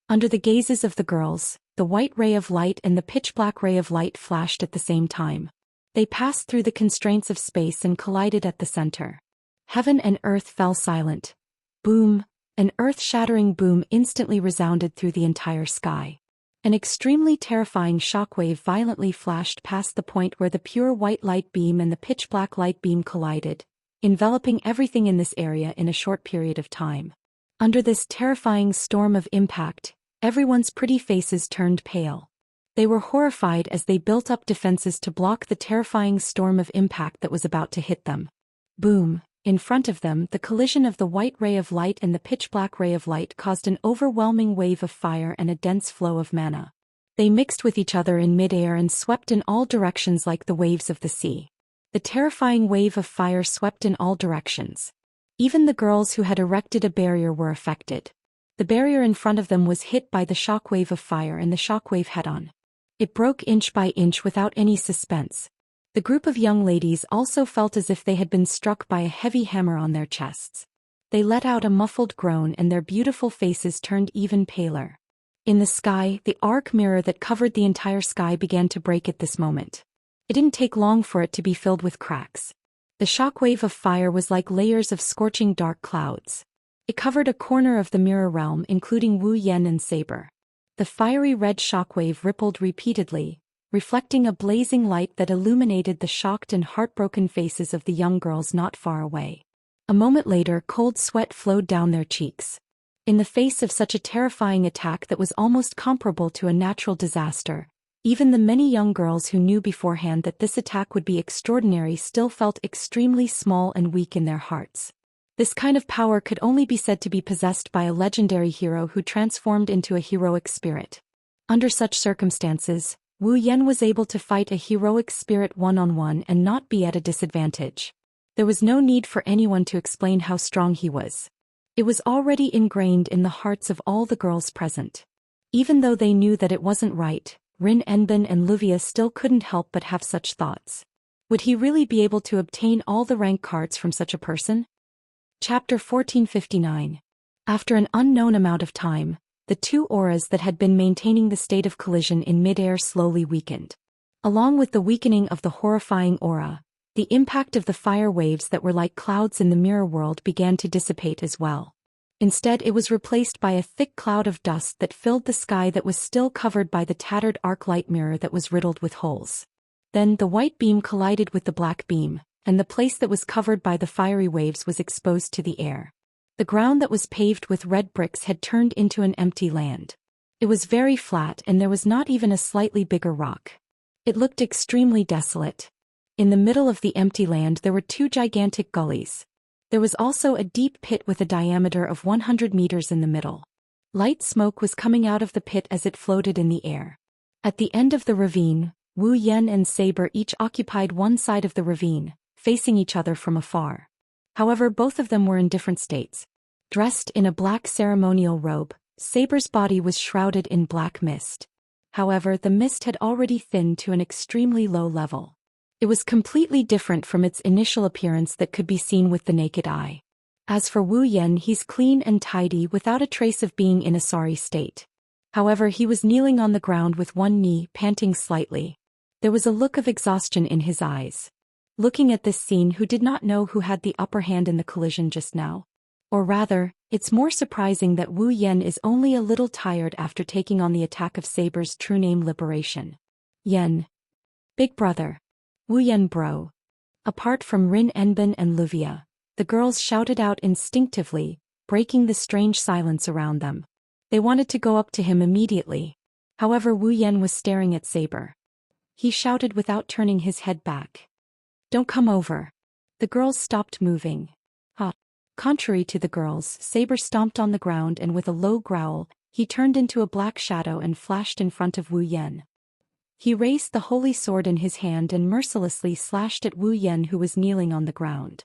Under the gazes of the girls, the white ray of light and the pitch-black ray of light flashed at the same time. They passed through the constraints of space and collided at the center. Heaven and earth fell silent. Boom! An earth-shattering boom instantly resounded through the entire sky. An extremely terrifying shockwave violently flashed past the point where the pure white light beam and the pitch-black light beam collided, enveloping everything in this area in a short period of time. Under this terrifying storm of impact, everyone's pretty faces turned pale. They were horrified as they built up defenses to block the terrifying storm of impact that was about to hit them. Boom! In front of them, the collision of the white ray of light and the pitch-black ray of light caused an overwhelming wave of fire and a dense flow of mana. They mixed with each other in midair and swept in all directions like the waves of the sea. The terrifying wave of fire swept in all directions. Even the girls who had erected a barrier were affected. The barrier in front of them was hit by the shockwave of fire and the shockwave head-on. It broke inch by inch without any suspense. The group of young ladies also felt as if they had been struck by a heavy hammer on their chests. They let out a muffled groan and their beautiful faces turned even paler. In the sky, the arc mirror that covered the entire sky began to break at this moment. It didn't take long for it to be filled with cracks. The shockwave of fire was like layers of scorching dark clouds. It covered a corner of the mirror realm, including Wu Yan and Saber. The fiery red shockwave rippled repeatedly, reflecting a blazing light that illuminated the shocked and heartbroken faces of the young girls not far away. A moment later, cold sweat flowed down their cheeks. In the face of such a terrifying attack that was almost comparable to a natural disaster, even the many young girls who knew beforehand that this attack would be extraordinary still felt extremely small and weak in their hearts. This kind of power could only be said to be possessed by a legendary hero who transformed into a heroic spirit. Under such circumstances, Wu Yan was able to fight a heroic spirit one-on-one and not be at a disadvantage. There was no need for anyone to explain how strong he was. It was already ingrained in the hearts of all the girls present. Even though they knew that it wasn't right, Rin Enbin and Luvia still couldn't help but have such thoughts. Would he really be able to obtain all the rank cards from such a person? Chapter 1459. After an unknown amount of time, the two auras that had been maintaining the state of collision in midair slowly weakened. Along with the weakening of the horrifying aura, the impact of the fire waves that were like clouds in the mirror world began to dissipate as well. Instead, it was replaced by a thick cloud of dust that filled the sky that was still covered by the tattered arc light mirror that was riddled with holes. Then the white beam collided with the black beam, and the place that was covered by the fiery waves was exposed to the air. The ground that was paved with red bricks had turned into an empty land. It was very flat and there was not even a slightly bigger rock. It looked extremely desolate. In the middle of the empty land there were two gigantic gullies. There was also a deep pit with a diameter of 100 meters in the middle. Light smoke was coming out of the pit as it floated in the air. At the end of the ravine, Wu Yan and Saber each occupied one side of the ravine, facing each other from afar. However, both of them were in different states. Dressed in a black ceremonial robe, Saber's body was shrouded in black mist. However, the mist had already thinned to an extremely low level. It was completely different from its initial appearance that could be seen with the naked eye. As for Wu Yan, he's clean and tidy without a trace of being in a sorry state. However, he was kneeling on the ground with one knee, panting slightly. There was a look of exhaustion in his eyes. Looking at this scene, who did not know who had the upper hand in the collision just now? Or rather, it's more surprising that Wu Yan is only a little tired after taking on the attack of Saber's true name Liberation. Yan. Big brother. Wu Yan bro. Apart from Rin Enbin and Luvia, the girls shouted out instinctively, breaking the strange silence around them. They wanted to go up to him immediately. However, Wu Yan was staring at Saber. He shouted without turning his head back. Don't come over. The girls stopped moving. Contrary to the girls, Saber stomped on the ground and with a low growl, he turned into a black shadow and flashed in front of Wu Yan. He raised the holy sword in his hand and mercilessly slashed at Wu Yan, who was kneeling on the ground.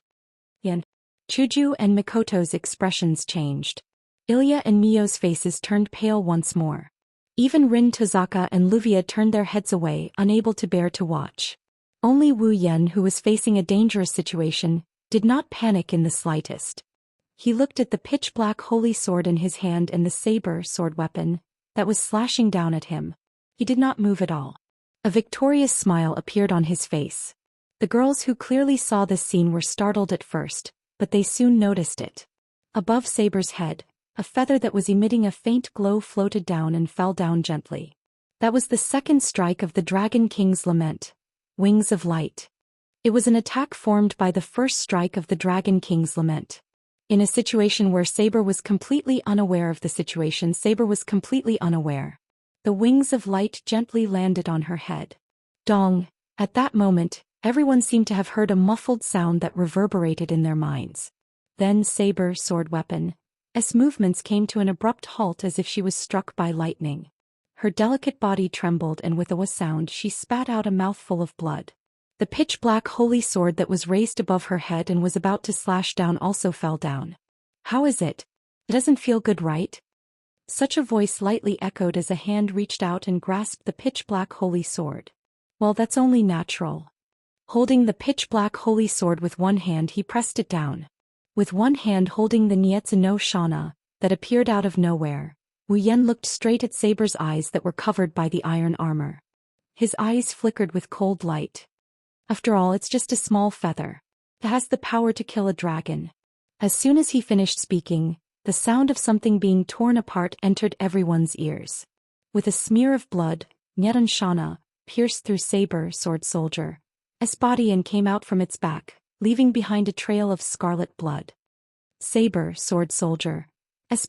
Yan. Chuju and Mikoto's expressions changed. Ilya and Mio's faces turned pale once more. Even Rin Tozaka and Luvia turned their heads away, unable to bear to watch. Only Wu Yan, who was facing a dangerous situation, did not panic in the slightest. He looked at the pitch-black holy sword in his hand and the saber sword weapon that was slashing down at him. He did not move at all. A victorious smile appeared on his face. The girls who clearly saw this scene were startled at first, but they soon noticed it. Above Saber's head, a feather that was emitting a faint glow floated down and fell down gently. That was the second strike of the Dragon King's Lament, Wings of Light. It was an attack formed by the first strike of the Dragon King's Lament. In a situation where Saber was completely unaware of the situation, Saber was completely unaware. The wings of light gently landed on her head. Dong! At that moment, everyone seemed to have heard a muffled sound that reverberated in their minds. Then Saber sword weapon. S movements came to an abrupt halt as if she was struck by lightning. Her delicate body trembled and with a sound she spat out a mouthful of blood. The pitch-black holy sword that was raised above her head and was about to slash down also fell down. How is it? It doesn't feel good, right? Such a voice lightly echoed as a hand reached out and grasped the pitch-black holy sword. Well, that's only natural. Holding the pitch-black holy sword with one hand, he pressed it down. With one hand holding the Nietsu no Shana that appeared out of nowhere, Wu Yan looked straight at Saber's eyes that were covered by the iron armor. His eyes flickered with cold light. After all, it's just a small feather. It has the power to kill a dragon. As soon as he finished speaking, the sound of something being torn apart entered everyone's ears. With a smear of blood, Nyetan Shana pierced through Saber sword soldier's body and came out from its back, leaving behind a trail of scarlet blood. Saber sword soldier's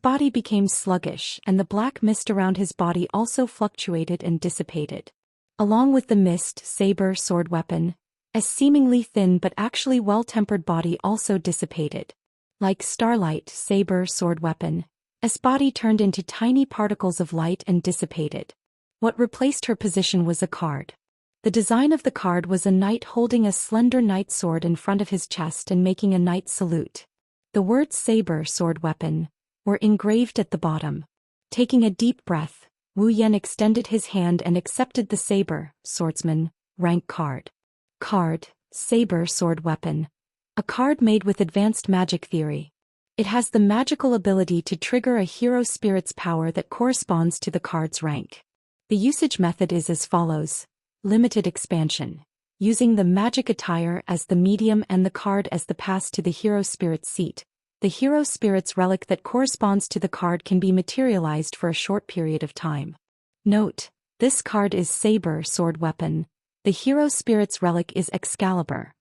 body became sluggish and the black mist around his body also fluctuated and dissipated. Along with the mist, Saber sword weapon, a seemingly thin but actually well-tempered body also dissipated. Like starlight, Saber sword weapon, S body turned into tiny particles of light and dissipated. What replaced her position was a card. The design of the card was a knight holding a slender knight sword in front of his chest and making a knight salute. The words Saber sword weapon were engraved at the bottom. Taking a deep breath, Wu Yan extended his hand and accepted the saber, swordsman, rank card. Card, saber sword weapon. A card made with advanced magic theory. It has the magical ability to trigger a hero spirit's power that corresponds to the card's rank. The usage method is as follows. Limited expansion. Using the magic attire as the medium and the card as the pass to the hero spirit's seat. The hero spirit's relic that corresponds to the card can be materialized for a short period of time. Note: this card is saber sword weapon. The hero spirit's relic is Excalibur.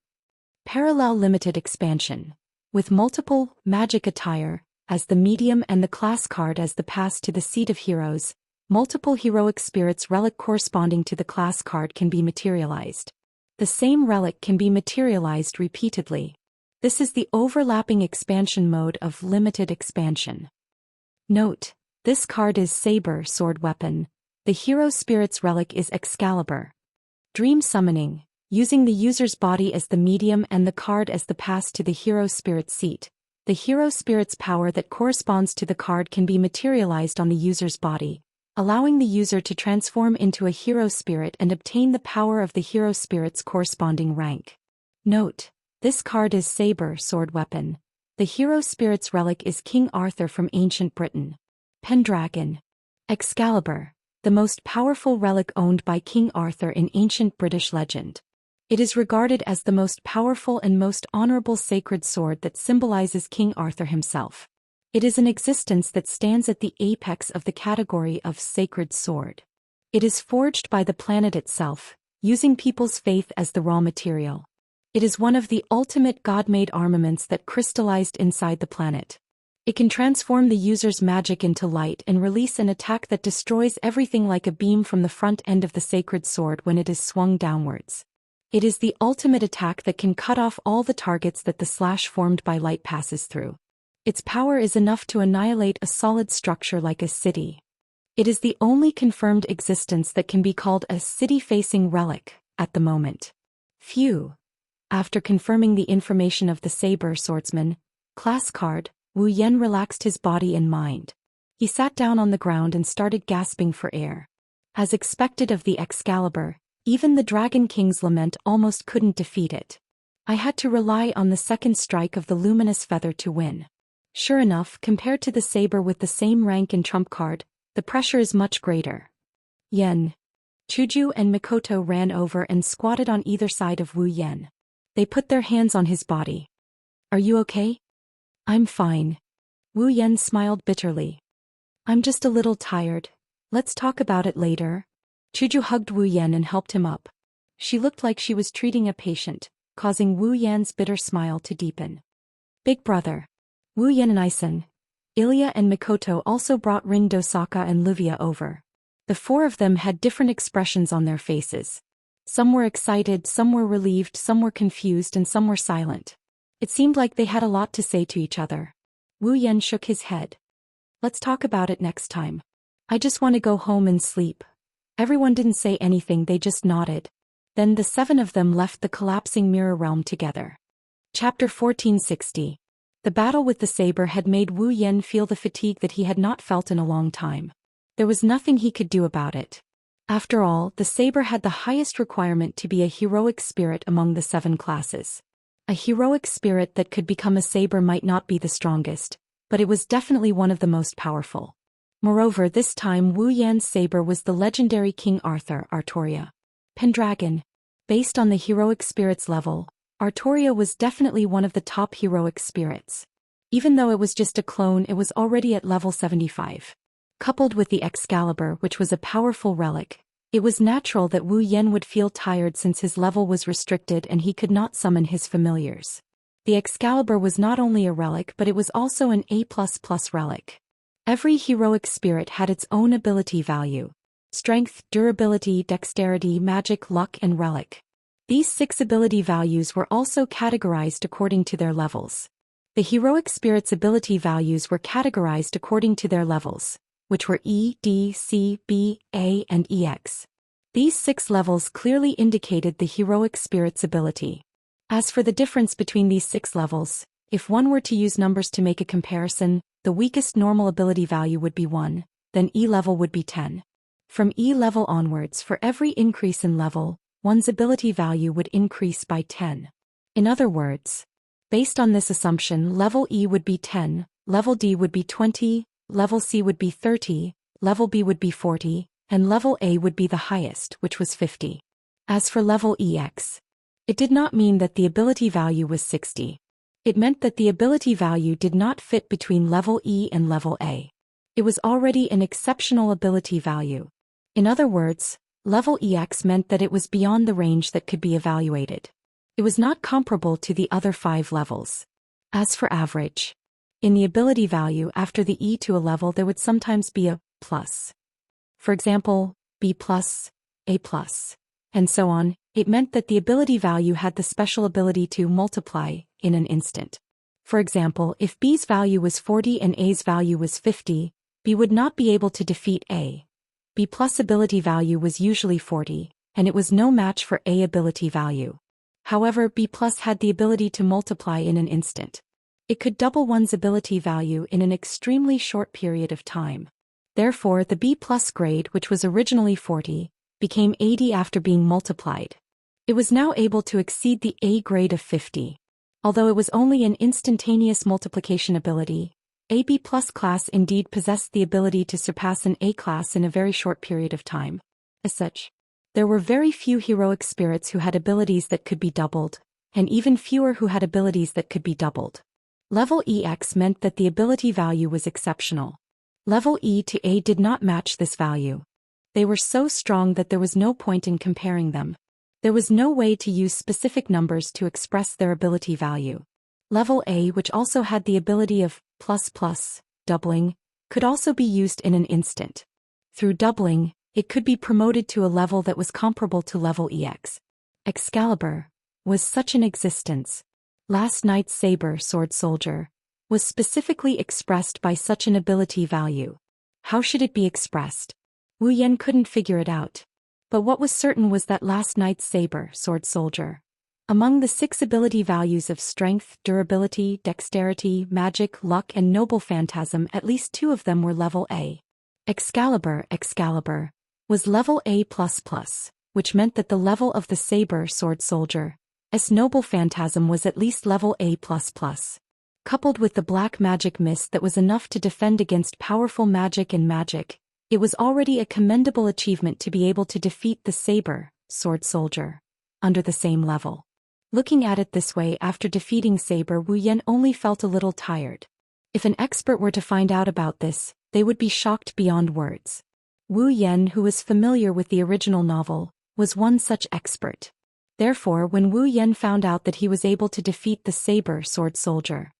Parallel limited expansion. With multiple magic attire as the medium and the class card as the pass to the seat of heroes, multiple heroic spirits relic corresponding to the class card can be materialized. The same relic can be materialized repeatedly. This is the overlapping expansion mode of limited expansion. Note: this card is saber sword weapon. The hero spirit's relic is Excalibur. Dream summoning. Using the user's body as the medium and the card as the pass to the hero spirit's seat. The hero spirit's power that corresponds to the card can be materialized on the user's body, allowing the user to transform into a hero spirit and obtain the power of the hero spirit's corresponding rank. Note: this card is saber sword weapon. The hero spirit's relic is King Arthur from ancient Britain. Pendragon. Excalibur. The most powerful relic owned by King Arthur in ancient British legend. It is regarded as the most powerful and most honorable sacred sword that symbolizes King Arthur himself. It is an existence that stands at the apex of the category of sacred sword. It is forged by the planet itself, using people's faith as the raw material. It is one of the ultimate god-made armaments that crystallized inside the planet. It can transform the user's magic into light and release an attack that destroys everything like a beam from the front end of the sacred sword when it is swung downwards. It is the ultimate attack that can cut off all the targets that the slash formed by light passes through. Its power is enough to annihilate a solid structure like a city. It is the only confirmed existence that can be called a city-facing relic at the moment. Phew. After confirming the information of the saber swordsman class card, Wu Yan relaxed his body and mind. He sat down on the ground and started gasping for air. As expected of the Excalibur, even the Dragon King's lament almost couldn't defeat it. I had to rely on the second strike of the luminous feather to win. Sure enough, compared to the saber with the same rank and trump card, the pressure is much greater. Yen. Chuju and Mikoto ran over and squatted on either side of Wu Yan. They put their hands on his body. Are you okay? I'm fine. Wu Yan smiled bitterly. I'm just a little tired. Let's talk about it later. Chuju hugged Wu Yan and helped him up. She looked like she was treating a patient, causing Wu Yan's bitter smile to deepen. Big brother. Wu Yan and Isen, Ilya and Mikoto also brought Rin Dosaka and Livia over. The four of them had different expressions on their faces. Some were excited, some were relieved, some were confused, and some were silent. It seemed like they had a lot to say to each other. Wu Yan shook his head. Let's talk about it next time. I just want to go home and sleep. Everyone didn't say anything, they just nodded. Then the seven of them left the collapsing mirror realm together. Chapter 1460. The battle with the saber had made Wu Yan feel the fatigue that he had not felt in a long time. There was nothing he could do about it. After all, the saber had the highest requirement to be a heroic spirit among the 7 classes. A heroic spirit that could become a saber might not be the strongest, but it was definitely one of the most powerful. Moreover, this time Wu Yan's saber was the legendary King Arthur, Artoria. Pendragon. Based on the heroic spirit's level, Artoria was definitely one of the top heroic spirits. Even though it was just a clone, it was already at level 75. Coupled with the Excalibur, which was a powerful relic, it was natural that Wu Yan would feel tired since his level was restricted and he could not summon his familiars. The Excalibur was not only a relic, but it was also an A++ relic. Every heroic spirit had its own ability value: strength, durability, dexterity, magic, luck, and relic. These 6 ability values were also categorized according to their levels. The heroic spirit's ability values were categorized according to their levels, which were E, D, C, B, A, and EX. These 6 levels clearly indicated the heroic spirit's ability. As for the difference between these 6 levels, if one were to use numbers to make a comparison, the weakest normal ability value would be 1, then E level would be 10. From E level onwards, for every increase in level, one's ability value would increase by 10. In other words, based on this assumption, level E would be 10, level D would be 20, level C would be 30, level B would be 40, and level A would be the highest, which was 50. As for level EX, it did not mean that the ability value was 60. It meant that the ability value did not fit between level E and level A. It was already an exceptional ability value. In other words, level EX meant that it was beyond the range that could be evaluated. It was not comparable to the other 5 levels. As for average, in the ability value after the E to a level there would sometimes be a plus. For example, B+, A+, and so on. It meant that the ability value had the special ability to multiply in an instant. For example, if B's value was 40 and A's value was 50, B would not be able to defeat A. B plus ability value was usually 40, and it was no match for A ability value. However, B plus had the ability to multiply in an instant. It could double one's ability value in an extremely short period of time. Therefore, the B plus grade, which was originally 40, became 80 after being multiplied. It was now able to exceed the A grade of 50. Although it was only an instantaneous multiplication ability, a B plus class indeed possessed the ability to surpass an A class in a very short period of time. As such, there were very few heroic spirits who had abilities that could be doubled, and even fewer who had abilities that could be doubled. Level EX meant that the ability value was exceptional. Level E to A did not match this value. They were so strong that there was no point in comparing them. There was no way to use specific numbers to express their ability value. Level A, which also had the ability of doubling, could also be used in an instant. Through doubling, it could be promoted to a level that was comparable to level EX. Excalibur was such an existence. Last night's saber sword soldier was specifically expressed by such an ability value. How should it be expressed? Wu Yan couldn't figure it out. But what was certain was that last night's saber sword soldier, among the 6 ability values of strength, durability, dexterity, magic, luck, and noble phantasm, at least 2 of them were level A. Excalibur was level A++, which meant that the level of the saber sword soldier, as noble phantasm, was at least level A++. Coupled with the black magic mist that was enough to defend against powerful magic and magic, it was already a commendable achievement to be able to defeat the saber sword soldier under the same level. Looking at it this way, after defeating Saber, Wu Yan only felt a little tired. If an expert were to find out about this, they would be shocked beyond words. Wu Yan, who was familiar with the original novel, was one such expert. Therefore, when Wu Yan found out that he was able to defeat the saber sword soldier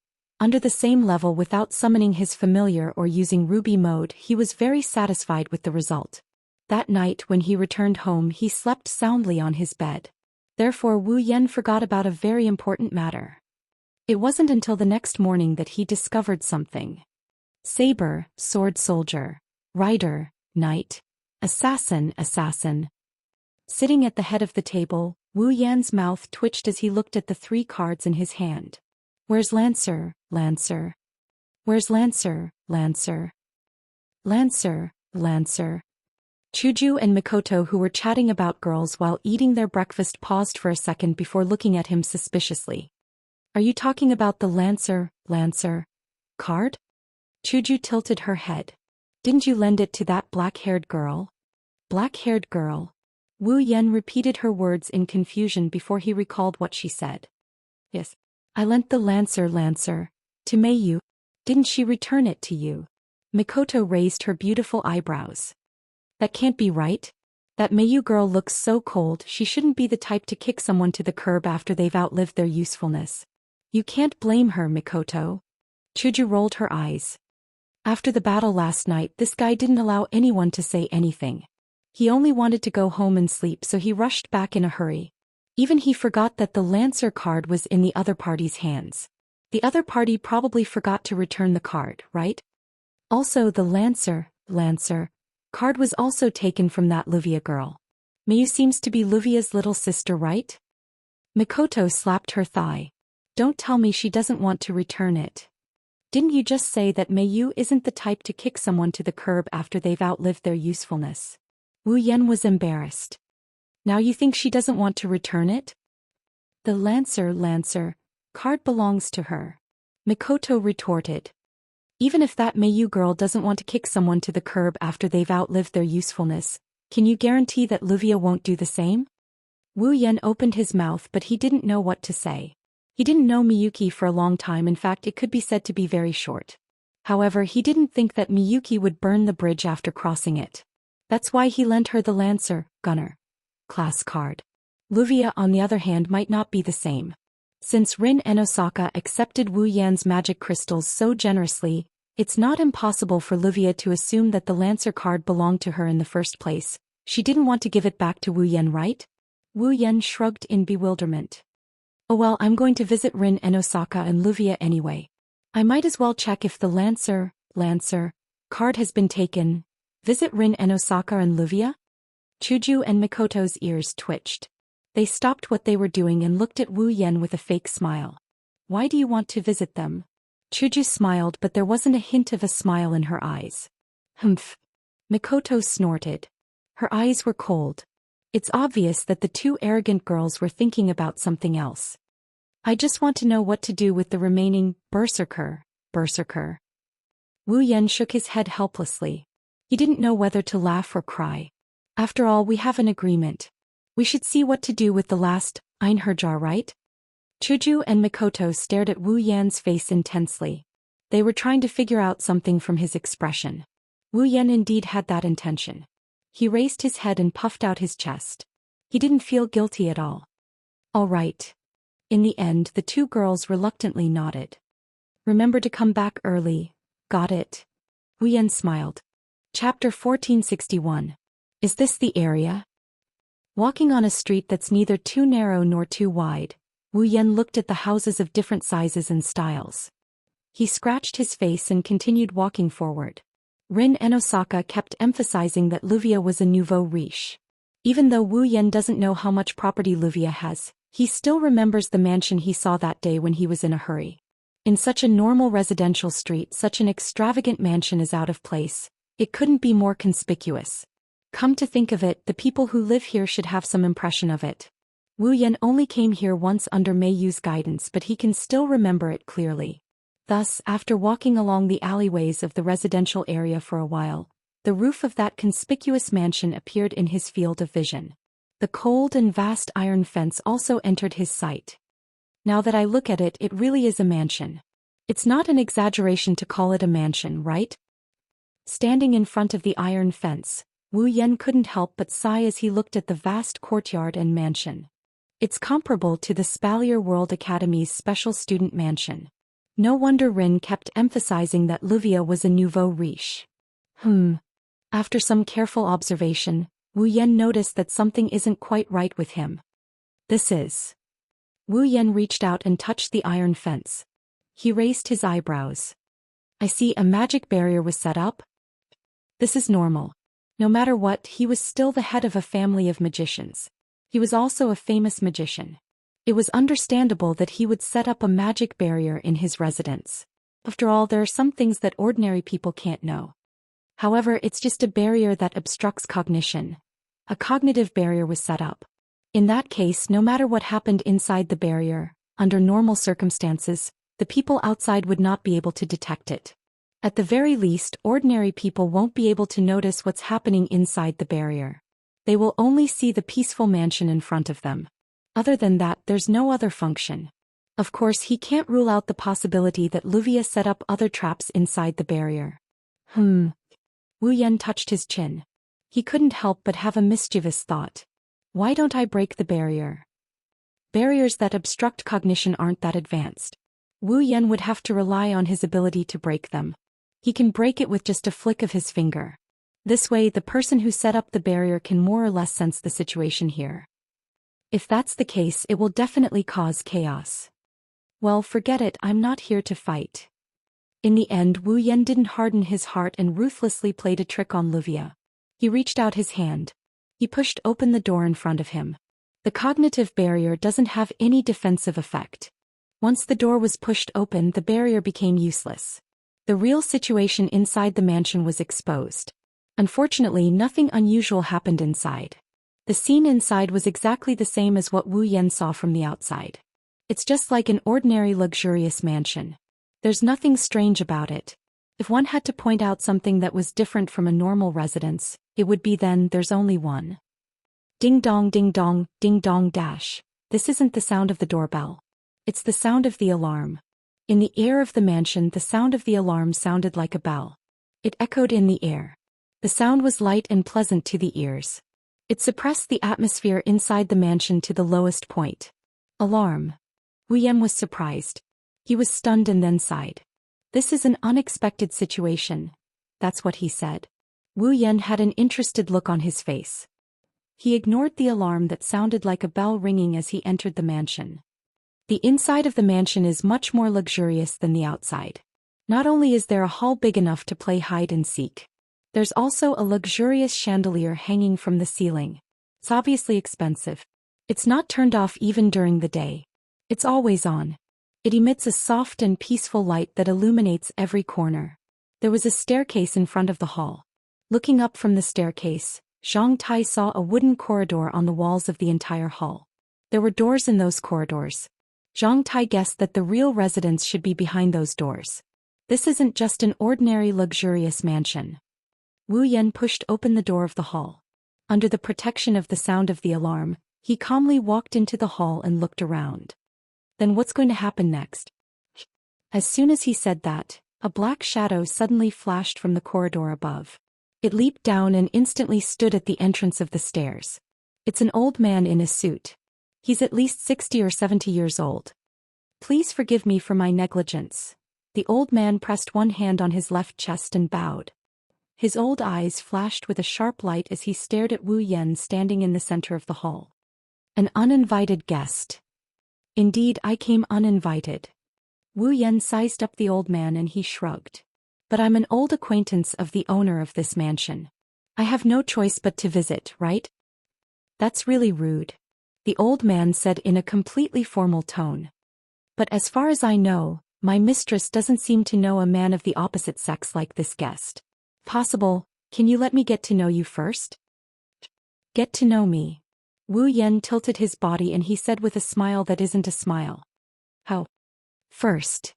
under the same level without summoning his familiar or using ruby mode, he was very satisfied with the result. That night when he returned home, he slept soundly on his bed. Therefore, Wu Yan forgot about a very important matter. It wasn't until the next morning that he discovered something. Saber, sword soldier, rider, knight, assassin. Sitting at the head of the table, Wu Yan's mouth twitched as he looked at the 3 cards in his hand. Where's Lancer? Where's Lancer? Chuju and Mikoto, who were chatting about girls while eating their breakfast, paused for a second before looking at him suspiciously. Are you talking about the Lancer card? Chuju tilted her head. Didn't you lend it to that black-haired girl? Black-haired girl? Wu Yan repeated her words in confusion before he recalled what she said. Yes, I lent the Lancer to Meiyu. Didn't she return it to you? Mikoto raised her beautiful eyebrows. That can't be right. That Meiyu girl looks so cold. She shouldn't be the type to kick someone to the curb after they've outlived their usefulness. You can't blame her, Mikoto. Chuju rolled her eyes. After the battle last night, this guy didn't allow anyone to say anything. He only wanted to go home and sleep, so he rushed back in a hurry. Even he forgot that the Lancer card was in the other party's hands. The other party probably forgot to return the card, right? Also, the Lancer card was also taken from that Luvia girl. Meiyu seems to be Luvia's little sister, right? Mikoto slapped her thigh. Don't tell me she doesn't want to return it. Didn't you just say that Meiyu isn't the type to kick someone to the curb after they've outlived their usefulness? Wu Yan was embarrassed. Now you think she doesn't want to return it? The Lancer card belongs to her. Mikoto retorted. Even if that Mayu girl doesn't want to kick someone to the curb after they've outlived their usefulness, can you guarantee that Luvia won't do the same? Wu Yan opened his mouth but he didn't know what to say. He didn't know Miyuki for a long time, in fact it could be said to be very short. However, he didn't think that Miyuki would burn the bridge after crossing it. That's why he lent her the Lancer, Gunner class card. Luvia, on the other hand, might not be the same. Since Rin and Osaka accepted Wu Yan's magic crystals so generously, it's not impossible for Luvia to assume that the Lancer card belonged to her in the first place. She didn't want to give it back to Wu Yan, right? Wu Yan shrugged in bewilderment. Oh well, I'm going to visit Rin and Osaka and Luvia anyway. I might as well check if the Lancer card has been taken. Visit Rin and Osaka and Luvia? Chuju and Mikoto's ears twitched. They stopped what they were doing and looked at Wu Yan with a fake smile. Why do you want to visit them? Chuju smiled, but there wasn't a hint of a smile in her eyes. Humph. Mikoto snorted. Her eyes were cold. It's obvious that the two arrogant girls were thinking about something else. I just want to know what to do with the remaining berserker. Wu Yan shook his head helplessly. He didn't know whether to laugh or cry. After all, we have an agreement. We should see what to do with the last Einherjar, right? Chuju and Mikoto stared at Wu Yan's face intensely. They were trying to figure out something from his expression. Wu Yan indeed had that intention. He raised his head and puffed out his chest. He didn't feel guilty at all. All right. In the end, the two girls reluctantly nodded. Remember to come back early. Got it? Wu Yan smiled. Chapter 1461. Is this the area? Walking on a street that's neither too narrow nor too wide, Wu Yan looked at the houses of different sizes and styles. He scratched his face and continued walking forward. Rin and Osaka kept emphasizing that Luvia was a nouveau riche. Even though Wu Yan doesn't know how much property Luvia has, he still remembers the mansion he saw that day when he was in a hurry. In such a normal residential street, such an extravagant mansion is out of place. It couldn't be more conspicuous. Come to think of it, the people who live here should have some impression of it. Wu Yan only came here once under Mei Yu's guidance, but he can still remember it clearly. Thus, after walking along the alleyways of the residential area for a while, the roof of that conspicuous mansion appeared in his field of vision. The cold and vast iron fence also entered his sight. Now that I look at it, it really is a mansion. It's not an exaggeration to call it a mansion, right? Standing in front of the iron fence, Wu Yan couldn't help but sigh as he looked at the vast courtyard and mansion. It's comparable to the Spalier World Academy's special student mansion. No wonder Rin kept emphasizing that Luvia was a nouveau riche. After some careful observation, Wu Yan noticed that something isn't quite right with him. This is... Wu Yan reached out and touched the iron fence. He raised his eyebrows. I see a magic barrier was set up. This is normal. No matter what, he was still the head of a family of magicians. He was also a famous magician. It was understandable that he would set up a magic barrier in his residence. After all, there are some things that ordinary people can't know. However, it's just a barrier that obstructs cognition. A cognitive barrier was set up. In that case, no matter what happened inside the barrier, under normal circumstances, the people outside would not be able to detect it. At the very least, ordinary people won't be able to notice what's happening inside the barrier. They will only see the peaceful mansion in front of them. Other than that, there's no other function. Of course, he can't rule out the possibility that Luvia set up other traps inside the barrier. Wu Yan touched his chin. He couldn't help but have a mischievous thought. Why don't I break the barrier? Barriers that obstruct cognition aren't that advanced. Wu Yan would have to rely on his ability to break them. He can break it with just a flick of his finger. This way, the person who set up the barrier can more or less sense the situation here. If that's the case, it will definitely cause chaos. Well, forget it, I'm not here to fight. In the end, Wu Yan didn't harden his heart and ruthlessly played a trick on Luvia. He reached out his hand. He pushed open the door in front of him. The cognitive barrier doesn't have any defensive effect. Once the door was pushed open, the barrier became useless. The real situation inside the mansion was exposed. Unfortunately, nothing unusual happened inside. The scene inside was exactly the same as what Wu Yan saw from the outside. It's just like an ordinary luxurious mansion. There's nothing strange about it. If one had to point out something that was different from a normal residence, it would be then there's only one. Ding dong ding dong dash. This isn't the sound of the doorbell. It's the sound of the alarm. In the air of the mansion, the sound of the alarm sounded like a bell. It echoed in the air. The sound was light and pleasant to the ears. It suppressed the atmosphere inside the mansion to the lowest point. Alarm. Wu Yan was surprised. He was stunned and then sighed. This is an unexpected situation. That's what he said. Wu Yan had an interested look on his face. He ignored the alarm that sounded like a bell ringing as he entered the mansion. The inside of the mansion is much more luxurious than the outside. Not only is there a hall big enough to play hide and seek, there's also a luxurious chandelier hanging from the ceiling. It's obviously expensive. It's not turned off even during the day. It's always on. It emits a soft and peaceful light that illuminates every corner. There was a staircase in front of the hall. Looking up from the staircase, Zhang Tai saw a wooden corridor on the walls of the entire hall. There were doors in those corridors. Zhang Tai guessed that the real residence should be behind those doors. This isn't just an ordinary luxurious mansion. Wu Yan pushed open the door of the hall. Under the protection of the sound of the alarm, he calmly walked into the hall and looked around. Then what's going to happen next? As soon as he said that, a black shadow suddenly flashed from the corridor above. It leaped down and instantly stood at the entrance of the stairs. It's an old man in a suit. He's at least 60 or 70 years old. Please forgive me for my negligence. The old man pressed one hand on his left chest and bowed. His old eyes flashed with a sharp light as he stared at Wu Yan standing in the center of the hall. An uninvited guest. Indeed, I came uninvited. Wu Yan sized up the old man and he shrugged. But I'm an old acquaintance of the owner of this mansion. I have no choice but to visit, right? That's really rude, the old man said in a completely formal tone. But as far as I know, my mistress doesn't seem to know a man of the opposite sex like this guest. Possible, can you let me get to know you first? Get to know me. Wu Yan tilted his body and he said with a smile that isn't a smile. How? First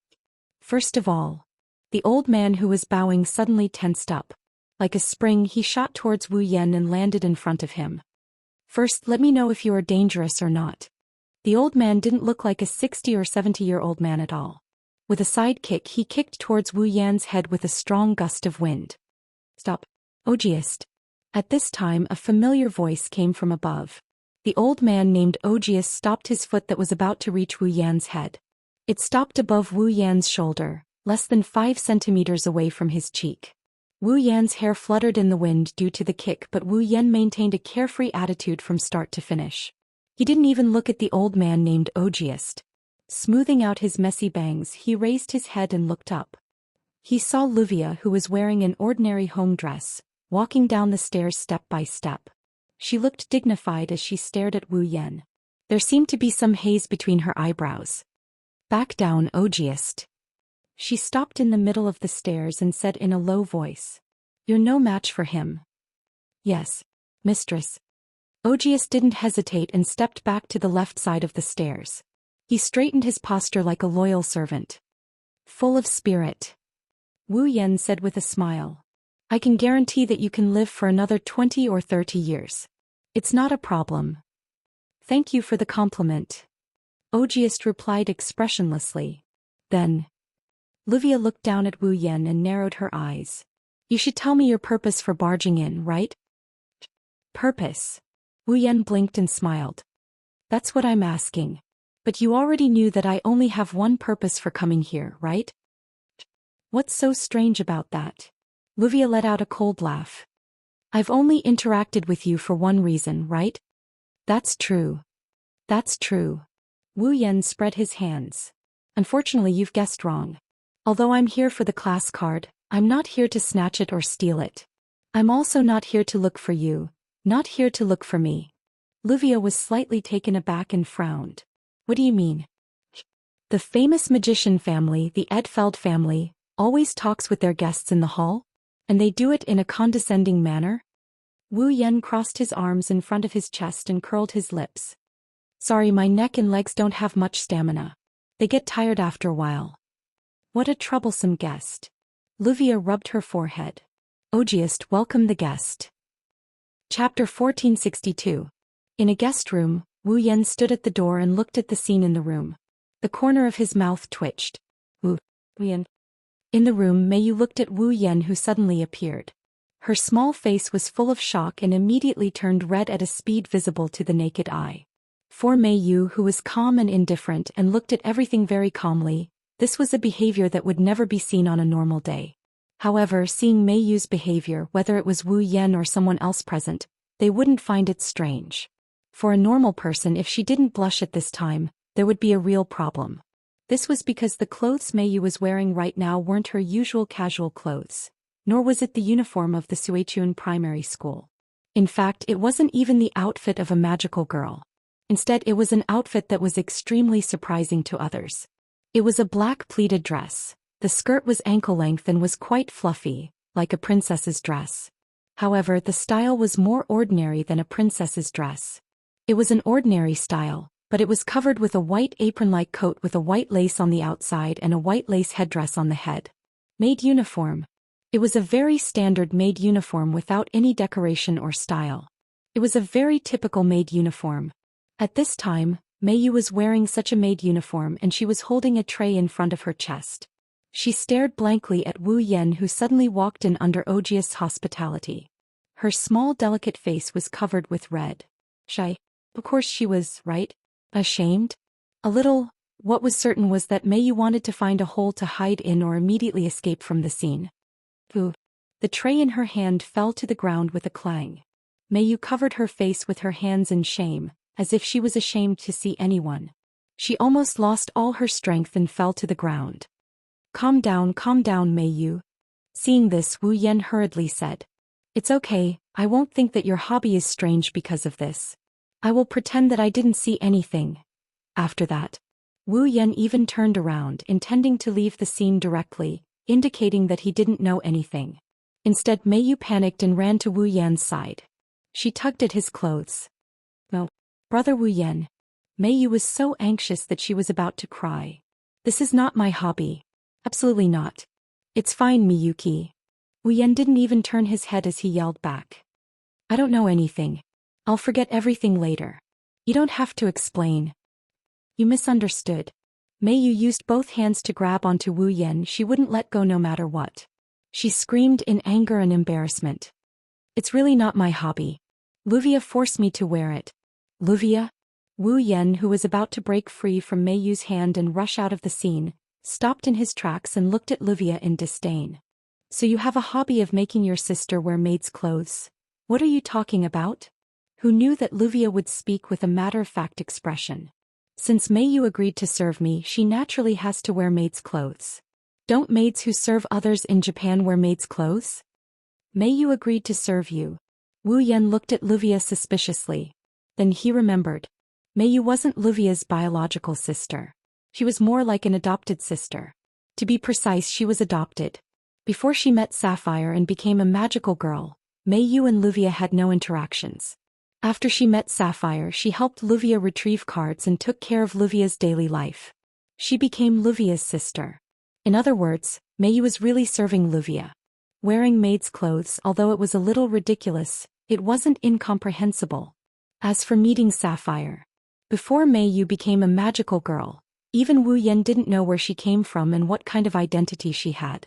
of all. The old man who was bowing suddenly tensed up. Like a spring he shot towards Wu Yan and landed in front of him. First, let me know if you are dangerous or not. The old man didn't look like a 60 or 70-year-old man at all. With a side kick he kicked towards Wu Yan's head with a strong gust of wind. Stop. Daoist. At this time a familiar voice came from above. The old man named Daoist stopped his foot that was about to reach Wu Yan's head. It stopped above Wu Yan's shoulder, less than 5 centimeters away from his cheek. Wu Yan's hair fluttered in the wind due to the kick, but Wu Yan maintained a carefree attitude from start to finish. He didn't even look at the old man named Daoist. Smoothing out his messy bangs, he raised his head and looked up. He saw Wuxia, who was wearing an ordinary home dress, walking down the stairs step by step. She looked dignified as she stared at Wu Yan. There seemed to be some haze between her eyebrows. Back down, Daoist. She stopped in the middle of the stairs and said in a low voice. You're no match for him. Yes, mistress. Daoist didn't hesitate and stepped back to the left side of the stairs. He straightened his posture like a loyal servant. Full of spirit. Wu Yan said with a smile. I can guarantee that you can live for another 20 or 30 years. It's not a problem. Thank you for the compliment. Daoist replied expressionlessly. Then. Wuxia looked down at Wu Yan and narrowed her eyes. You should tell me your purpose for barging in, right? Purpose? Wu Yan blinked and smiled. That's what I'm asking. But you already knew that I only have one purpose for coming here, right? What's so strange about that? Wuxia let out a cold laugh. I've only interacted with you for one reason, right? That's true. That's true. Wu Yan spread his hands. Unfortunately, you've guessed wrong. Although I'm here for the class card, I'm not here to snatch it or steal it. I'm also not here to look for you, not here to look for me. Wuxia was slightly taken aback and frowned. What do you mean? The famous magician family, the Edfeld family, always talks with their guests in the hall? And they do it in a condescending manner? Wu Yan crossed his arms in front of his chest and curled his lips. Sorry, my neck and legs don't have much stamina. They get tired after a while. What a troublesome guest. Luvia rubbed her forehead. Daoist welcomed the guest. Chapter 1462. In a guest room, Wu Yan stood at the door and looked at the scene in the room. The corner of his mouth twitched. Wu Yan. In the room, Mei Yu looked at Wu Yan, who suddenly appeared. Her small face was full of shock and immediately turned red at a speed visible to the naked eye. For Mei Yu, who was calm and indifferent and looked at everything very calmly, this was a behavior that would never be seen on a normal day. However, seeing Mei Yu's behavior, whether it was Wu Yan or someone else present, they wouldn't find it strange. For a normal person, if she didn't blush at this time, there would be a real problem. This was because the clothes Mei Yu was wearing right now weren't her usual casual clothes, nor was it the uniform of the Suichun primary school. In fact, it wasn't even the outfit of a magical girl. Instead, it was an outfit that was extremely surprising to others. It was a black pleated dress. The skirt was ankle-length and was quite fluffy, like a princess's dress. However, the style was more ordinary than a princess's dress. It was an ordinary style, but it was covered with a white apron-like coat with a white lace on the outside and a white lace headdress on the head. Maid uniform. It was a very standard maid uniform without any decoration or style. It was a very typical maid uniform. At this time, Mei Yu was wearing such a maid uniform and she was holding a tray in front of her chest. She stared blankly at Wu Yan, who suddenly walked in under Daoist's hospitality. Her small delicate face was covered with red. Shy. Of course she was, right? Ashamed? A little. What was certain was that Mei Yu wanted to find a hole to hide in or immediately escape from the scene. Ooh. The tray in her hand fell to the ground with a clang. Mei Yu covered her face with her hands in shame, as if she was ashamed to see anyone. She almost lost all her strength and fell to the ground. Calm down, Mei Yu. Seeing this, Wu Yan hurriedly said. It's okay, I won't think that your hobby is strange because of this. I will pretend that I didn't see anything. After that, Wu Yan even turned around, intending to leave the scene directly, indicating that he didn't know anything. Instead, Mei Yu panicked and ran to Wu Yan's side. She tugged at his clothes. No, brother Wu Yan. Mei Yu was so anxious that she was about to cry. This is not my hobby. Absolutely not. It's fine, Miyuki. Wu Yan didn't even turn his head as he yelled back. I don't know anything. I'll forget everything later. You don't have to explain. You misunderstood. Mei Yu used both hands to grab onto Wu Yan. She wouldn't let go no matter what. She screamed in anger and embarrassment. It's really not my hobby. Luvia forced me to wear it. Luvia? Wu Yan, who was about to break free from Mei Yu's hand and rush out of the scene, stopped in his tracks and looked at Luvia in disdain. So you have a hobby of making your sister wear maid's clothes? What are you talking about? Who knew that Luvia would speak with a matter-of-fact expression? Since Mei Yu agreed to serve me, she naturally has to wear maid's clothes. Don't maids who serve others in Japan wear maid's clothes? Mei Yu agreed to serve you. Wu Yan looked at Luvia suspiciously. Then he remembered. Mei Yu wasn't Luvia's biological sister. She was more like an adopted sister. To be precise, she was adopted. Before she met Sapphire and became a magical girl, Mei Yu and Luvia had no interactions. After she met Sapphire, she helped Luvia retrieve cards and took care of Luvia's daily life. She became Luvia's sister. In other words, Mei Yu was really serving Luvia. Wearing maid's clothes, although it was a little ridiculous, it wasn't incomprehensible. As for meeting Sapphire, before Mei Yu became a magical girl, even Wu Yan didn't know where she came from and what kind of identity she had.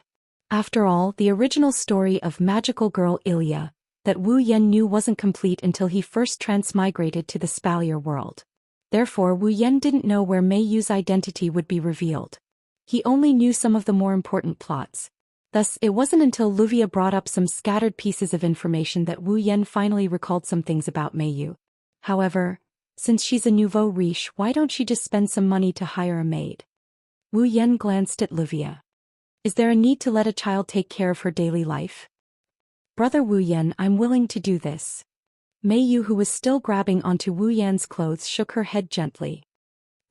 After all, the original story of magical girl Ilya, that Wu Yan knew wasn't complete until he first transmigrated to the Spalier world. Therefore, Wu Yan didn't know where Mei Yu's identity would be revealed. He only knew some of the more important plots. Thus, it wasn't until Luvia brought up some scattered pieces of information that Wu Yan finally recalled some things about Mei Yu. However, since she's a nouveau riche, why don't she just spend some money to hire a maid? Wu Yan glanced at Luvia. Is there a need to let a child take care of her daily life? Brother Wu Yan, I'm willing to do this. Mei Yu, who was still grabbing onto Wu Yan's clothes, shook her head gently.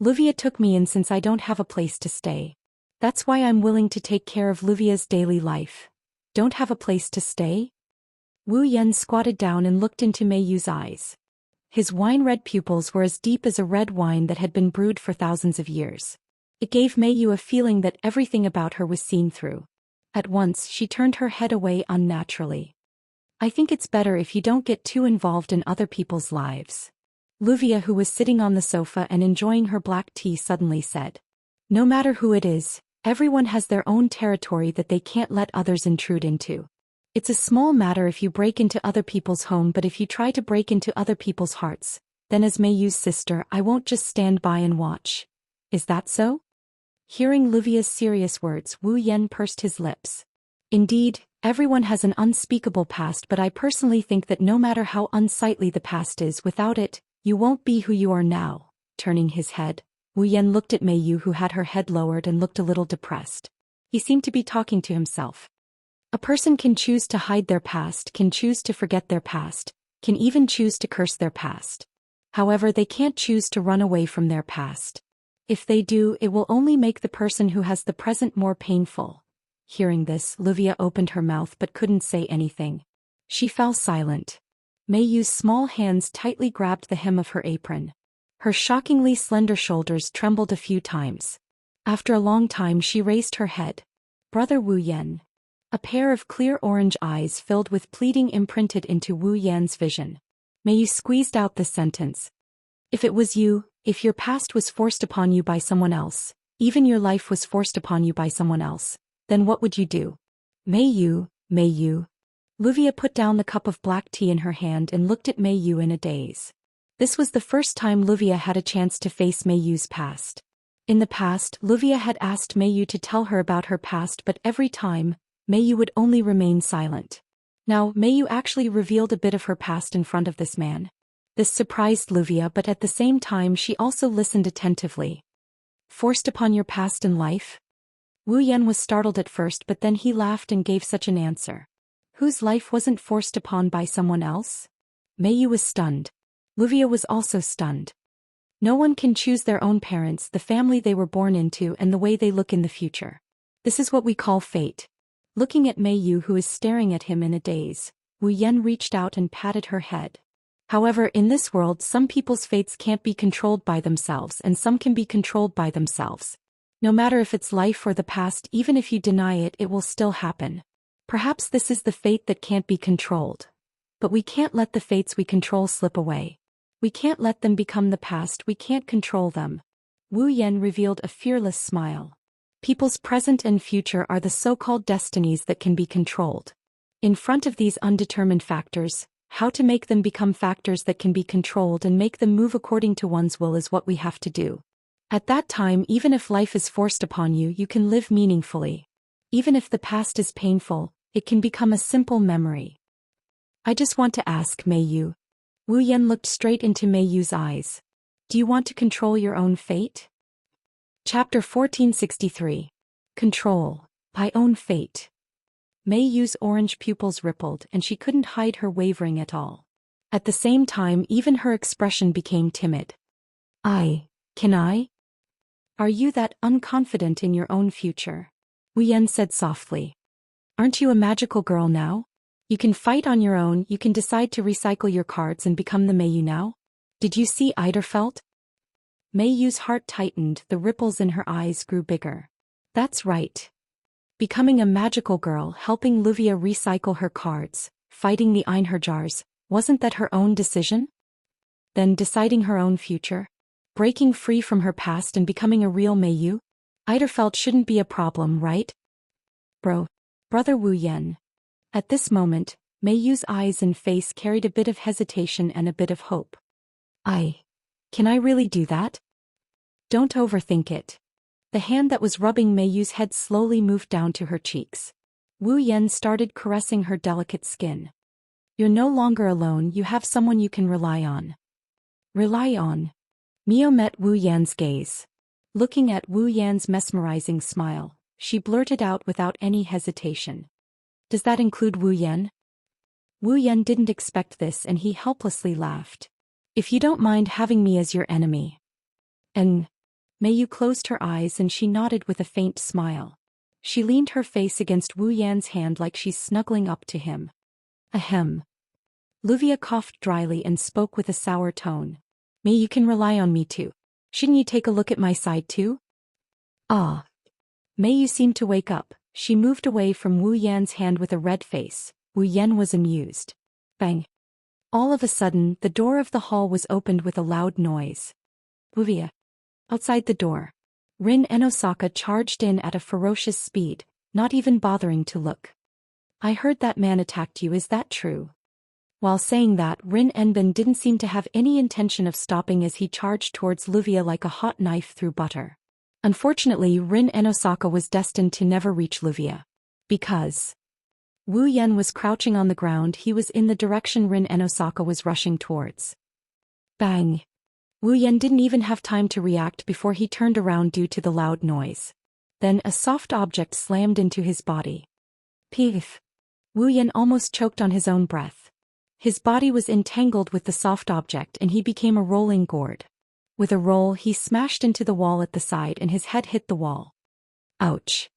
Luvia took me in since I don't have a place to stay. That's why I'm willing to take care of Luvia's daily life. Don't have a place to stay? Wu Yan squatted down and looked into Mei Yu's eyes. His wine-red pupils were as deep as a red wine that had been brewed for thousands of years. It gave Mei Yu a feeling that everything about her was seen through. At once, she turned her head away unnaturally. I think it's better if you don't get too involved in other people's lives. Luvia, who was sitting on the sofa and enjoying her black tea, suddenly said. No matter who it is, everyone has their own territory that they can't let others intrude into. It's a small matter if you break into other people's home, but if you try to break into other people's hearts, then as Mei Yu's sister, I won't just stand by and watch. Is that so? Hearing Luvia's serious words, Wu Yan pursed his lips. Indeed, everyone has an unspeakable past, but I personally think that no matter how unsightly the past is, without it, you won't be who you are now. Turning his head, Wu Yan looked at Mei Yu, who had her head lowered and looked a little depressed. He seemed to be talking to himself. A person can choose to hide their past, can choose to forget their past, can even choose to curse their past. However, they can't choose to run away from their past. If they do, it will only make the person who has the present more painful. Hearing this, Luvia opened her mouth but couldn't say anything. She fell silent. Mei Yu's small hands tightly grabbed the hem of her apron. Her shockingly slender shoulders trembled a few times. After a long time, she raised her head. Brother Wu Yan. A pair of clear orange eyes filled with pleading imprinted into Wu Yan's vision. Mei Yu squeezed out the sentence. If it was you, if your past was forced upon you by someone else, even your life was forced upon you by someone else, then what would you do? Mei Yu, Mei Yu. Luvia put down the cup of black tea in her hand and looked at Mei Yu in a daze. This was the first time Luvia had a chance to face Mei Yu's past. In the past, Luvia had asked Mei Yu to tell her about her past, but every time, Mei Yu would only remain silent. Now, Mei Yu actually revealed a bit of her past in front of this man. This surprised Luvia, but at the same time she also listened attentively. Forced upon your past in life? Wu Yan was startled at first, but then he laughed and gave such an answer. Whose life wasn't forced upon by someone else? Mei Yu was stunned. Luvia was also stunned. No one can choose their own parents, the family they were born into, and the way they look in the future. This is what we call fate. Looking at Mei Yu, who is staring at him in a daze, Wu Yan reached out and patted her head. However, in this world, some people's fates can't be controlled by themselves and some can be controlled by themselves. No matter if it's life or the past, even if you deny it, it will still happen. Perhaps this is the fate that can't be controlled. But we can't let the fates we control slip away. We can't let them become the past, we can't control them. Wu Yan revealed a fearless smile. People's present and future are the so-called destinies that can be controlled. In front of these undetermined factors, how to make them become factors that can be controlled and make them move according to one's will is what we have to do. At that time, even if life is forced upon you, you can live meaningfully. Even if the past is painful, it can become a simple memory. I just want to ask, Mei Yu. Wu Yan looked straight into Mei Yu's eyes. Do you want to control your own fate? Chapter 1463. Control. My own fate. Mei Yu's orange pupils rippled and she couldn't hide her wavering at all. At the same time, even her expression became timid. Can I? Are you that unconfident in your own future? Wu Yan said softly. Aren't you a magical girl now? You can fight on your own, you can decide to recycle your cards and become the Mei Yu now? Did you see Eiderfeld? Mei Yu's heart tightened, the ripples in her eyes grew bigger. That's right. Becoming a magical girl, helping Luvia recycle her cards, fighting the Einherjars, wasn't that her own decision? Then deciding her own future? Breaking free from her past and becoming a real Mei Yu? Eiderfeld shouldn't be a problem, right? Brother Wu Yan. At this moment, Mei Yu's eyes and face carried a bit of hesitation and a bit of hope. Can I really do that? Don't overthink it. The hand that was rubbing Mei Yu's head slowly moved down to her cheeks. Wu Yan started caressing her delicate skin. You're no longer alone, you have someone you can rely on. Rely on? Mio met Wu Yan's gaze. Looking at Wu Yan's mesmerizing smile, she blurted out without any hesitation. Does that include Wu Yan? Wu Yan didn't expect this and he helplessly laughed. If you don't mind having me as your enemy. And Mei Yu closed her eyes and she nodded with a faint smile. She leaned her face against Wu Yan's hand like she's snuggling up to him. Ahem. Luvia coughed dryly and spoke with a sour tone. May you can rely on me too. Shouldn't you take a look at my side too? Ah. May you seemed to wake up. She moved away from Wu Yan's hand with a red face. Wu Yan was amused. Bang. All of a sudden, the door of the hall was opened with a loud noise. Luvia. Outside the door. Rin and Osaka charged in at a ferocious speed, not even bothering to look. I heard that man attacked you, is that true? While saying that, Rin Enbin didn't seem to have any intention of stopping as he charged towards Luvia like a hot knife through butter. Unfortunately, Rin and Osaka was destined to never reach Luvia. Because Wu Yan was crouching on the ground, he was in the direction Rin and Osaka was rushing towards. Bang! Wu Yan didn't even have time to react before he turned around due to the loud noise. Then a soft object slammed into his body. Peef! Wu Yan almost choked on his own breath. His body was entangled with the soft object and he became a rolling gourd. With a roll, he smashed into the wall at the side and his head hit the wall. Ouch!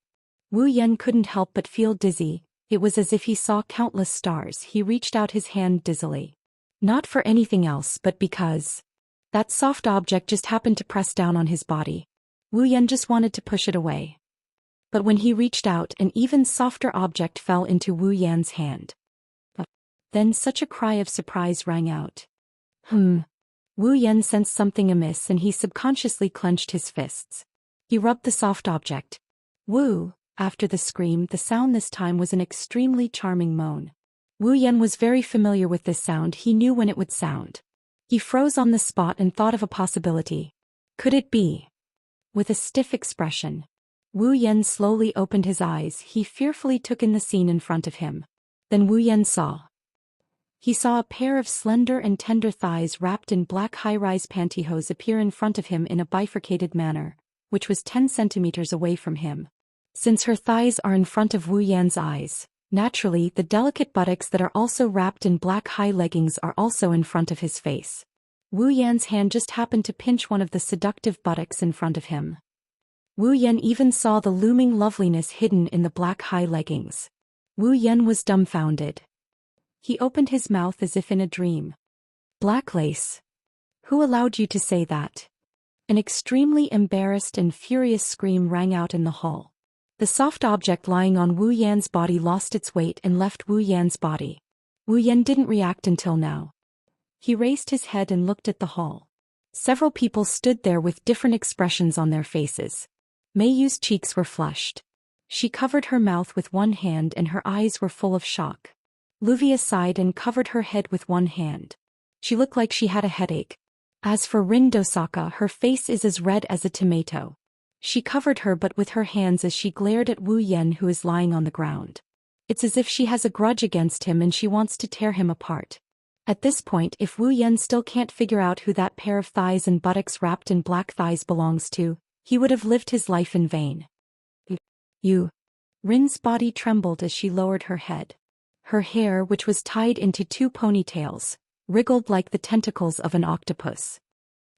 Wu Yan couldn't help but feel dizzy. It was as if he saw countless stars. He reached out his hand dizzily. Not for anything else but because that soft object just happened to press down on his body. Wu Yan just wanted to push it away. But when he reached out, an even softer object fell into Wu Yan's hand. Then such a cry of surprise rang out. Wu Yan sensed something amiss and he subconsciously clenched his fists. He rubbed the soft object. Woo! After the scream, the sound this time was an extremely charming moan. Wu Yan was very familiar with this sound, he knew when it would sound. He froze on the spot and thought of a possibility. Could it be? With a stiff expression, Wu Yan slowly opened his eyes. He fearfully took in the scene in front of him. Then Wu Yan saw. He saw a pair of slender and tender thighs wrapped in black high-rise pantyhose appear in front of him in a bifurcated manner, which was 10 centimeters away from him. Since her thighs are in front of Wu Yan's eyes, naturally the delicate buttocks that are also wrapped in black high leggings are also in front of his face. Wu Yan's hand just happened to pinch one of the seductive buttocks in front of him. Wu Yan even saw the looming loveliness hidden in the black high leggings. Wu Yan was dumbfounded. He opened his mouth as if in a dream. Black lace. Who allowed you to say that? An extremely embarrassed and furious scream rang out in the hall. The soft object lying on Wu Yan's body lost its weight and left Wu Yan's body. Wu Yan didn't react until now. He raised his head and looked at the hall. Several people stood there with different expressions on their faces. Mei Yu's cheeks were flushed. She covered her mouth with one hand and her eyes were full of shock. Luvia sighed and covered her head with one hand. She looked like she had a headache. As for Rin Dosaka, her face is as red as a tomato. She covered her butt with her hands as she glared at Wu Yan, who is lying on the ground. It's as if she has a grudge against him and she wants to tear him apart. At this point, if Wu Yan still can't figure out who that pair of thighs and buttocks wrapped in black thighs belongs to, he would have lived his life in vain. You. Rin's body trembled as she lowered her head. Her hair, which was tied into 2 ponytails, wriggled like the tentacles of an octopus.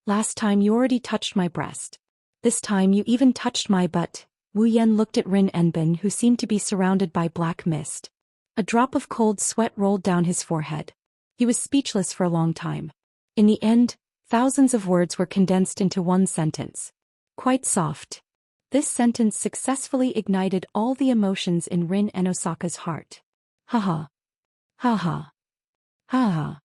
Last time you already touched my breast. This time you even touched my butt. Wu Yan looked at Rin Enbin, who seemed to be surrounded by black mist. A drop of cold sweat rolled down his forehead. He was speechless for a long time. In the end, thousands of words were condensed into one sentence. Quite soft. This sentence successfully ignited all the emotions in Rin and Osaka's heart. Ha-ha. Ha-ha. Ha-ha.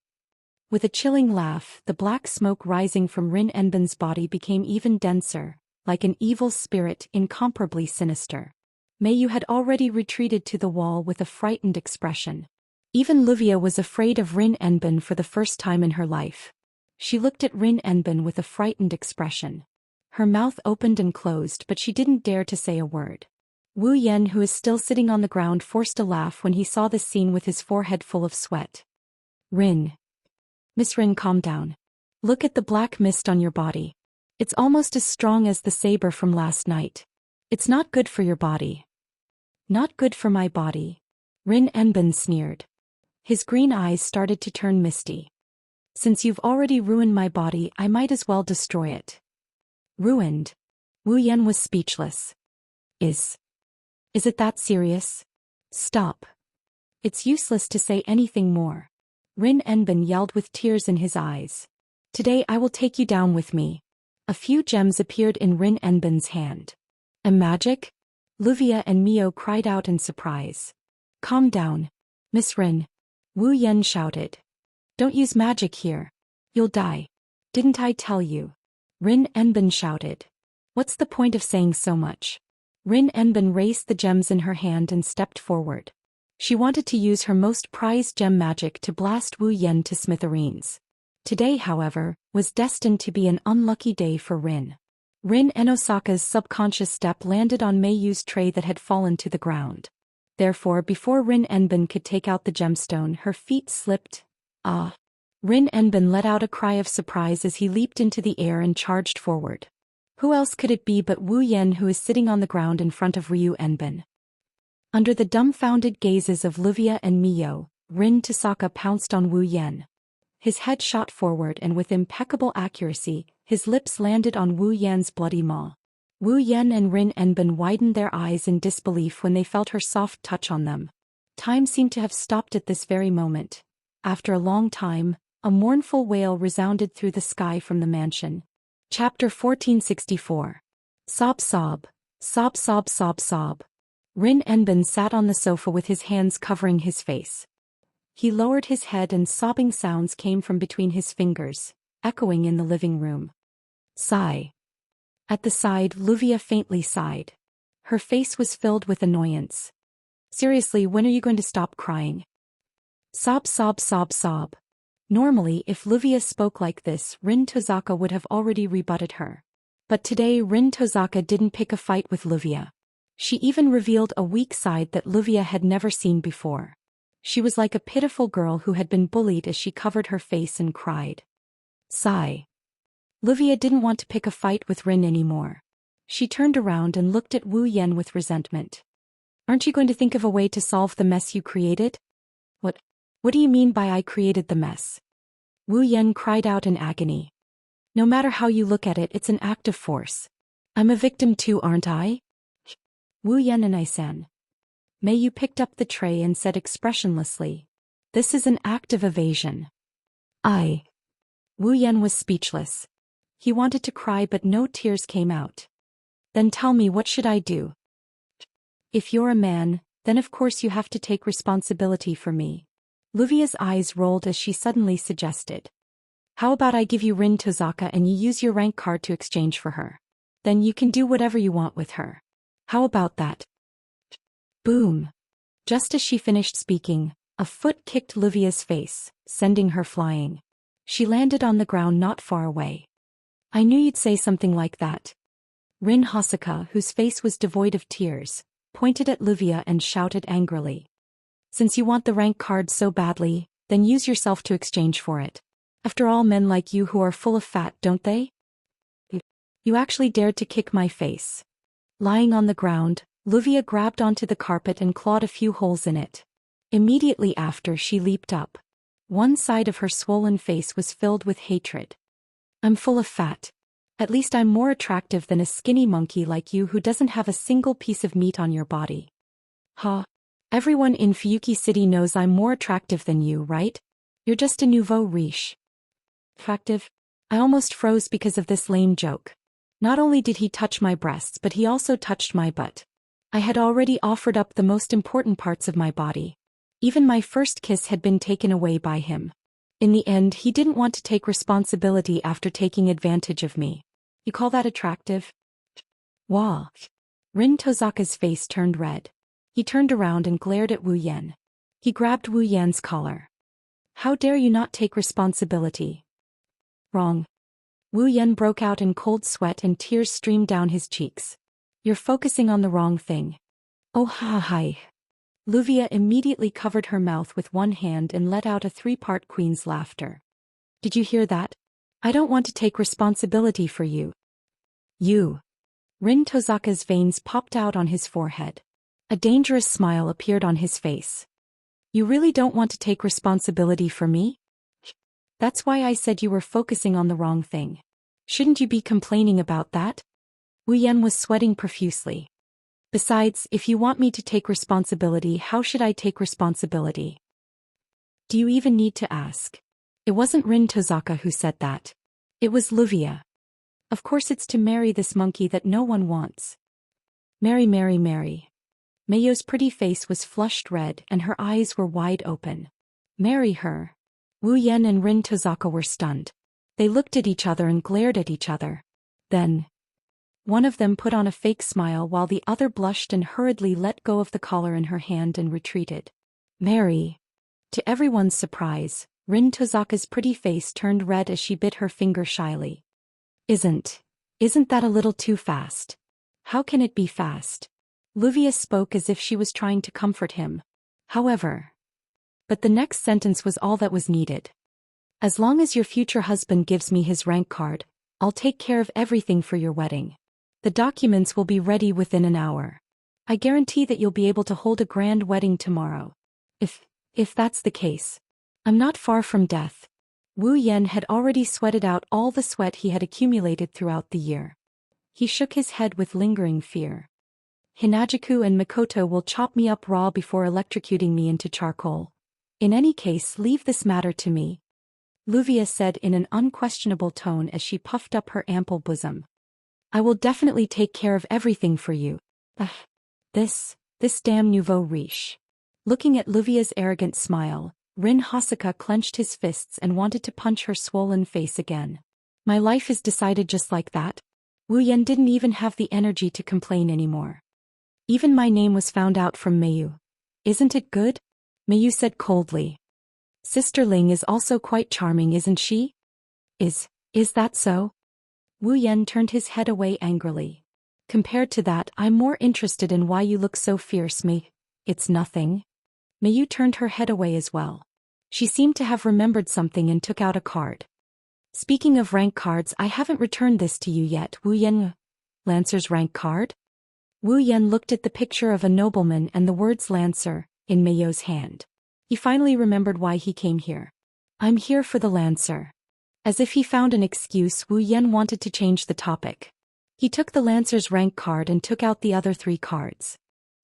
With a chilling laugh, the black smoke rising from Rin Enbin's body became even denser, like an evil spirit, incomparably sinister. Mei Yu had already retreated to the wall with a frightened expression. Even Luvia was afraid of Rin Enbin for the first time in her life. She looked at Rin Enbin with a frightened expression. Her mouth opened and closed, but she didn't dare to say a word. Wu Yan, who is still sitting on the ground, forced a laugh when he saw the scene with his forehead full of sweat. Rin. Miss Rin, calm down. Look at the black mist on your body. It's almost as strong as the saber from last night. It's not good for your body. Not good for my body. Rin Enbin sneered. His green eyes started to turn misty. Since you've already ruined my body, I might as well destroy it. Ruined. Wu Yan was speechless. Is Is it that serious? Stop. It's useless to say anything more. Rin Enbin yelled with tears in his eyes. Today I will take you down with me. A few gems appeared in Rin Enbin's hand. A magic? Luvia and Mio cried out in surprise. Calm down, Miss Rin. Wu Yen shouted. Don't use magic here. You'll die. Didn't I tell you? Rin Enbin shouted. What's the point of saying so much? Rin Enbin raised the gems in her hand and stepped forward. She wanted to use her most prized gem magic to blast Wu Yen to smithereens. Today, however, was destined to be an unlucky day for Rin. Rin Enosaka's subconscious step landed on Meiyu's tray that had fallen to the ground. Therefore, before Rin Enbin could take out the gemstone, her feet slipped. Ah! Rin Enbin let out a cry of surprise as he leaped into the air and charged forward. Who else could it be but Wu Yen, who is sitting on the ground in front of Ryu Enbin? Under the dumbfounded gazes of Luvia and Mio, Rin Tosaka pounced on Wu Yen. His head shot forward and with impeccable accuracy, his lips landed on Wu Yan's bloody maw. Wu Yen and Rin Enbin widened their eyes in disbelief when they felt her soft touch on them. Time seemed to have stopped at this very moment. After a long time, a mournful wail resounded through the sky from the mansion. Chapter 1464. Sob sob. Sob sob sob sob. Rin Enbin sat on the sofa with his hands covering his face. He lowered his head and sobbing sounds came from between his fingers, echoing in the living room. Sigh. At the side, Luvia faintly sighed. Her face was filled with annoyance. Seriously, when are you going to stop crying? Sob sob sob sob. Normally, if Luvia spoke like this, Rin Tosaka would have already rebutted her. But today Rin Tosaka didn't pick a fight with Luvia. She even revealed a weak side that Luvia had never seen before. She was like a pitiful girl who had been bullied as she covered her face and cried. Sigh. Luvia didn't want to pick a fight with Rin anymore. She turned around and looked at Wu Yen with resentment. Aren't you going to think of a way to solve the mess you created? What do you mean by I created the mess? Wu Yen cried out in agony. No matter how you look at it, it's an act of force. I'm a victim too, aren't I? Wu Yen and I-san. Meiyu picked up the tray and said expressionlessly. This is an act of evasion. Wu Yen was speechless. He wanted to cry but no tears came out. Then tell me, what should I do? If you're a man, then of course you have to take responsibility for me. Luvia's eyes rolled as she suddenly suggested. How about I give you Rin Tosaka and you use your rank card to exchange for her? Then you can do whatever you want with her. How about that? Boom. Just as she finished speaking, a foot kicked Luvia's face, sending her flying. She landed on the ground not far away. I knew you'd say something like that. Rin Hosaka, whose face was devoid of tears, pointed at Luvia and shouted angrily. Since you want the rank card so badly, then use yourself to exchange for it. After all, men like you who are full of fat, don't they? You actually dared to kick my face. Lying on the ground, Luvia grabbed onto the carpet and clawed a few holes in it. Immediately after, she leaped up. One side of her swollen face was filled with hatred. I'm full of fat. At least I'm more attractive than a skinny monkey like you who doesn't have a single piece of meat on your body. Ha! Everyone in Fuyuki City knows I'm more attractive than you, right? You're just a nouveau riche. Attractive? I almost froze because of this lame joke. Not only did he touch my breasts, but he also touched my butt. I had already offered up the most important parts of my body. Even my first kiss had been taken away by him. In the end, he didn't want to take responsibility after taking advantage of me. You call that attractive? Wah! Rin Tosaka's face turned red. He turned around and glared at Wu Yen. He grabbed Wu Yan's collar. How dare you not take responsibility? Wrong. Wu Yen broke out in cold sweat and tears streamed down his cheeks. You're focusing on the wrong thing. Oh ha hi. Luvia immediately covered her mouth with one hand and let out a three-part queen's laughter. Did you hear that? I don't want to take responsibility for you. You. Rin Tosaka's veins popped out on his forehead. A dangerous smile appeared on his face. You really don't want to take responsibility for me? That's why I said you were focusing on the wrong thing. Shouldn't you be complaining about that? Wu Yen was sweating profusely. Besides, if you want me to take responsibility, how should I take responsibility? Do you even need to ask? It wasn't Rin Tozaka who said that. It was Luvia. Of course it's to marry this monkey that no one wants. Marry. Mayo's pretty face was flushed red and her eyes were wide open. Marry her. Wu Yan and Rin Tozaka were stunned. They looked at each other and glared at each other. Then, one of them put on a fake smile while the other blushed and hurriedly let go of the collar in her hand and retreated. Marry. To everyone's surprise, Rin Tozaka's pretty face turned red as she bit her finger shyly. Isn't that a little too fast? How can it be fast? Luvia spoke as if she was trying to comfort him. However, but the next sentence was all that was needed. As long as your future husband gives me his rank card, I'll take care of everything for your wedding. The documents will be ready within an hour. I guarantee that you'll be able to hold a grand wedding tomorrow. If that's the case. I'm not far from death. Wu Yan had already sweated out all the sweat he had accumulated throughout the year. He shook his head with lingering fear. Hinajuku and Mikoto will chop me up raw before electrocuting me into charcoal. In any case, leave this matter to me. Luvia said in an unquestionable tone as she puffed up her ample bosom. I will definitely take care of everything for you. This damn nouveau riche. Looking at Luvia's arrogant smile, Rin Hosoka clenched his fists and wanted to punch her swollen face again. My life is decided just like that? Wu Yan didn't even have the energy to complain anymore. Even my name was found out from Mayu. Isn't it good? Mayu said coldly. Sister Ling is also quite charming, isn't she? Is that so? Wu Yan turned his head away angrily. Compared to that, I'm more interested in why you look so fierce, me. It's nothing. Mayu turned her head away as well. She seemed to have remembered something and took out a card. Speaking of rank cards, I haven't returned this to you yet, Wu Yan. Lancer's rank card? Wu Yan looked at the picture of a nobleman and the words Lancer in Mayo's hand. He finally remembered why he came here. I'm here for the Lancer. As if he found an excuse, Wu Yan wanted to change the topic. He took the Lancer's rank card and took out the other 3 cards.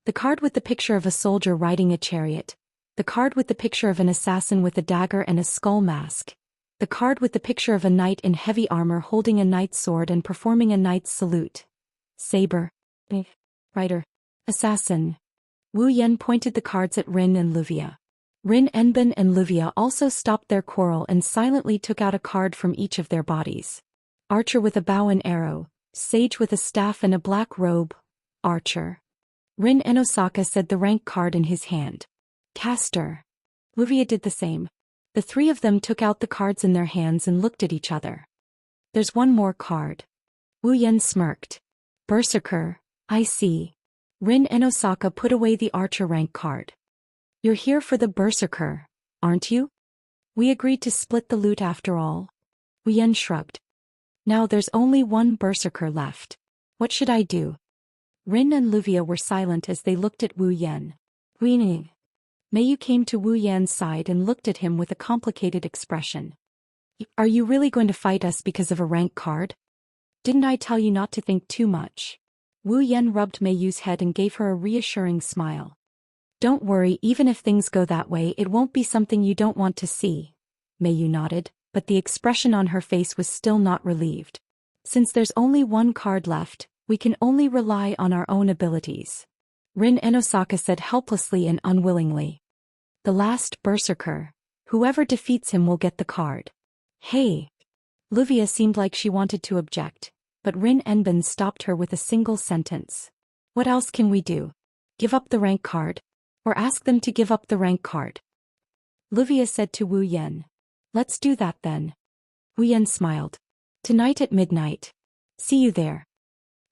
The card with the picture of a soldier riding a chariot, the card with the picture of an assassin with a dagger and a skull mask, the card with the picture of a knight in heavy armor holding a knight's sword and performing a knight's salute. Saber. Rider. Assassin. Wu Yan pointed the cards at Rin and Luvia. Rin Enbin and Luvia also stopped their quarrel and silently took out a card from each of their bodies. Archer with a bow and arrow, sage with a staff and a black robe, archer. Rin Enosaka said the rank card in his hand. Caster. Luvia did the same. The 3 of them took out the cards in their hands and looked at each other. There's one more card. Wu Yan smirked. Berserker, I see. Rin Enosaka put away the archer rank card. You're here for the Berserker, aren't you? We agreed to split the loot after all. Wu Yan shrugged. Now there's only one Berserker left. What should I do? Rin and Luvia were silent as they looked at Wu Yan. Weenie. Mayu came to Wu Yan's side and looked at him with a complicated expression. Are you really going to fight us because of a rank card? Didn't I tell you not to think too much? Wu Yan rubbed Mayu's head and gave her a reassuring smile. Don't worry, even if things go that way, it won't be something you don't want to see. Mayu nodded, but the expression on her face was still not relieved. Since there's only one card left, we can only rely on our own abilities. Rin Enosaka said helplessly and unwillingly. The last Berserker. Whoever defeats him will get the card. Hey! Luvia seemed like she wanted to object, but Rin Enbin stopped her with a single sentence. What else can we do? Give up the rank card? Or ask them to give up the rank card? Luvia said to Wu Yan. Let's do that then. Wu Yan smiled. Tonight at midnight. See you there.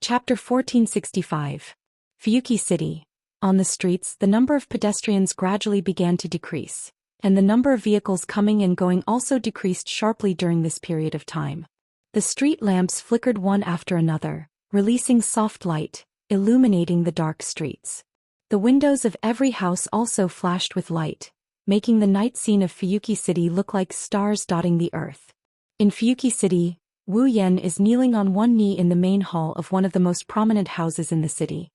Chapter 1465. Fuyuki City. On the streets, the number of pedestrians gradually began to decrease, and the number of vehicles coming and going also decreased sharply during this period of time. The street lamps flickered one after another, releasing soft light, illuminating the dark streets. The windows of every house also flashed with light, making the night scene of Fuyuki City look like stars dotting the earth. In Fuyuki City, Wu Yan is kneeling on one knee in the main hall of one of the most prominent houses in the city.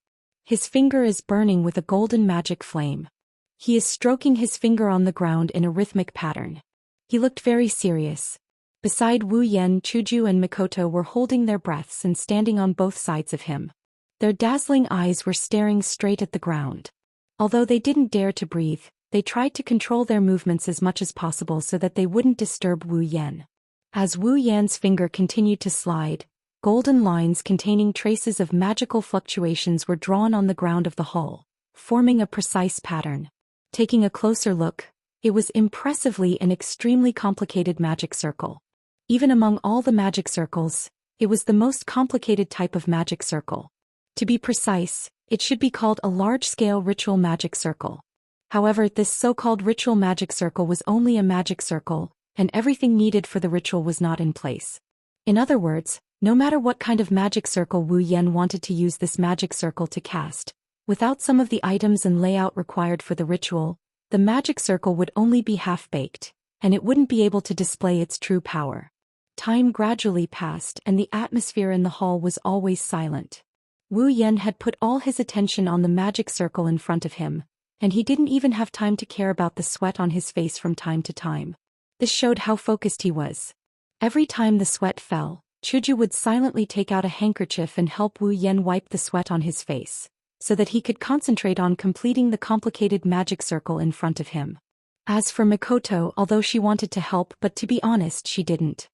His finger is burning with a golden magic flame. He is stroking his finger on the ground in a rhythmic pattern. He looked very serious. Beside Wu Yan, Chuju and Mikoto were holding their breaths and standing on both sides of him. Their dazzling eyes were staring straight at the ground. Although they didn't dare to breathe, they tried to control their movements as much as possible so that they wouldn't disturb Wu Yan. As Wu Yan's finger continued to slide, golden lines containing traces of magical fluctuations were drawn on the ground of the hall, forming a precise pattern. Taking a closer look, it was impressively an extremely complicated magic circle. Even among all the magic circles, it was the most complicated type of magic circle. To be precise, it should be called a large-scale ritual magic circle. However, this so-called ritual magic circle was only a magic circle, and everything needed for the ritual was not in place. In other words, no matter what kind of magic circle Wu Yan wanted to use this magic circle to cast, without some of the items and layout required for the ritual, the magic circle would only be half-baked, and it wouldn't be able to display its true power. Time gradually passed and the atmosphere in the hall was always silent. Wu Yan had put all his attention on the magic circle in front of him, and he didn't even have time to care about the sweat on his face from time to time. This showed how focused he was. Every time the sweat fell, Chuju would silently take out a handkerchief and help Wu Yan wipe the sweat on his face, so that he could concentrate on completing the complicated magic circle in front of him. As for Mikoto, although she wanted to help, but to be honest, she didn't.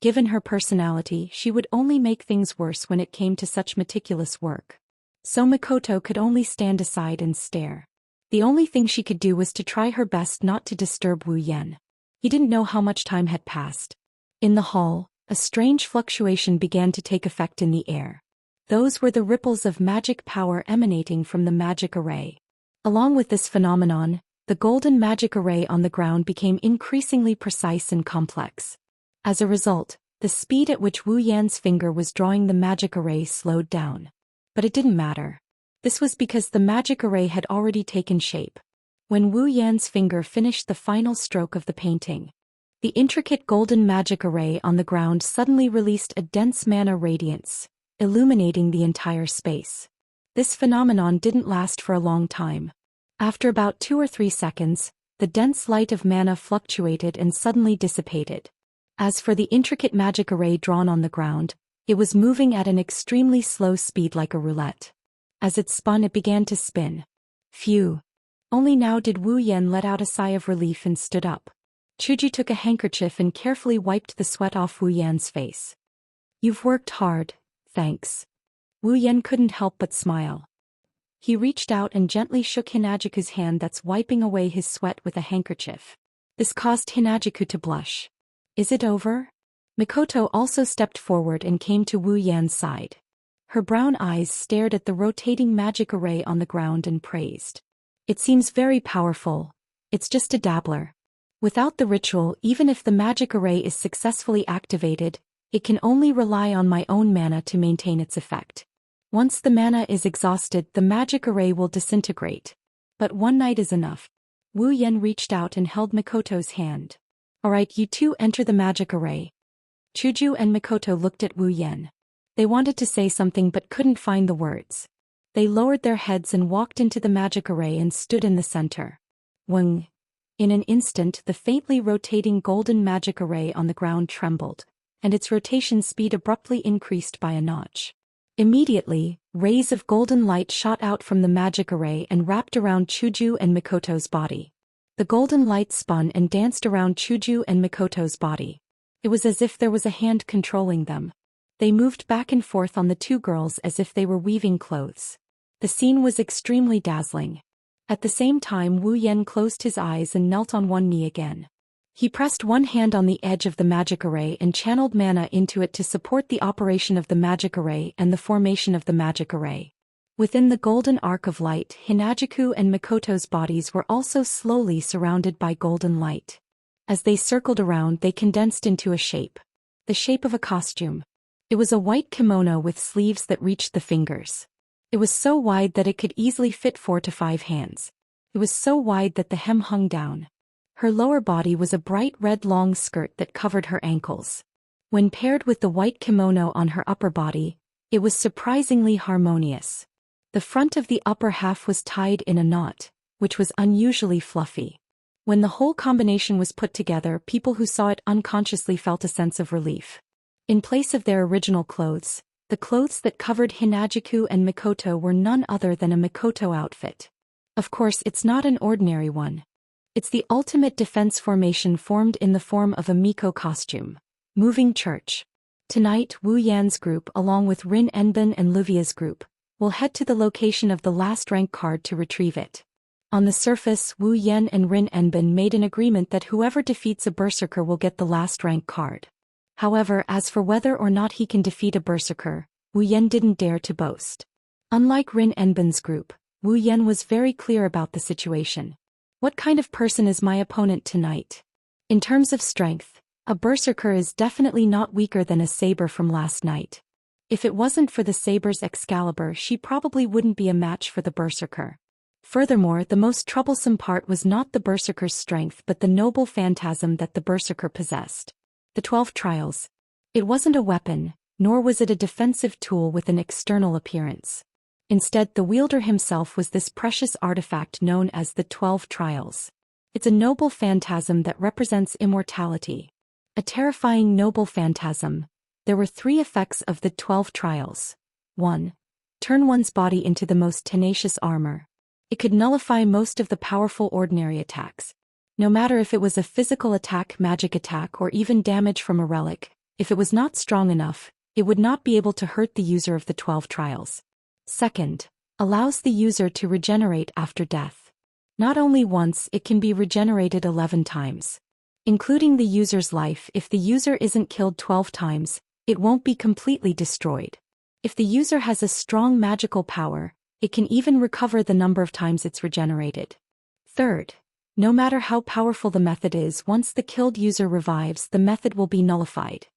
Given her personality, she would only make things worse when it came to such meticulous work. So Mikoto could only stand aside and stare. The only thing she could do was to try her best not to disturb Wu Yan. He didn't know how much time had passed. In the hall, a strange fluctuation began to take effect in the air. Those were the ripples of magic power emanating from the magic array. Along with this phenomenon, the golden magic array on the ground became increasingly precise and complex. As a result, the speed at which Wu Yan's finger was drawing the magic array slowed down. But it didn't matter. This was because the magic array had already taken shape. When Wu Yan's finger finished the final stroke of the painting, the intricate golden magic array on the ground suddenly released a dense mana radiance, illuminating the entire space. This phenomenon didn't last for a long time. After about 2 or 3 seconds, the dense light of mana fluctuated and suddenly dissipated. As for the intricate magic array drawn on the ground, it was moving at an extremely slow speed like a roulette. As it spun, it began to spin. Phew! Only now did Wu Yan let out a sigh of relief and stood up. Chuji took a handkerchief and carefully wiped the sweat off Wu Yan's face. "You've worked hard, thanks." Wu Yan couldn't help but smile. He reached out and gently shook Hinajiku's hand that's wiping away his sweat with a handkerchief. This caused Hinajiku to blush. "Is it over?" Mikoto also stepped forward and came to Wu Yan's side. Her brown eyes stared at the rotating magic array on the ground and praised. "It seems very powerful. It's just a dabbler. Without the ritual, even if the magic array is successfully activated, it can only rely on my own mana to maintain its effect. Once the mana is exhausted, the magic array will disintegrate. But one night is enough." Wu Yan reached out and held Mikoto's hand. "Alright, you two enter the magic array." Chuju and Mikoto looked at Wu Yan. They wanted to say something but couldn't find the words. They lowered their heads and walked into the magic array and stood in the center. Weng! In an instant, the faintly rotating golden magic array on the ground trembled, and its rotation speed abruptly increased by a notch. Immediately, rays of golden light shot out from the magic array and wrapped around Chuju and Mikoto's body. The golden light spun and danced around Chuju and Mikoto's body. It was as if there was a hand controlling them. They moved back and forth on the two girls as if they were weaving clothes. The scene was extremely dazzling. At the same time, Wu Yan closed his eyes and knelt on one knee again. He pressed one hand on the edge of the magic array and channeled mana into it to support the operation of the magic array and the formation of the magic array. Within the golden arc of light, Hinajiku and Mikoto's bodies were also slowly surrounded by golden light. As they circled around, they condensed into a shape. The shape of a costume. It was a white kimono with sleeves that reached the fingers. It was so wide that it could easily fit 4 to 5 hands. It was so wide that the hem hung down. Her lower body was a bright red long skirt that covered her ankles. When paired with the white kimono on her upper body, it was surprisingly harmonious. The front of the upper half was tied in a knot, which was unusually fluffy. When the whole combination was put together, people who saw it unconsciously felt a sense of relief. In place of their original clothes, the clothes that covered Hinajiku and Mikoto were none other than a Mikoto outfit. Of course, it's not an ordinary one. It's the ultimate defense formation formed in the form of a Miko costume. Moving church. Tonight, Wu Yan's group, along with Rin Enbin and Luvia's group, will head to the location of the last rank card to retrieve it. On the surface, Wu Yan and Rin Enbin made an agreement that whoever defeats a berserker will get the last rank card. However, as for whether or not he can defeat a berserker, Wu Yan didn't dare to boast. Unlike Rin Enbin's group, Wu Yan was very clear about the situation. What kind of person is my opponent tonight? In terms of strength, a berserker is definitely not weaker than a saber from last night. If it wasn't for the saber's Excalibur, she probably wouldn't be a match for the berserker. Furthermore, the most troublesome part was not the berserker's strength but the noble phantasm that the berserker possessed. The 12 Trials. It wasn't a weapon, nor was it a defensive tool with an external appearance. Instead, the wielder himself was this precious artifact known as the 12 Trials. It's a noble phantasm that represents immortality. A terrifying noble phantasm. There were 3 effects of the 12 Trials. 1. Turn one's body into the most tenacious armor. It could nullify most of the powerful ordinary attacks. No matter if it was a physical attack, magic attack, or even damage from a relic, if it was not strong enough, it would not be able to hurt the user of the 12 Trials. Second, allows the user to regenerate after death. Not only once, it can be regenerated 11 times. Including the user's life. If the user isn't killed 12 times, it won't be completely destroyed. If the user has a strong magical power, it can even recover the number of times it's regenerated. Third, no matter how powerful the method is, once the killed user revives, the method will be nullified.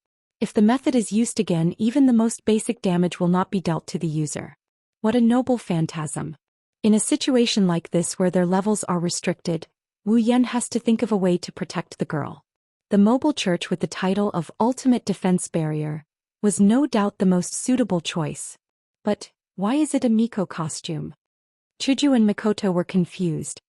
If the method is used again, even the most basic damage will not be dealt to the user. What a noble phantasm. In a situation like this where their levels are restricted, Wu Yan has to think of a way to protect the girl. The mobile church with the title of Ultimate Defense Barrier was no doubt the most suitable choice. But why is it a Miko costume? Chuju and Mikoto were confused.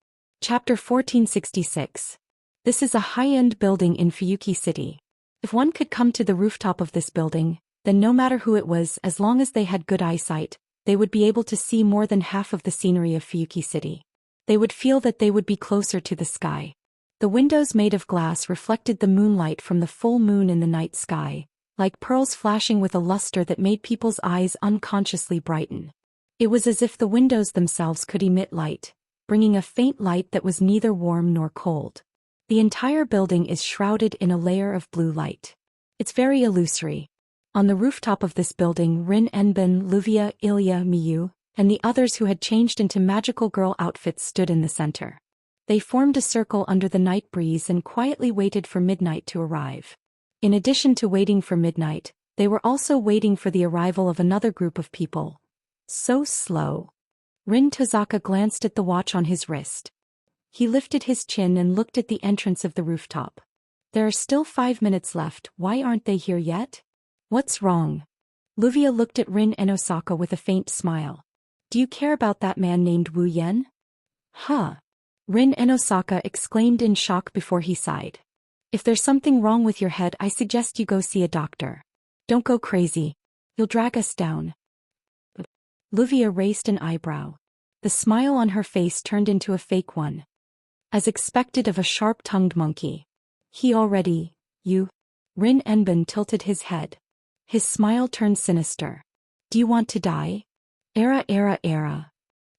Chapter 1466. This is a high-end building in Fuyuki City. If one could come to the rooftop of this building, then no matter who it was, as long as they had good eyesight, they would be able to see more than half of the scenery of Fuyuki City. They would feel that they would be closer to the sky. The windows made of glass reflected the moonlight from the full moon in the night sky, like pearls flashing with a luster that made people's eyes unconsciously brighten. It was as if the windows themselves could emit light, bringing a faint light that was neither warm nor cold. The entire building is shrouded in a layer of blue light. It's very illusory. On the rooftop of this building, Rin Enbin, Luvia, Ilya, Miyu, and the others who had changed into magical girl outfits stood in the center. They formed a circle under the night breeze and quietly waited for midnight to arrive. In addition to waiting for midnight, they were also waiting for the arrival of another group of people. So slow. Rin Tozaka glanced at the watch on his wrist. He lifted his chin and looked at the entrance of the rooftop. There are still 5 minutes left. Why aren't they here yet? What's wrong? Luvia looked at Rin and Osaka with a faint smile. Do you care about that man named Wu Yan? Huh. Rin and Osaka exclaimed in shock before he sighed. If there's something wrong with your head, I suggest you go see a doctor. Don't go crazy. You'll drag us down. Luvia raised an eyebrow. The smile on her face turned into a fake one. As expected of a sharp-tongued monkey. You? Rin Enbin tilted his head. His smile turned sinister. Do you want to die? Era.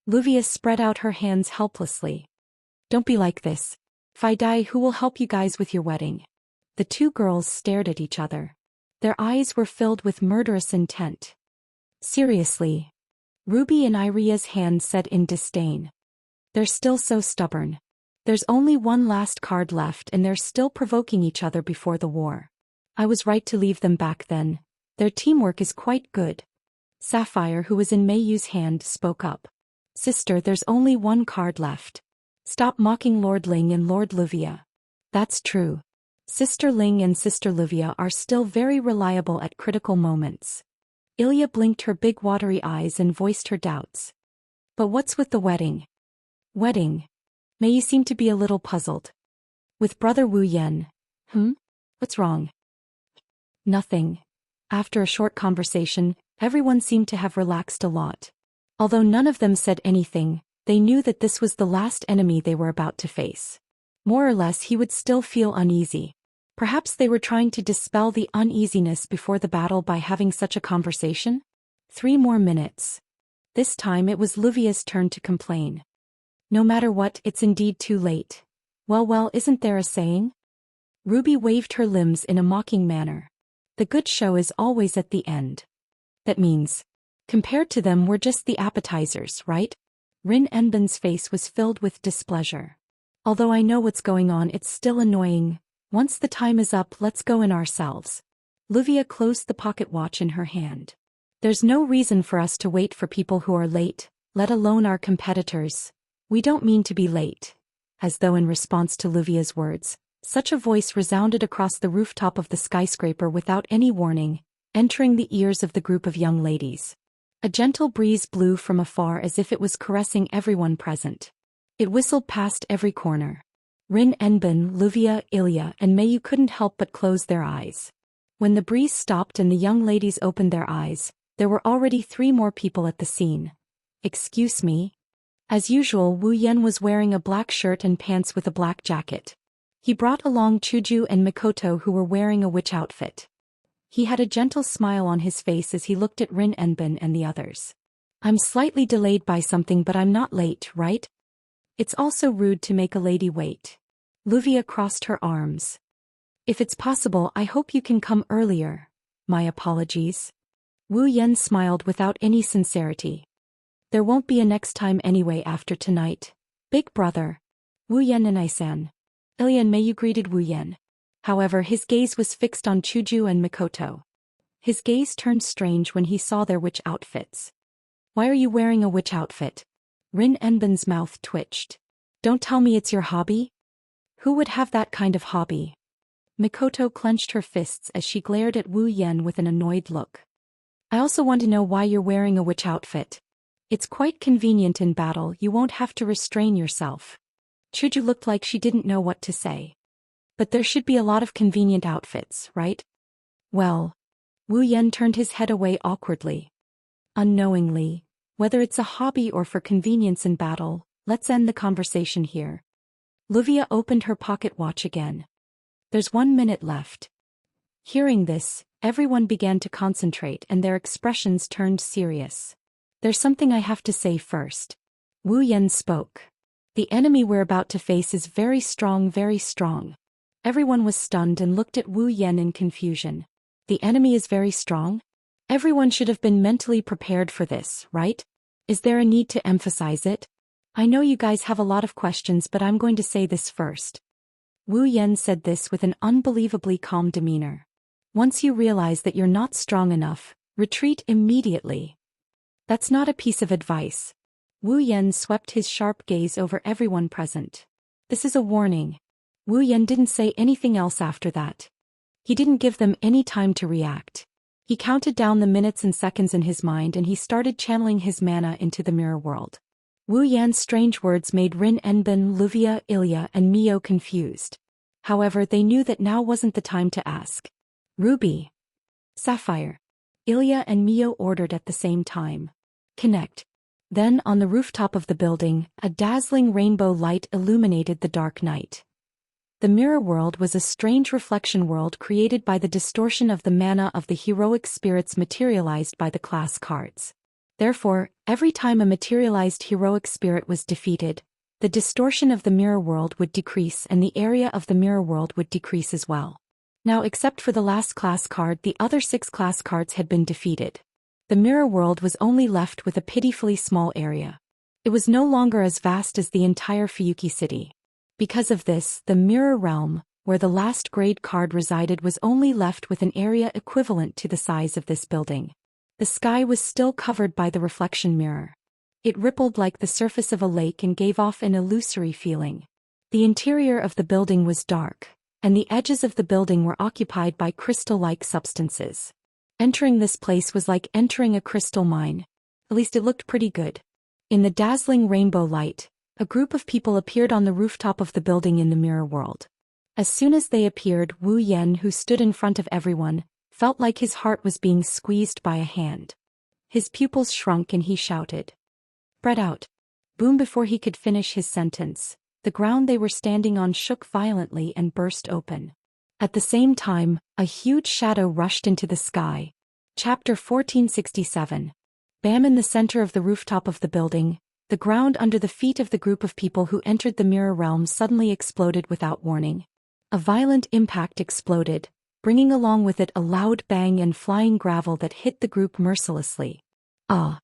Luvia spread out her hands helplessly. Don't be like this. If I die, who will help you guys with your wedding? The 2 girls stared at each other. Their eyes were filled with murderous intent. Seriously? Ruby and Iria's hand said in disdain. They're still so stubborn. There's only one last card left and they're still provoking each other before the war. I was right to leave them back then. Their teamwork is quite good. Sapphire, who was in Meiyu's hand, spoke up. Sister, there's only one card left. Stop mocking Lord Ling and Lord Luvia. That's true. Sister Ling and Sister Luvia are still very reliable at critical moments. Ilya blinked her big watery eyes and voiced her doubts. But what's with the wedding? Wedding? May you seem to be a little puzzled. With brother Wu Yan. What's wrong? Nothing. After a short conversation, everyone seemed to have relaxed a lot. Although none of them said anything, they knew that this was the last enemy they were about to face. More or less he would still feel uneasy. Perhaps they were trying to dispel the uneasiness before the battle by having such a conversation? 3 more minutes. This time it was Luvia's turn to complain. No matter what, it's indeed too late. Well, isn't there a saying? Ruby waved her limbs in a mocking manner. The good show is always at the end. That means, compared to them we're just the appetizers, right? Rin Enbin's face was filled with displeasure. Although I know what's going on, it's still annoying. Once the time is up, let's go in ourselves. Luvia closed the pocket watch in her hand. There's no reason for us to wait for people who are late, let alone our competitors. We don't mean to be late. As though in response to Luvia's words, such a voice resounded across the rooftop of the skyscraper without any warning, entering the ears of the group of young ladies. A gentle breeze blew from afar as if it was caressing everyone present. It whistled past every corner. Rin Enbin, Luvia, Ilya, and Mayu couldn't help but close their eyes. When the breeze stopped and the young ladies opened their eyes, there were already 3 more people at the scene. Excuse me? As usual, Wu Yan was wearing a black shirt and pants with a black jacket. He brought along Chuju and Mikoto, who were wearing a witch outfit. He had a gentle smile on his face as he looked at Rin Enbin and the others. I'm slightly delayed by something, but I'm not late, right? It's also rude to make a lady wait. Luvia crossed her arms. If it's possible, I hope you can come earlier. My apologies. Wu Yan smiled without any sincerity. There won't be a next time anyway after tonight. Big brother. Wu Yan and Isan. Ilya and Mayu greeted Wu Yan. However, his gaze was fixed on Chuju and Mikoto. His gaze turned strange when he saw their witch outfits. Why are you wearing a witch outfit? Rin Enbin's mouth twitched. Don't tell me it's your hobby? Who would have that kind of hobby? Mikoto clenched her fists as she glared at Wu Yan with an annoyed look. I also want to know why you're wearing a witch outfit. It's quite convenient in battle, you won't have to restrain yourself. Chuju looked like she didn't know what to say. But there should be a lot of convenient outfits, right? Well. Wu Yan turned his head away awkwardly. Unknowingly, whether it's a hobby or for convenience in battle, let's end the conversation here. Luvia opened her pocket watch again. There's 1 minute left. Hearing this, everyone began to concentrate and their expressions turned serious. There's something I have to say first. Wu Yan spoke. The enemy we're about to face is very strong, very strong. Everyone was stunned and looked at Wu Yan in confusion. The enemy is very strong? Everyone should have been mentally prepared for this, right? Is there a need to emphasize it? I know you guys have a lot of questions, but I'm going to say this first. Wu Yan said this with an unbelievably calm demeanor. Once you realize that you're not strong enough, retreat immediately. That's not a piece of advice. Wu Yan swept his sharp gaze over everyone present. This is a warning. Wu Yan didn't say anything else after that. He didn't give them any time to react. He counted down the minutes and seconds in his mind and he started channeling his mana into the mirror world. Wu Yan's strange words made Rin Enbin, Luvia, Ilya, and Mio confused. However, they knew that now wasn't the time to ask. Ruby. Sapphire. Ilya and Mio ordered at the same time. Connect. Then, on the rooftop of the building, a dazzling rainbow light illuminated the dark night. The mirror world was a strange reflection world created by the distortion of the mana of the heroic spirits materialized by the class cards. Therefore, every time a materialized heroic spirit was defeated, the distortion of the mirror world would decrease and the area of the mirror world would decrease as well. Now, except for the last class card, the other 6 class cards had been defeated. The mirror world was only left with a pitifully small area. It was no longer as vast as the entire Fuyuki city. Because of this, the mirror realm, where the last grade card resided, was only left with an area equivalent to the size of this building. The sky was still covered by the reflection mirror. It rippled like the surface of a lake and gave off an illusory feeling. The interior of the building was dark, and the edges of the building were occupied by crystal-like substances. Entering this place was like entering a crystal mine. At least it looked pretty good. In the dazzling rainbow light, a group of people appeared on the rooftop of the building in the mirror world. As soon as they appeared, Wu Yan, who stood in front of everyone, felt like his heart was being squeezed by a hand. His pupils shrunk and he shouted, "Spread out!" Boom! Before he could finish his sentence, the ground they were standing on shook violently and burst open. At the same time, a huge shadow rushed into the sky. Chapter 1467. Bam! In the center of the rooftop of the building, the ground under the feet of the group of people who entered the mirror realm suddenly exploded without warning. A violent impact exploded, bringing along with it a loud bang and flying gravel that hit the group mercilessly. Ah!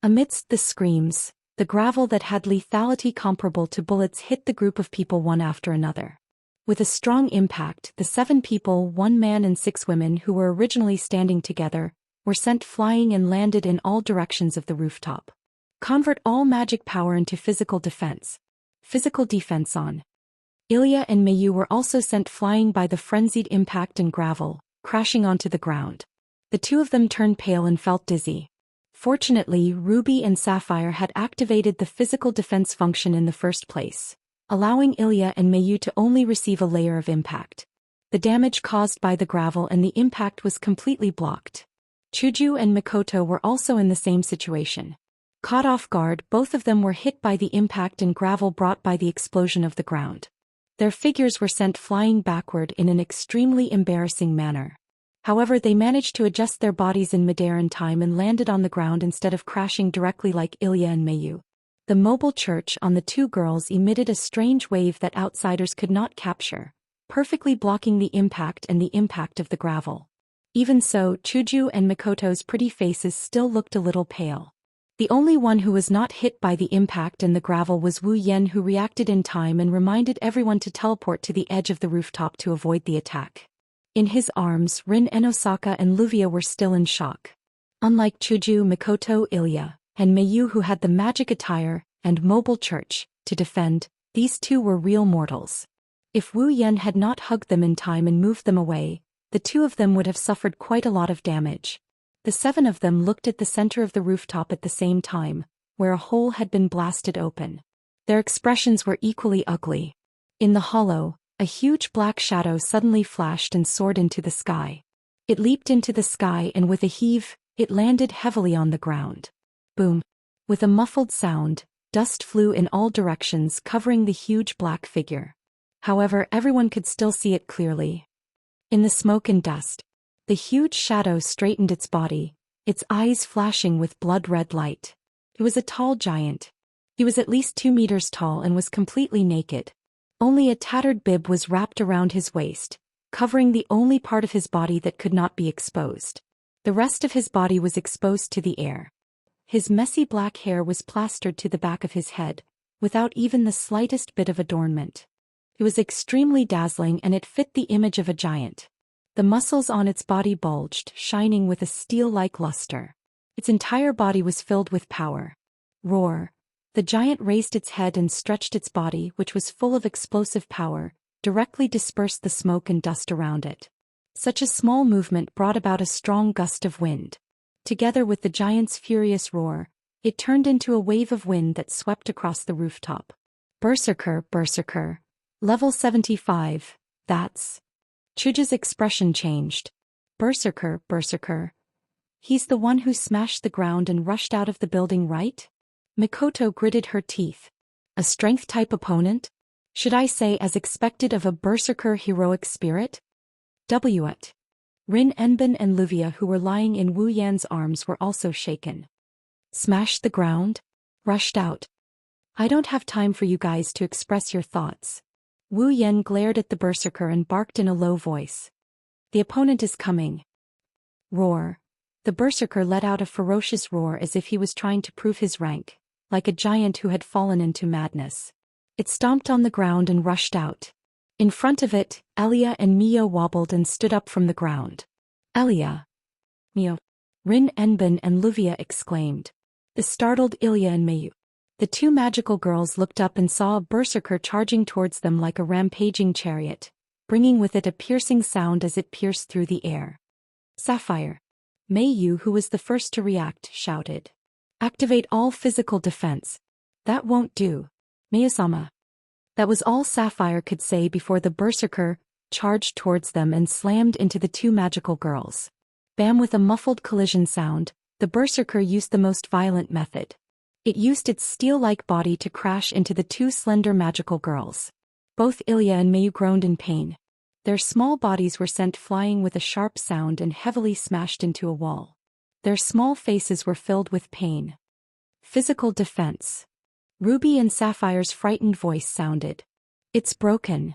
Amidst the screams, the gravel that had lethality comparable to bullets hit the group of people one after another. With a strong impact, the 7 people, 1 man and 6 women who were originally standing together, were sent flying and landed in all directions of the rooftop. Convert all magic power into physical defense. Physical defense on. Ilya and Mayu were also sent flying by the frenzied impact and gravel, crashing onto the ground. The 2 of them turned pale and felt dizzy. Fortunately, Ruby and Sapphire had activated the physical defense function in the first place, allowing Ilya and Mayu to only receive a layer of impact. The damage caused by the gravel and the impact was completely blocked. Chuju and Mikoto were also in the same situation. Caught off guard, both of them were hit by the impact and gravel brought by the explosion of the ground. Their figures were sent flying backward in an extremely embarrassing manner. However, they managed to adjust their bodies in midair in time and landed on the ground instead of crashing directly like Ilya and Mayu. The mobile church on the 2 girls emitted a strange wave that outsiders could not capture, perfectly blocking the impact and the impact of the gravel. Even so, Chuju and Mikoto's pretty faces still looked a little pale. The only one who was not hit by the impact and the gravel was Wu Yan, who reacted in time and reminded everyone to teleport to the edge of the rooftop to avoid the attack. In his arms, Rin Enosaka and Luvia were still in shock. Unlike Chuju, Mikoto, Ilya, and Mayu, who had the magic attire and mobile church to defend, these 2 were real mortals. If Wu Yan had not hugged them in time and moved them away, the 2 of them would have suffered quite a lot of damage. The 7 of them looked at the center of the rooftop at the same time, where a hole had been blasted open. Their expressions were equally ugly. In the hollow, a huge black shadow suddenly flashed and soared into the sky. It leaped into the sky and with a heave, it landed heavily on the ground. Boom! With a muffled sound, dust flew in all directions, covering the huge black figure. However, everyone could still see it clearly. In the smoke and dust, the huge shadow straightened its body, its eyes flashing with blood-red light. It was a tall giant. He was at least 2 meters tall and was completely naked. Only a tattered bib was wrapped around his waist, covering the only part of his body that could not be exposed. The rest of his body was exposed to the air. His messy black hair was plastered to the back of his head, without even the slightest bit of adornment. It was extremely dazzling and it fit the image of a giant. The muscles on its body bulged, shining with a steel-like luster. Its entire body was filled with power. Roar! The giant raised its head and stretched its body, which was full of explosive power, directly dispersed the smoke and dust around it. Such a small movement brought about a strong gust of wind. Together with the giant's furious roar, it turned into a wave of wind that swept across the rooftop. Berserker, Berserker. Level 75, that's... Chuju's expression changed. Berserker, Berserker. He's the one who smashed the ground and rushed out of the building, right? Mikoto gritted her teeth. A strength-type opponent? Should I say as expected of a berserker heroic spirit? What? Rin Enbin and Luvia, who were lying in Wu Yan's arms, were also shaken. Smashed the ground? Rushed out. I don't have time for you guys to express your thoughts. Wu Yan glared at the berserker and barked in a low voice. The opponent is coming. Roar. The berserker let out a ferocious roar as if he was trying to prove his rank, like a giant who had fallen into madness. It stomped on the ground and rushed out. In front of it, Elia and Mio wobbled and stood up from the ground. Elia. Mio. Rin Enbin and Luvia exclaimed. The startled Ilya and Mayu. The 2 magical girls looked up and saw a berserker charging towards them like a rampaging chariot, bringing with it a piercing sound as it pierced through the air. Sapphire. Mayu, who was the first to react, shouted. Activate all physical defense. That won't do. Mayu-sama. That was all Sapphire could say before the berserker charged towards them and slammed into the two magical girls. Bam! With a muffled collision sound, the berserker used the most violent method. It used its steel-like body to crash into the two slender magical girls. Both Ilya and Mayu groaned in pain. Their small bodies were sent flying with a sharp sound and heavily smashed into a wall. Their small faces were filled with pain. Physical defense. Ruby and Sapphire's frightened voice sounded. It's broken.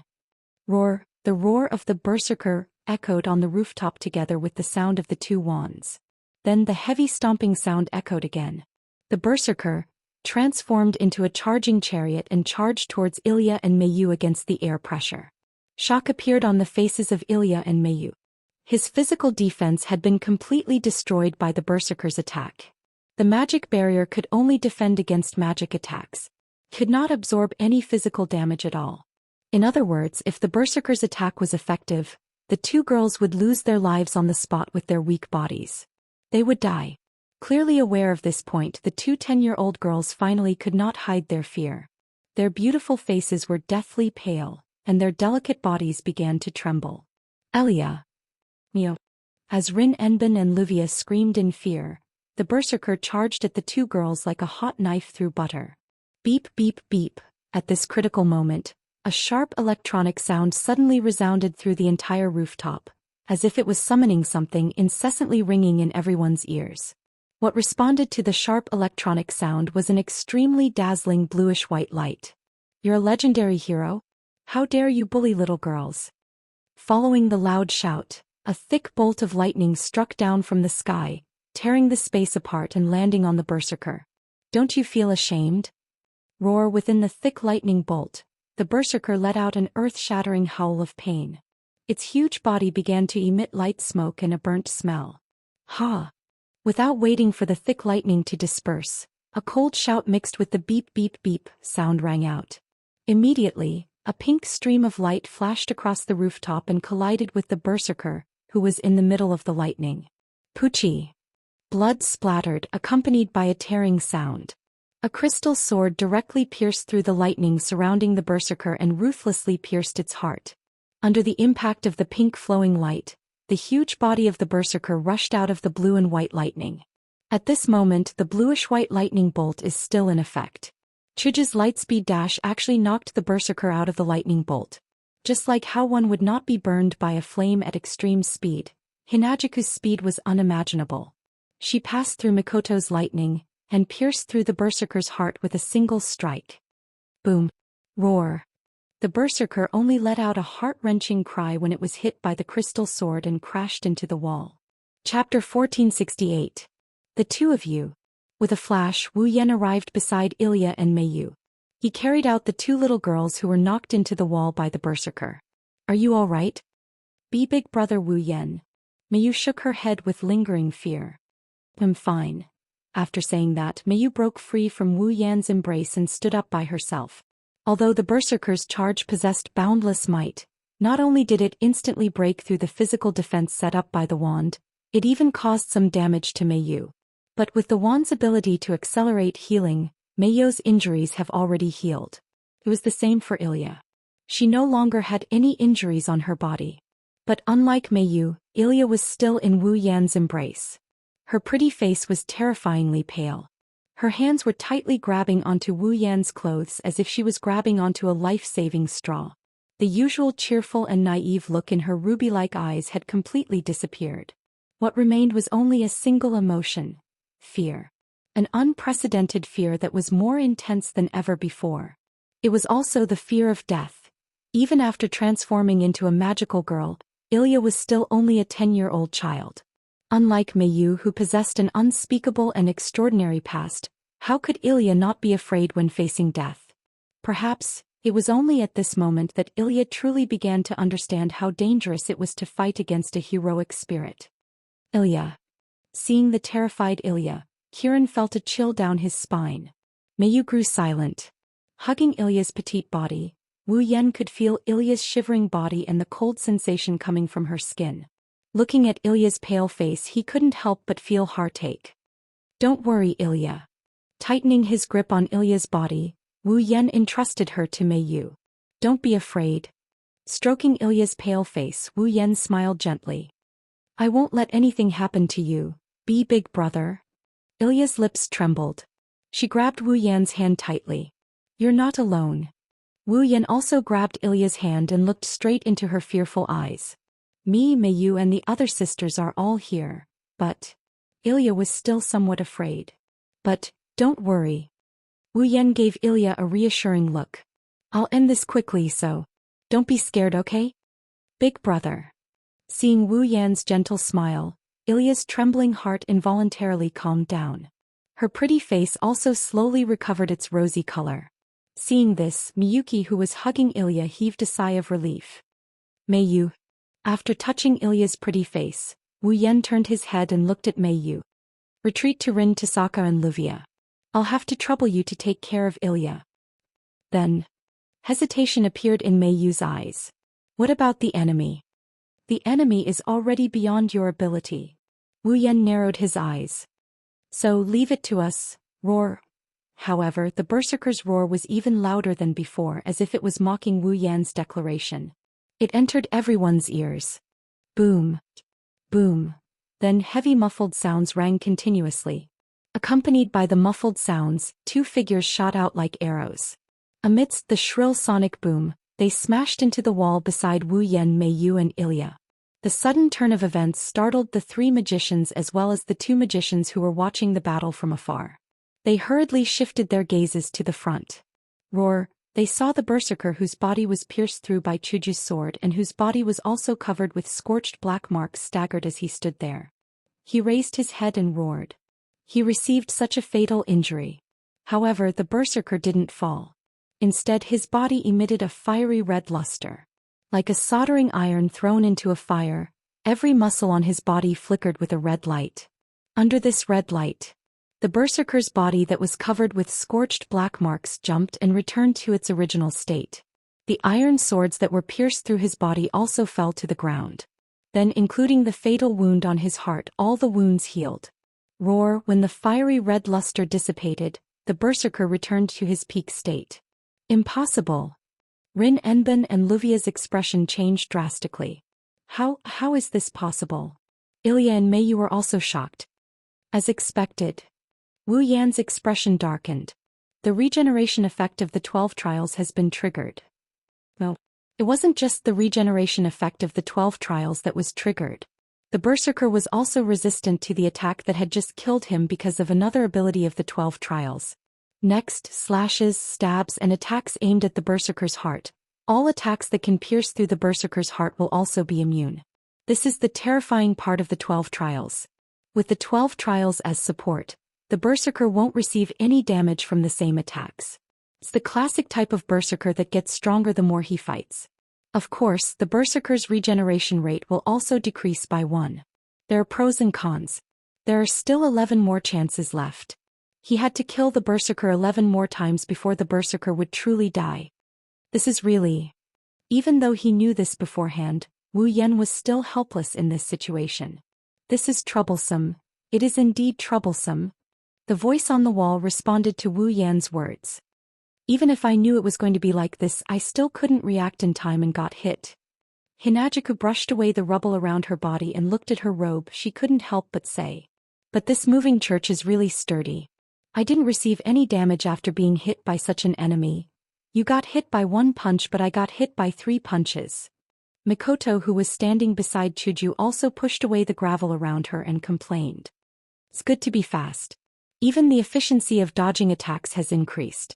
Roar. The roar of the berserker echoed on the rooftop together with the sound of the two wands. Then the heavy stomping sound echoed again. The berserker transformed into a charging chariot and charged towards Ilya and Mayu against the air pressure. Shock appeared on the faces of Ilya and Mayu. His physical defense had been completely destroyed by the berserker's attack. The magic barrier could only defend against magic attacks, could not absorb any physical damage at all. In other words, if the berserker's attack was effective, the two girls would lose their lives on the spot with their weak bodies. They would die. Clearly aware of this point, the two 10-year-old girls finally could not hide their fear. Their beautiful faces were deathly pale, and their delicate bodies began to tremble. Elia. Mio. As Rin Enbin and Luvia screamed in fear, the berserker charged at the two girls like a hot knife through butter. Beep beep beep. At this critical moment, a sharp electronic sound suddenly resounded through the entire rooftop, as if it was summoning something incessantly ringing in everyone's ears. What responded to the sharp electronic sound was an extremely dazzling bluish-white light. You're a legendary hero? How dare you bully little girls? Following the loud shout, a thick bolt of lightning struck down from the sky, tearing the space apart and landing on the berserker. Don't you feel ashamed? Roar. Within the thick lightning bolt, the berserker let out an earth-shattering howl of pain. Its huge body began to emit light smoke and a burnt smell. Ha! Without waiting for the thick lightning to disperse, a cold shout mixed with the beep beep beep sound rang out. Immediately, a pink stream of light flashed across the rooftop and collided with the berserker, who was in the middle of the lightning. Poochie! Blood splattered, accompanied by a tearing sound. A crystal sword directly pierced through the lightning surrounding the berserker and ruthlessly pierced its heart. Under the impact of the pink flowing light, the huge body of the berserker rushed out of the blue and white lightning. At this moment, the bluish-white lightning bolt is still in effect. Chuja's lightspeed dash actually knocked the berserker out of the lightning bolt. Just like how one would not be burned by a flame at extreme speed, Hinajiku's speed was unimaginable. She passed through Mikoto's lightning and pierced through the berserker's heart with a single strike. Boom. Roar. The berserker only let out a heart-wrenching cry when it was hit by the crystal sword and crashed into the wall. Chapter 1468. The two of you. With a flash, Wu Yan arrived beside Ilya and Mayu. He carried out the two little girls who were knocked into the wall by the berserker. Are you all right? Big brother Wu Yan. Mayu shook her head with lingering fear. I'm fine. After saying that, Mayu broke free from Wu Yan's embrace and stood up by herself. Although the berserker's charge possessed boundless might, not only did it instantly break through the physical defense set up by the wand, it even caused some damage to Mayu. But with the wand's ability to accelerate healing, Mayu's injuries have already healed. It was the same for Ilya. She no longer had any injuries on her body. But unlike Mayu, Ilya was still in Wu Yan's embrace. Her pretty face was terrifyingly pale. Her hands were tightly grabbing onto Wu Yan's clothes as if she was grabbing onto a life-saving straw. The usual cheerful and naive look in her ruby-like eyes had completely disappeared. What remained was only a single emotion: fear. An unprecedented fear that was more intense than ever before. It was also the fear of death. Even after transforming into a magical girl, Ilya was still only a 10-year-old child. Unlike Mayu, who possessed an unspeakable and extraordinary past, how could Ilya not be afraid when facing death? Perhaps, it was only at this moment that Ilya truly began to understand how dangerous it was to fight against a heroic spirit. Ilya. Seeing the terrified Ilya, Kiran felt a chill down his spine. Mayu grew silent. Hugging Ilya's petite body, Wu Yan could feel Ilya's shivering body and the cold sensation coming from her skin. Looking at Ilya's pale face, he couldn't help but feel heartache. Don't worry, Ilya. Tightening his grip on Ilya's body, Wu Yan entrusted her to Mei Yu. Don't be afraid. Stroking Ilya's pale face, Wu Yan smiled gently. I won't let anything happen to you, be big brother. Ilya's lips trembled. She grabbed Wu Yan's hand tightly. You're not alone. Wu Yan also grabbed Ilya's hand and looked straight into her fearful eyes. Me, Mei Yu and the other sisters are all here, but... Ilya was still somewhat afraid. But, don't worry. Wu Yan gave Ilya a reassuring look. I'll end this quickly, so... Don't be scared, okay? Big brother. Seeing Wu Yan's gentle smile, Ilya's trembling heart involuntarily calmed down. Her pretty face also slowly recovered its rosy color. Seeing this, Miyuki, who was hugging Ilya, heaved a sigh of relief. Mei Yu. After touching Ilya's pretty face, Wu Yan turned his head and looked at Mei Yu. Retreat to Rin to Saga and Luvia. I'll have to trouble you to take care of Ilya. Then. Hesitation appeared in Mei Yu's eyes. What about the enemy? The enemy is already beyond your ability. Wu Yan narrowed his eyes. So leave it to us, roar. However, the berserker's roar was even louder than before, as if it was mocking Wu Yan's declaration. It entered everyone's ears. Boom. Boom. Then heavy muffled sounds rang continuously. Accompanied by the muffled sounds, two figures shot out like arrows. Amidst the shrill sonic boom, they smashed into the wall beside Wu Yan, Mei Yu and Ilya. The sudden turn of events startled the three magicians as well as the two magicians who were watching the battle from afar. They hurriedly shifted their gazes to the front. Roar, they saw the berserker whose body was pierced through by Chuju's sword and whose body was also covered with scorched black marks staggered as he stood there. He raised his head and roared. He received such a fatal injury. However, the berserker didn't fall. Instead, his body emitted a fiery red luster. Like a soldering iron thrown into a fire, every muscle on his body flickered with a red light. Under this red light, the berserker's body that was covered with scorched black marks jumped and returned to its original state. The iron swords that were pierced through his body also fell to the ground. Then, including the fatal wound on his heart, all the wounds healed. Roar, when the fiery red luster dissipated, the berserker returned to his peak state. Impossible. Rin Enbin and Luvia's expression changed drastically. How is this possible? Ilya and Mei Yu were also shocked. As expected. Wu Yan's expression darkened. The regeneration effect of the 12 trials has been triggered. No. It wasn't just the regeneration effect of the 12 trials that was triggered. The berserker was also resistant to the attack that had just killed him because of another ability of the 12 trials. Next, slashes, stabs and attacks aimed at the berserker's heart. All attacks that can pierce through the berserker's heart will also be immune. This is the terrifying part of the 12 trials. With the 12 trials as support, the berserker won't receive any damage from the same attacks. It's the classic type of berserker that gets stronger the more he fights. Of course, the berserker's regeneration rate will also decrease by 1. There are pros and cons. There are still 11 more chances left. He had to kill the berserker 11 more times before the berserker would truly die. This is really... Even though he knew this beforehand, Wu Yan was still helpless in this situation. This is troublesome. It is indeed troublesome. The voice on the wall responded to Wu Yan's words. Even if I knew it was going to be like this, I still couldn't react in time and got hit. Hinajuku brushed away the rubble around her body and looked at her robe. She couldn't help but say. But this moving church is really sturdy. I didn't receive any damage after being hit by such an enemy. You got hit by 1 punch, but I got hit by 3 punches. Mikoto, who was standing beside Chuju, also pushed away the gravel around her and complained. It's good to be fast. Even the efficiency of dodging attacks has increased.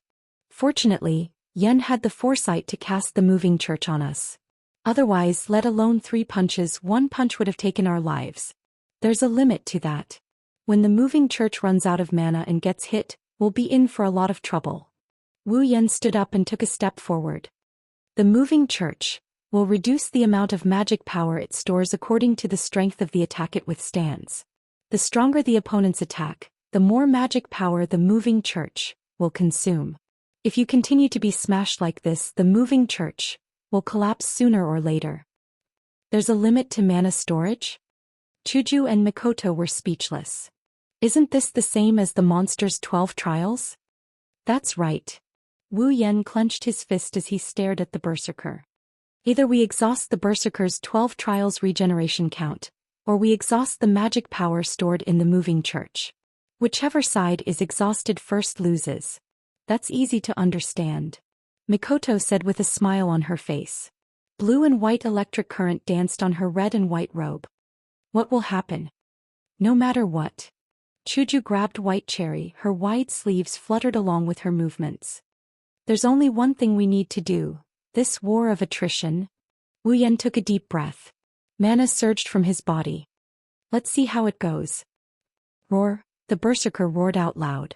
Fortunately, Yen had the foresight to cast the moving church on us. Otherwise, let alone 3 punches, 1 punch would have taken our lives. There's a limit to that. When the moving church runs out of mana and gets hit, we'll be in for a lot of trouble. Wu Yan stood up and took a step forward. The moving church will reduce the amount of magic power it stores according to the strength of the attack it withstands. The stronger the opponent's attack, the more magic power the moving church will consume. If you continue to be smashed like this, the moving church will collapse sooner or later. There's a limit to mana storage? Chuju and Mikoto were speechless. Isn't this the same as the monster's 12 trials? That's right. Wu Yan clenched his fist as he stared at the berserker. Either we exhaust the berserker's 12 trials regeneration count, or we exhaust the magic power stored in the moving church. Whichever side is exhausted first loses. That's easy to understand. Mikoto said with a smile on her face. Blue and white electric current danced on her red and white robe. What will happen? No matter what. Chuju grabbed White Cherry, her wide sleeves fluttered along with her movements. There's only one thing we need to do, this war of attrition. Wu Yan took a deep breath. Mana surged from his body. Let's see how it goes. Roar, the berserker roared out loud.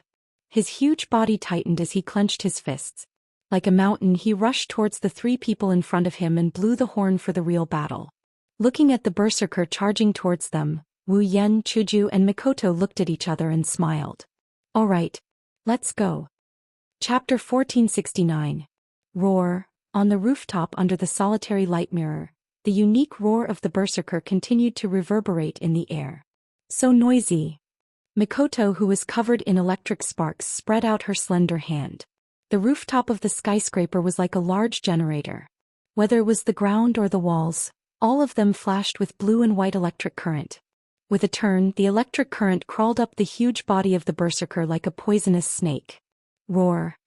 His huge body tightened as he clenched his fists. Like a mountain, he rushed towards the three people in front of him and blew the horn for the real battle. Looking at the berserker charging towards them, Wu Yan, Chuju and Mikoto looked at each other and smiled. All right, let's go. Chapter 1469. Roar. On the rooftop under the solitary light mirror, the unique roar of the berserker continued to reverberate in the air. So noisy. Mikoto, who was covered in electric sparks, spread out her slender hand. The rooftop of the skyscraper was like a large generator. Whether it was the ground or the walls, all of them flashed with blue and white electric current. With a turn, the electric current crawled up the huge body of the berserker like a poisonous snake. Roar.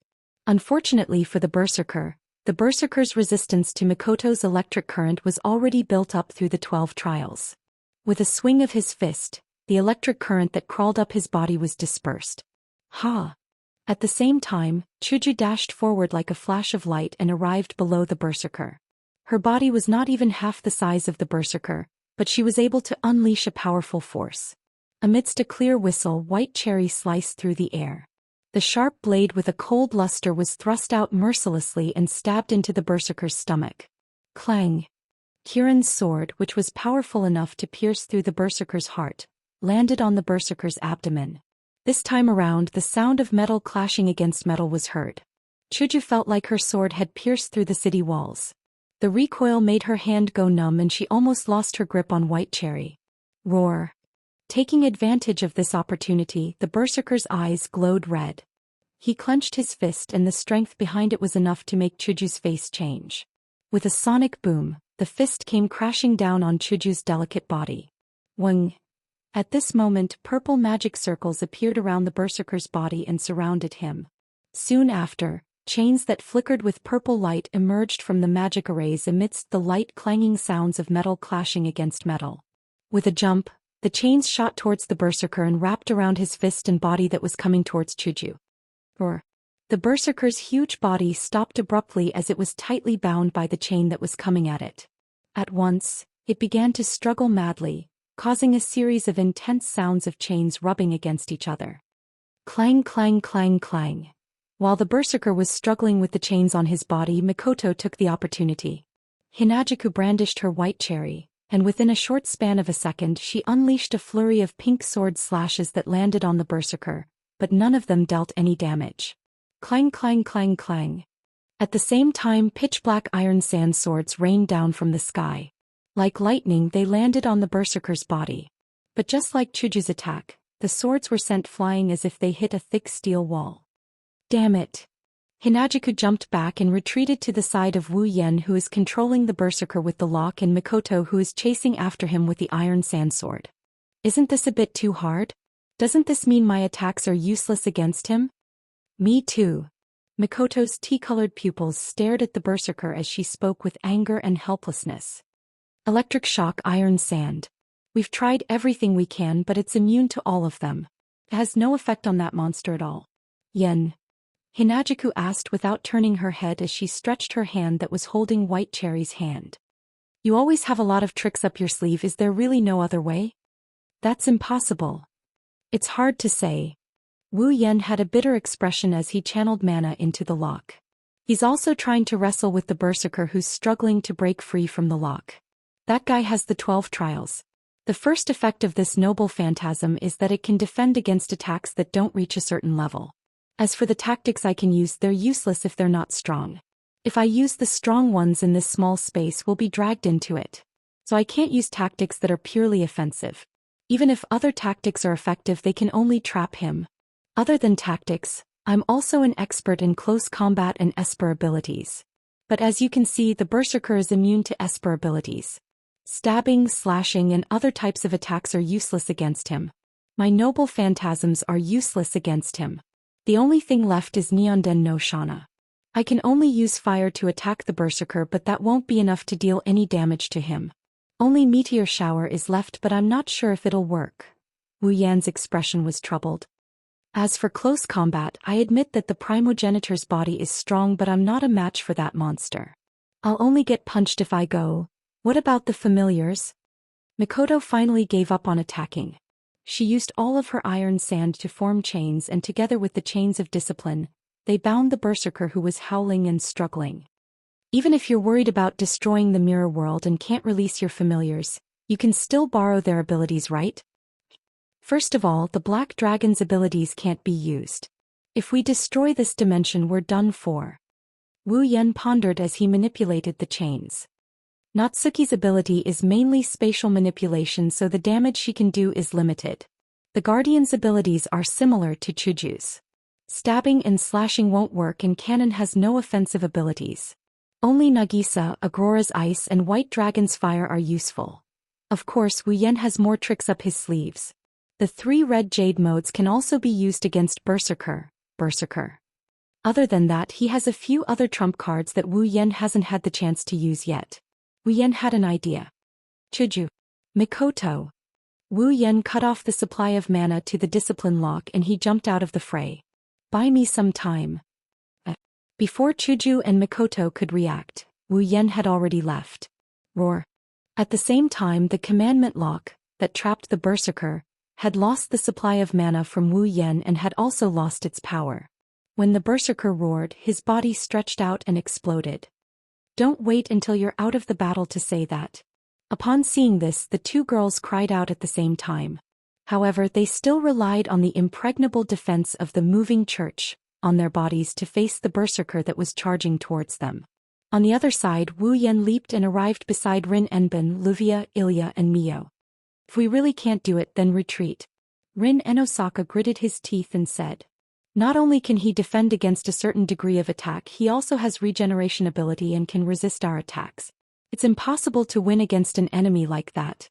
Unfortunately for the berserker's resistance to Mikoto's electric current was already built up through the 12 trials. With a swing of his fist, the electric current that crawled up his body was dispersed. Ha! At the same time, Chuju dashed forward like a flash of light and arrived below the berserker. Her body was not even half the size of the berserker, but she was able to unleash a powerful force. Amidst a clear whistle, White Cherry sliced through the air. The sharp blade with a cold luster was thrust out mercilessly and stabbed into the berserker's stomach. Clang! Kirin's sword, which was powerful enough to pierce through the berserker's heart, landed on the berserker's abdomen. This time around, the sound of metal clashing against metal was heard. Chuju felt like her sword had pierced through the city walls. The recoil made her hand go numb and she almost lost her grip on White Cherry. Roar. Taking advantage of this opportunity, the berserker's eyes glowed red. He clenched his fist and the strength behind it was enough to make Chuju's face change. With a sonic boom, the fist came crashing down on Chuju's delicate body. Wang. At this moment, purple magic circles appeared around the berserker's body and surrounded him. Soon after, chains that flickered with purple light emerged from the magic arrays amidst the light clanging sounds of metal clashing against metal. With a jump, the chains shot towards the berserker and wrapped around his fist and body that was coming towards Chuju. Roar. The berserker's huge body stopped abruptly as it was tightly bound by the chain that was coming at it. At once, it began to struggle madly, causing a series of intense sounds of chains rubbing against each other. Clang, clang, clang, clang. While the berserker was struggling with the chains on his body, Mikoto took the opportunity. Hinajuku brandished her White Cherry, and within a short span of a second she unleashed a flurry of pink sword slashes that landed on the berserker, but none of them dealt any damage. Clang, clang, clang, clang. At the same time, pitch-black iron sand swords rained down from the sky. Like lightning, they landed on the berserker's body. But just like Chuju's attack, the swords were sent flying as if they hit a thick steel wall. Damn it! Hinajuku jumped back and retreated to the side of Wu Yan, who is controlling the berserker with the lock, and Mikoto, who is chasing after him with the iron sand sword. Isn't this a bit too hard? Doesn't this mean my attacks are useless against him? Me too. Mikoto's tea-colored pupils stared at the berserker as she spoke with anger and helplessness. Electric shock, iron sand. We've tried everything we can, but it's immune to all of them. It has no effect on that monster at all. Yen. Hinajuku asked without turning her head as she stretched her hand that was holding White Cherry's hand. You always have a lot of tricks up your sleeve. Is there really no other way? That's impossible. It's hard to say. Wu Yan had a bitter expression as he channeled mana into the lock. He's also trying to wrestle with the berserker who's struggling to break free from the lock. That guy has the 12 trials. The first effect of this noble phantasm is that it can defend against attacks that don't reach a certain level. As for the tactics I can use, they're useless if they're not strong. If I use the strong ones in this small space, we'll be dragged into it. So I can't use tactics that are purely offensive. Even if other tactics are effective, they can only trap him. Other than tactics, I'm also an expert in close combat and Esper abilities. But as you can see, the Berserker is immune to Esper abilities. Stabbing, slashing, and other types of attacks are useless against him. My noble phantasms are useless against him. The only thing left is Neonden no Shana. I can only use fire to attack the Berserker, but that won't be enough to deal any damage to him. Only Meteor Shower is left, but I'm not sure if it'll work. Wu Yan's expression was troubled. As for close combat, I admit that the primogenitor's body is strong, but I'm not a match for that monster. I'll only get punched if I go. What about the familiars? Mikoto finally gave up on attacking. She used all of her iron sand to form chains, and together with the chains of discipline, they bound the Berserker, who was howling and struggling. Even if you're worried about destroying the mirror world and can't release your familiars, you can still borrow their abilities, right? First of all, the Black Dragon's abilities can't be used. If we destroy this dimension, we're done for. Wu Yan pondered as he manipulated the chains. Natsuki's ability is mainly spatial manipulation, so the damage she can do is limited. The Guardian's abilities are similar to Chuju's. Stabbing and slashing won't work, and Cannon has no offensive abilities. Only Nagisa, Agrora's ice, and White Dragon's fire are useful. Of course, Wu Yan has more tricks up his sleeves. The 3 red jade modes can also be used against Berserker. Other than that, he has a few other trump cards that Wu Yan hasn't had the chance to use yet. Wu Yan had an idea. Chuju. Mikoto. Wu Yan cut off the supply of mana to the discipline lock, and he jumped out of the fray. Buy me some time. Before Chuju and Mikoto could react, Wu Yan had already left. Roar. At the same time, the commandment lock, that trapped the Berserker, had lost the supply of mana from Wu Yan and had also lost its power. When the Berserker roared, his body stretched out and exploded. Don't wait until you're out of the battle to say that. Upon seeing this, the 2 girls cried out at the same time. However, they still relied on the impregnable defense of the moving church on their bodies to face the Berserker that was charging towards them. On the other side, Wu Yan leaped and arrived beside Rin Enbin, Luvia, Ilya, and Mio. If we really can't do it, then retreat. Rin Enosaka gritted his teeth and said. Not only can he defend against a certain degree of attack, he also has regeneration ability and can resist our attacks. It's impossible to win against an enemy like that.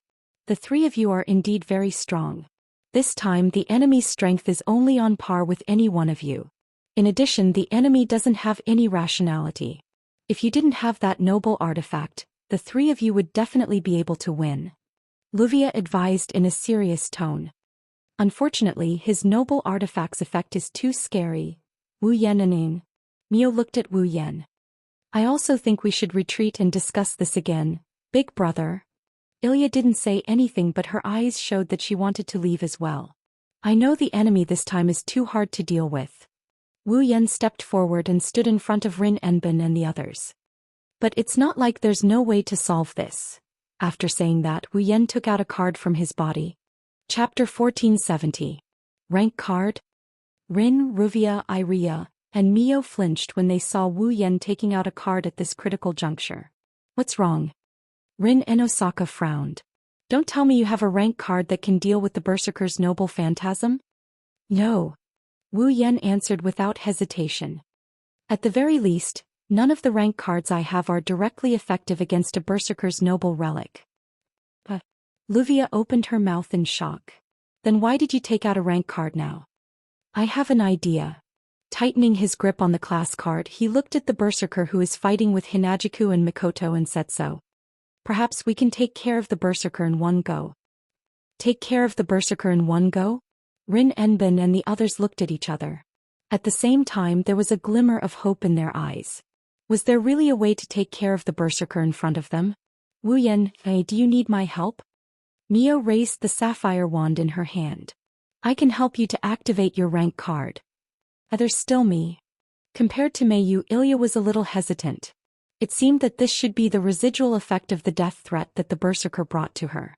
The 3 of you are indeed very strong. This time the enemy's strength is only on par with any one of you. In addition, the enemy doesn't have any rationality. If you didn't have that noble artifact, the 3 of you would definitely be able to win. Luvia advised in a serious tone. Unfortunately, his noble artifact's effect is too scary. Wu Yan and Mio looked at Wu Yan. I also think we should retreat and discuss this again, big brother. Ilya didn't say anything, but her eyes showed that she wanted to leave as well. I know the enemy this time is too hard to deal with. Wu Yan stepped forward and stood in front of Rin Enbin and the others. But it's not like there's no way to solve this. After saying that, Wu Yan took out a card from his body. Chapter 1470. Rank card? Rin, Ruvia, Iria, and Mio flinched when they saw Wu Yan taking out a card at this critical juncture. What's wrong? Rin Enosaka frowned. Don't tell me you have a rank card that can deal with the Berserker's noble phantasm? No. Wu Yan answered without hesitation. At the very least, none of the rank cards I have are directly effective against a Berserker's noble relic. Luvia opened her mouth in shock. Then why did you take out a rank card now? I have an idea. Tightening his grip on the class card, he looked at the Berserker who is fighting with Hinajiku and Mikoto and said so. Perhaps we can take care of the Berserker in one go. Take care of the Berserker in one go? Rin Enbin and the others looked at each other. At the same time, there was a glimmer of hope in their eyes. Was there really a way to take care of the Berserker in front of them? Wu Yan, do you need my help? Mio raised the sapphire wand in her hand. I can help you to activate your rank card. There's still me. Compared to Mayu, Ilya was a little hesitant. It seemed that this should be the residual effect of the death threat that the Berserker brought to her.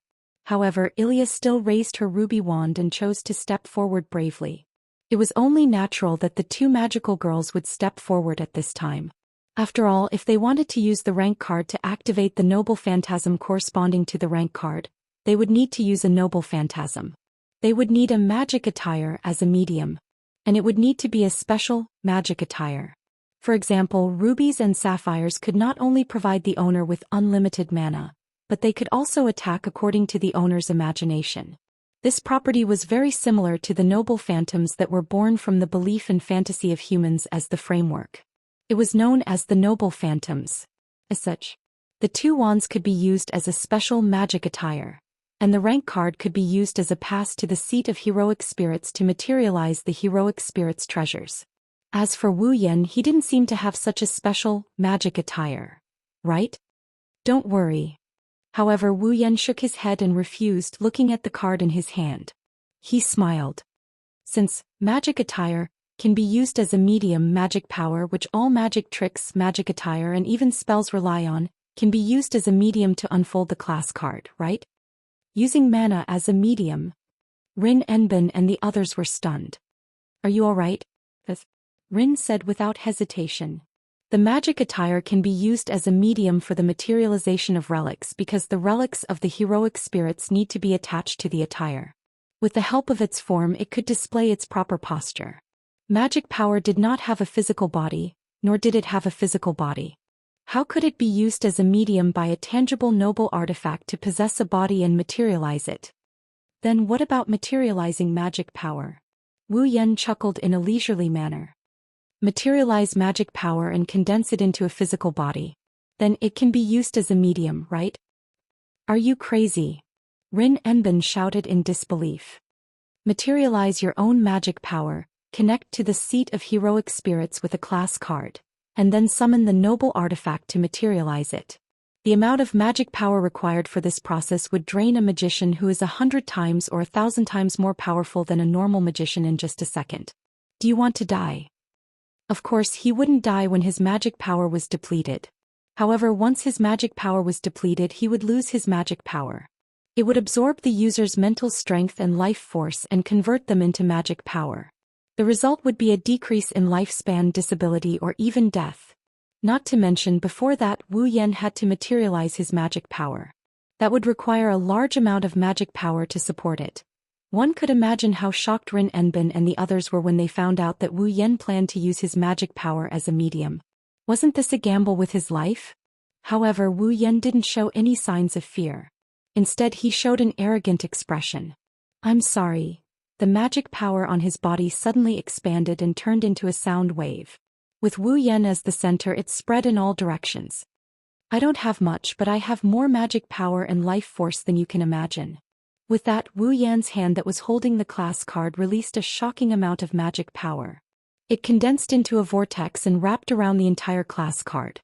However, Ilya still raised her ruby wand and chose to step forward bravely. It was only natural that the 2 magical girls would step forward at this time. After all, if they wanted to use the rank card to activate the noble phantasm corresponding to the rank card, They would need to use a noble phantasm. They would need a magic attire as a medium. And it would need to be a special, magic attire. For example, rubies and sapphires could not only provide the owner with unlimited mana, but they could also attack according to the owner's imagination. This property was very similar to the noble phantoms that were born from the belief and fantasy of humans as the framework. It was known as the noble phantoms. As such, the two wands could be used as a special magic attire, and the rank card could be used as a pass to the seat of heroic spirits to materialize the heroic spirits' treasures. As for Wu Yan, he didn't seem to have such a special, magic attire. Right? Don't worry. However, Wu Yan shook his head and refused, looking at the card in his hand. He smiled. Since magic attire can be used as a medium, magic power, which all magic tricks, magic attire, and even spells rely on, can be used as a medium to unfold the class card, right? Using mana as a medium. Rin Enbin and the others were stunned. Are you all right? Rin said without hesitation. The magic attire can be used as a medium for the materialization of relics because the relics of the heroic spirits need to be attached to the attire. With the help of its form, it could display its proper posture. Magic power did not have a physical body, nor did it have a physical body. How could it be used as a medium by a tangible noble artifact to possess a body and materialize it? Then what about materializing magic power? Wu Yan chuckled in a leisurely manner. Materialize magic power and condense it into a physical body. Then it can be used as a medium, right? Are you crazy? Rin Enbin shouted in disbelief. Materialize your own magic power, connect to the seat of heroic spirits with a class card, and then summon the noble artifact to materialize it. The amount of magic power required for this process would drain a magician who is 100 times or 1,000 times more powerful than a normal magician in just a second. Do you want to die? Of course, he wouldn't die when his magic power was depleted. However, once his magic power was depleted, he would lose his magic power. It would absorb the user's mental strength and life force and convert them into magic power. The result would be a decrease in lifespan, disability, or even death. Not to mention, before that, Wu Yan had to materialize his magic power. That would require a large amount of magic power to support it. One could imagine how shocked Rin Enbin and the others were when they found out that Wu Yan planned to use his magic power as a medium. Wasn't this a gamble with his life? However, Wu Yan didn't show any signs of fear. Instead, he showed an arrogant expression. I'm sorry. The magic power on his body suddenly expanded and turned into a sound wave. With Wu Yan as the center, it spread in all directions. I don't have much, but I have more magic power and life force than you can imagine. With that, Wu Yan's hand that was holding the class card released a shocking amount of magic power. It condensed into a vortex and wrapped around the entire class card.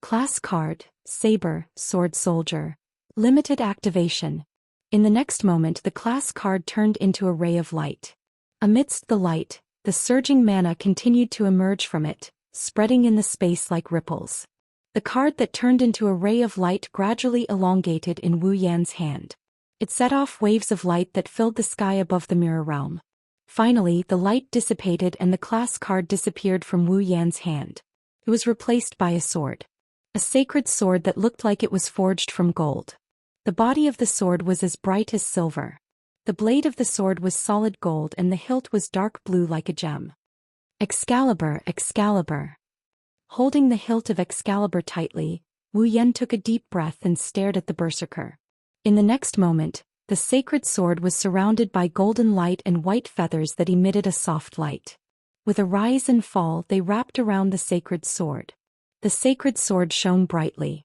Class card, Saber, Sword Soldier. Limited activation. In the next moment, the class card turned into a ray of light. Amidst the light, the surging mana continued to emerge from it, spreading in the space like ripples. The card that turned into a ray of light gradually elongated in Wu Yan's hand. It set off waves of light that filled the sky above the mirror realm. Finally, the light dissipated and the class card disappeared from Wu Yan's hand. It was replaced by a sword. A sacred sword that looked like it was forged from gold. The body of the sword was as bright as silver. The blade of the sword was solid gold and the hilt was dark blue like a gem. Excalibur, Excalibur. Holding the hilt of Excalibur tightly, Wu Yan took a deep breath and stared at the berserker. In the next moment, the sacred sword was surrounded by golden light and white feathers that emitted a soft light. With a rise and fall, they wrapped around the sacred sword. The sacred sword shone brightly.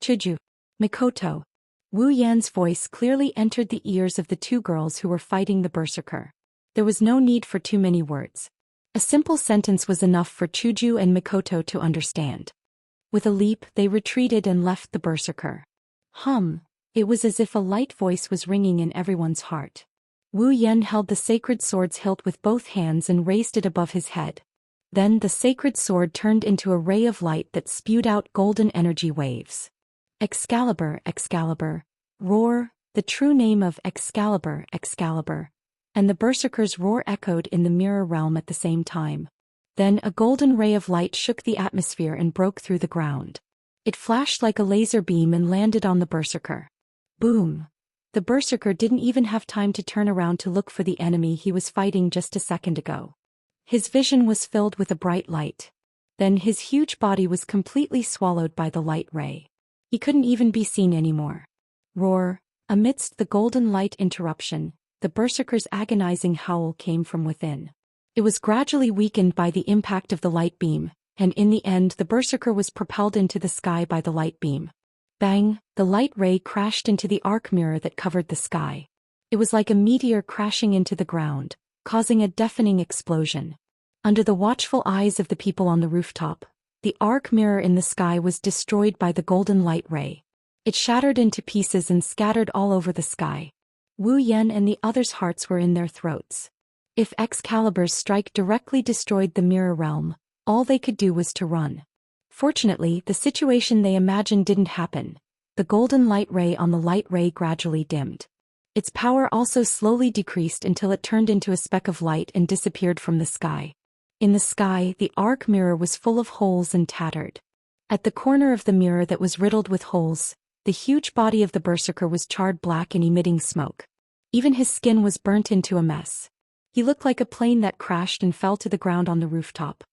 Chuju, Mikoto. Wu Yan's voice clearly entered the ears of the two girls who were fighting the berserker. There was no need for too many words. A simple sentence was enough for Chuju and Mikoto to understand. With a leap, they retreated and left the berserker. It was as if a light voice was ringing in everyone's heart. Wu Yan held the sacred sword's hilt with both hands and raised it above his head. Then the sacred sword turned into a ray of light that spewed out golden energy waves. Excalibur, Excalibur. Roar, the true name of Excalibur, Excalibur. And the berserker's roar echoed in the mirror realm at the same time. Then a golden ray of light shook the atmosphere and broke through the ground. It flashed like a laser beam and landed on the berserker. Boom! The berserker didn't even have time to turn around to look for the enemy he was fighting just a second ago. His vision was filled with a bright light. Then his huge body was completely swallowed by the light ray. He couldn't even be seen anymore. Roar! Amidst the golden light interruption, the berserker's agonizing howl came from within. It was gradually weakened by the impact of the light beam, and in the end the berserker was propelled into the sky by the light beam. Bang! The light ray crashed into the arc mirror that covered the sky. It was like a meteor crashing into the ground, causing a deafening explosion. Under the watchful eyes of the people on the rooftop, the arc mirror in the sky was destroyed by the golden light ray. It shattered into pieces and scattered all over the sky. Wu Yan and the others' hearts were in their throats. If Excalibur's strike directly destroyed the mirror realm, all they could do was to run. Fortunately, the situation they imagined didn't happen. The golden light ray on the light ray gradually dimmed. Its power also slowly decreased until it turned into a speck of light and disappeared from the sky. In the sky, the arc mirror was full of holes and tattered. At the corner of the mirror that was riddled with holes, the huge body of the berserker was charred black and emitting smoke. Even his skin was burnt into a mess. He looked like a plane that crashed and fell to the ground on the rooftop.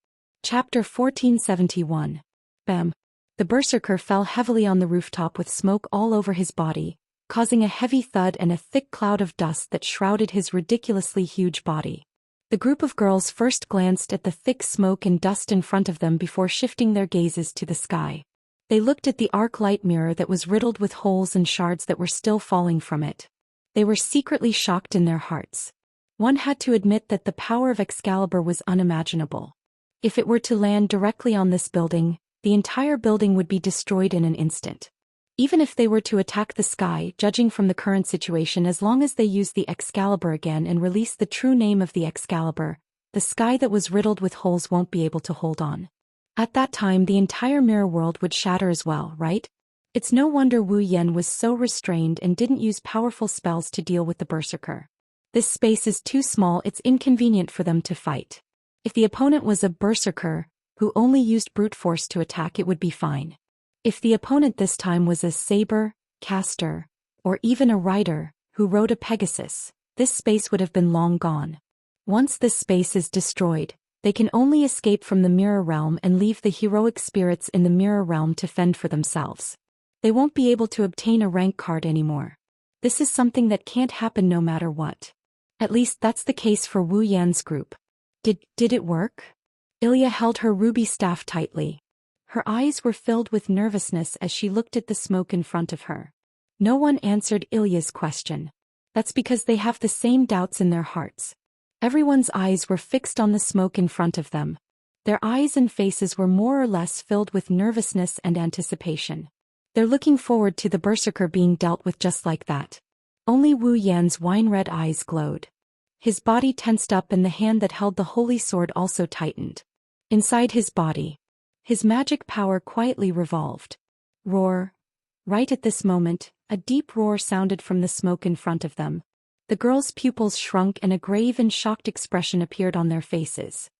Chapter 1471. Bam! The berserker fell heavily on the rooftop with smoke all over his body, causing a heavy thud and a thick cloud of dust that shrouded his ridiculously huge body. The group of girls first glanced at the thick smoke and dust in front of them before shifting their gazes to the sky. They looked at the arc light mirror that was riddled with holes and shards that were still falling from it. They were secretly shocked in their hearts. One had to admit that the power of Excalibur was unimaginable. If it were to land directly on this building, the entire building would be destroyed in an instant. Even if they were to attack the sky, judging from the current situation, as long as they used the Excalibur again and release the true name of the Excalibur, the sky that was riddled with holes won't be able to hold on. At that time the entire mirror world would shatter as well, right? It's no wonder Wu Yan was so restrained and didn't use powerful spells to deal with the berserker. This space is too small, it's inconvenient for them to fight. If the opponent was a berserker, who only used brute force to attack, it would be fine. If the opponent this time was a saber, caster, or even a rider, who rode a Pegasus, this space would have been long gone. Once this space is destroyed, they can only escape from the mirror realm and leave the heroic spirits in the mirror realm to fend for themselves. They won't be able to obtain a rank card anymore. This is something that can't happen no matter what. At least that's the case for Wu Yan's group. Did it work? Ilya held her ruby staff tightly. Her eyes were filled with nervousness as she looked at the smoke in front of her. No one answered Ilya's question. That's because they have the same doubts in their hearts. Everyone's eyes were fixed on the smoke in front of them. Their eyes and faces were more or less filled with nervousness and anticipation. They're looking forward to the berserker being dealt with just like that. Only Wu Yan's wine-red eyes glowed. His body tensed up and the hand that held the holy sword also tightened. Inside his body, his magic power quietly revolved. Roar! Right at this moment, a deep roar sounded from the smoke in front of them. The girls' pupils shrunk and a grave and shocked expression appeared on their faces.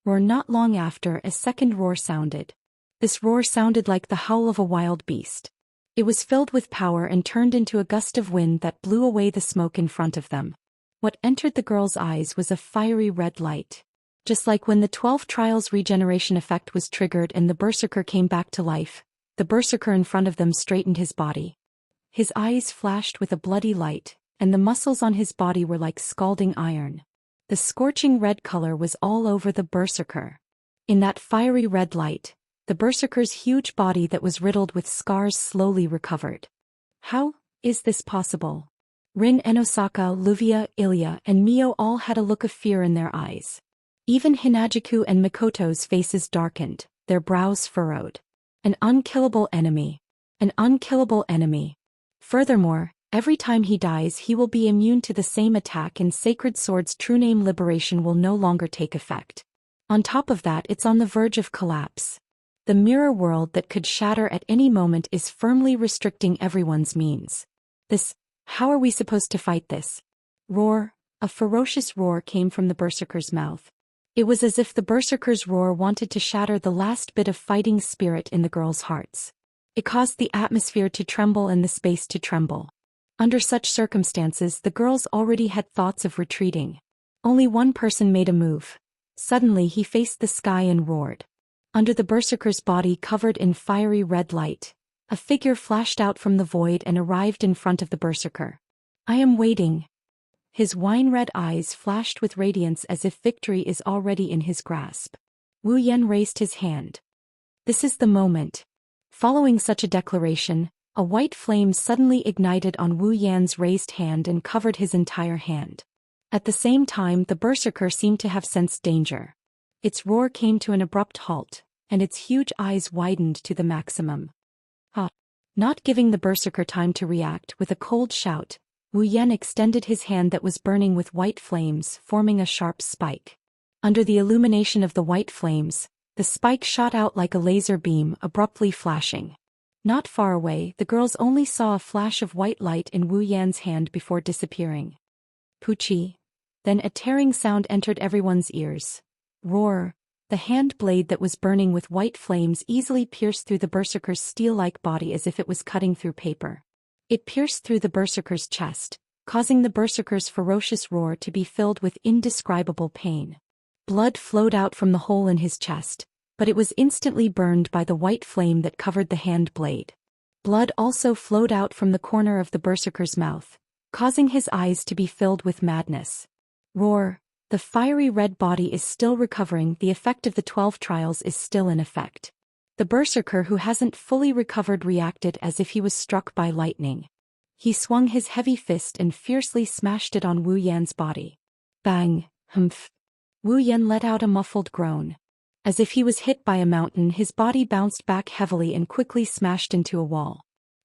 Roar! Not long after, a second roar sounded. This roar sounded like the howl of a wild beast. It was filled with power and turned into a gust of wind that blew away the smoke in front of them. What entered the girls' eyes was a fiery red light. Just like when the 12 Trials regeneration effect was triggered and the berserker came back to life, the berserker in front of them straightened his body. His eyes flashed with a bloody light, and the muscles on his body were like scalding iron. The scorching red color was all over the berserker. In that fiery red light, the berserker's huge body that was riddled with scars slowly recovered. How is this possible? Rin, Enosaka, Luvia, Ilya, and Mio all had a look of fear in their eyes. Even Hinajiku and Mikoto's faces darkened, their brows furrowed. An unkillable enemy. An unkillable enemy. Furthermore, every time he dies he will be immune to the same attack and Sacred Sword's true name liberation will no longer take effect. On top of that, it's on the verge of collapse. The mirror world that could shatter at any moment is firmly restricting everyone's means. How are we supposed to fight this? Roar! A ferocious roar came from the berserker's mouth. It was as if the berserker's roar wanted to shatter the last bit of fighting spirit in the girls' hearts. It caused the atmosphere to tremble and the space to tremble. Under such circumstances, the girls already had thoughts of retreating. Only one person made a move. Suddenly he faced the sky and roared. Under the berserker's body covered in fiery red light, a figure flashed out from the void and arrived in front of the berserker. "I am waiting." His wine-red eyes flashed with radiance as if victory is already in his grasp. Wu Yan raised his hand. "This is the moment." Following such a declaration, a white flame suddenly ignited on Wu Yan's raised hand and covered his entire hand. At the same time, the berserker seemed to have sensed danger. Its roar came to an abrupt halt, and its huge eyes widened to the maximum. Not giving the berserker time to react, with a cold shout, Wu Yan extended his hand that was burning with white flames, forming a sharp spike. Under the illumination of the white flames, the spike shot out like a laser beam, abruptly flashing. Not far away, the girls only saw a flash of white light in Wu Yan's hand before disappearing. Poochie. Then a tearing sound entered everyone's ears. Roar. The hand blade that was burning with white flames easily pierced through the berserker's steel-like body as if it was cutting through paper. It pierced through the berserker's chest, causing the berserker's ferocious roar to be filled with indescribable pain. Blood flowed out from the hole in his chest, but it was instantly burned by the white flame that covered the hand blade. Blood also flowed out from the corner of the berserker's mouth, causing his eyes to be filled with madness. Roar. The fiery red body is still recovering, the effect of the 12 trials is still in effect. The berserker who hasn't fully recovered reacted as if he was struck by lightning. He swung his heavy fist and fiercely smashed it on Wu Yan's body. Bang! Humph! Wu Yan let out a muffled groan. As if he was hit by a mountain, his body bounced back heavily and quickly smashed into a wall.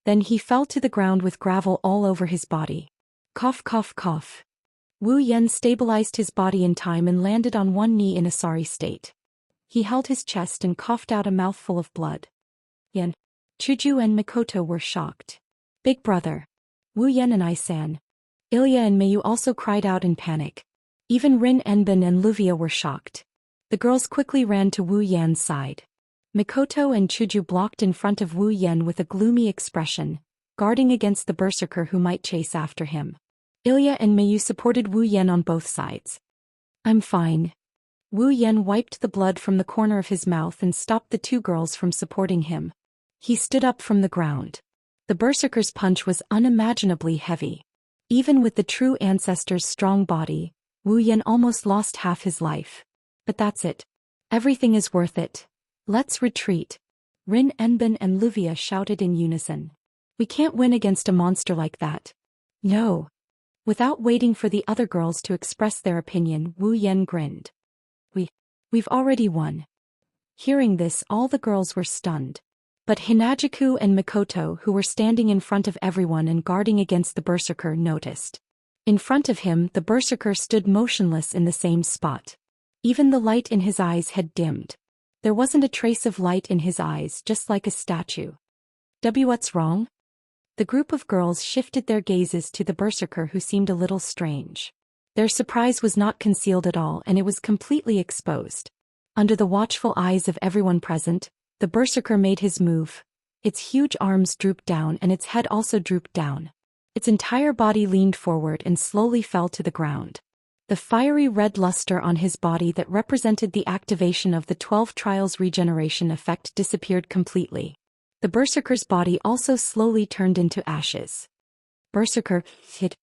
Then he fell to the ground with gravel all over his body. Cough, cough, cough. Wu Yan stabilized his body in time and landed on one knee in a sorry state. He held his chest and coughed out a mouthful of blood. Yan, Chuju and Mikoto were shocked. "Big brother." Wu Yan and I-san. Ilya and Mayu also cried out in panic. Even Rin Enbin and Luvia were shocked. The girls quickly ran to Wu Yan's side. Mikoto and Chuju blocked in front of Wu Yan with a gloomy expression, guarding against the berserker who might chase after him. Ilya and Mayu supported Wu Yan on both sides. "I'm fine." Wu Yan wiped the blood from the corner of his mouth and stopped the two girls from supporting him. He stood up from the ground. The berserker's punch was unimaginably heavy. Even with the true ancestor's strong body, Wu Yan almost lost half his life. But that's it. Everything is worth it. Let's retreat. Rin Enbin and Luvia shouted in unison. "We can't win against a monster like that." "No." Without waiting for the other girls to express their opinion, Wu Yan grinned. We've already won." Hearing this, all the girls were stunned. But Hinajiku and Mikoto, who were standing in front of everyone and guarding against the berserker, noticed. In front of him, the berserker stood motionless in the same spot. Even the light in his eyes had dimmed. There wasn't a trace of light in his eyes, just like a statue. What's wrong? The group of girls shifted their gazes to the berserker, who seemed a little strange. Their surprise was not concealed at all, and it was completely exposed. Under the watchful eyes of everyone present, the berserker made his move. Its huge arms drooped down and its head also drooped down. Its entire body leaned forward and slowly fell to the ground. The fiery red luster on his body that represented the activation of the 12 trials regeneration effect disappeared completely. The berserker's body also slowly turned into ashes. Berserker, hit.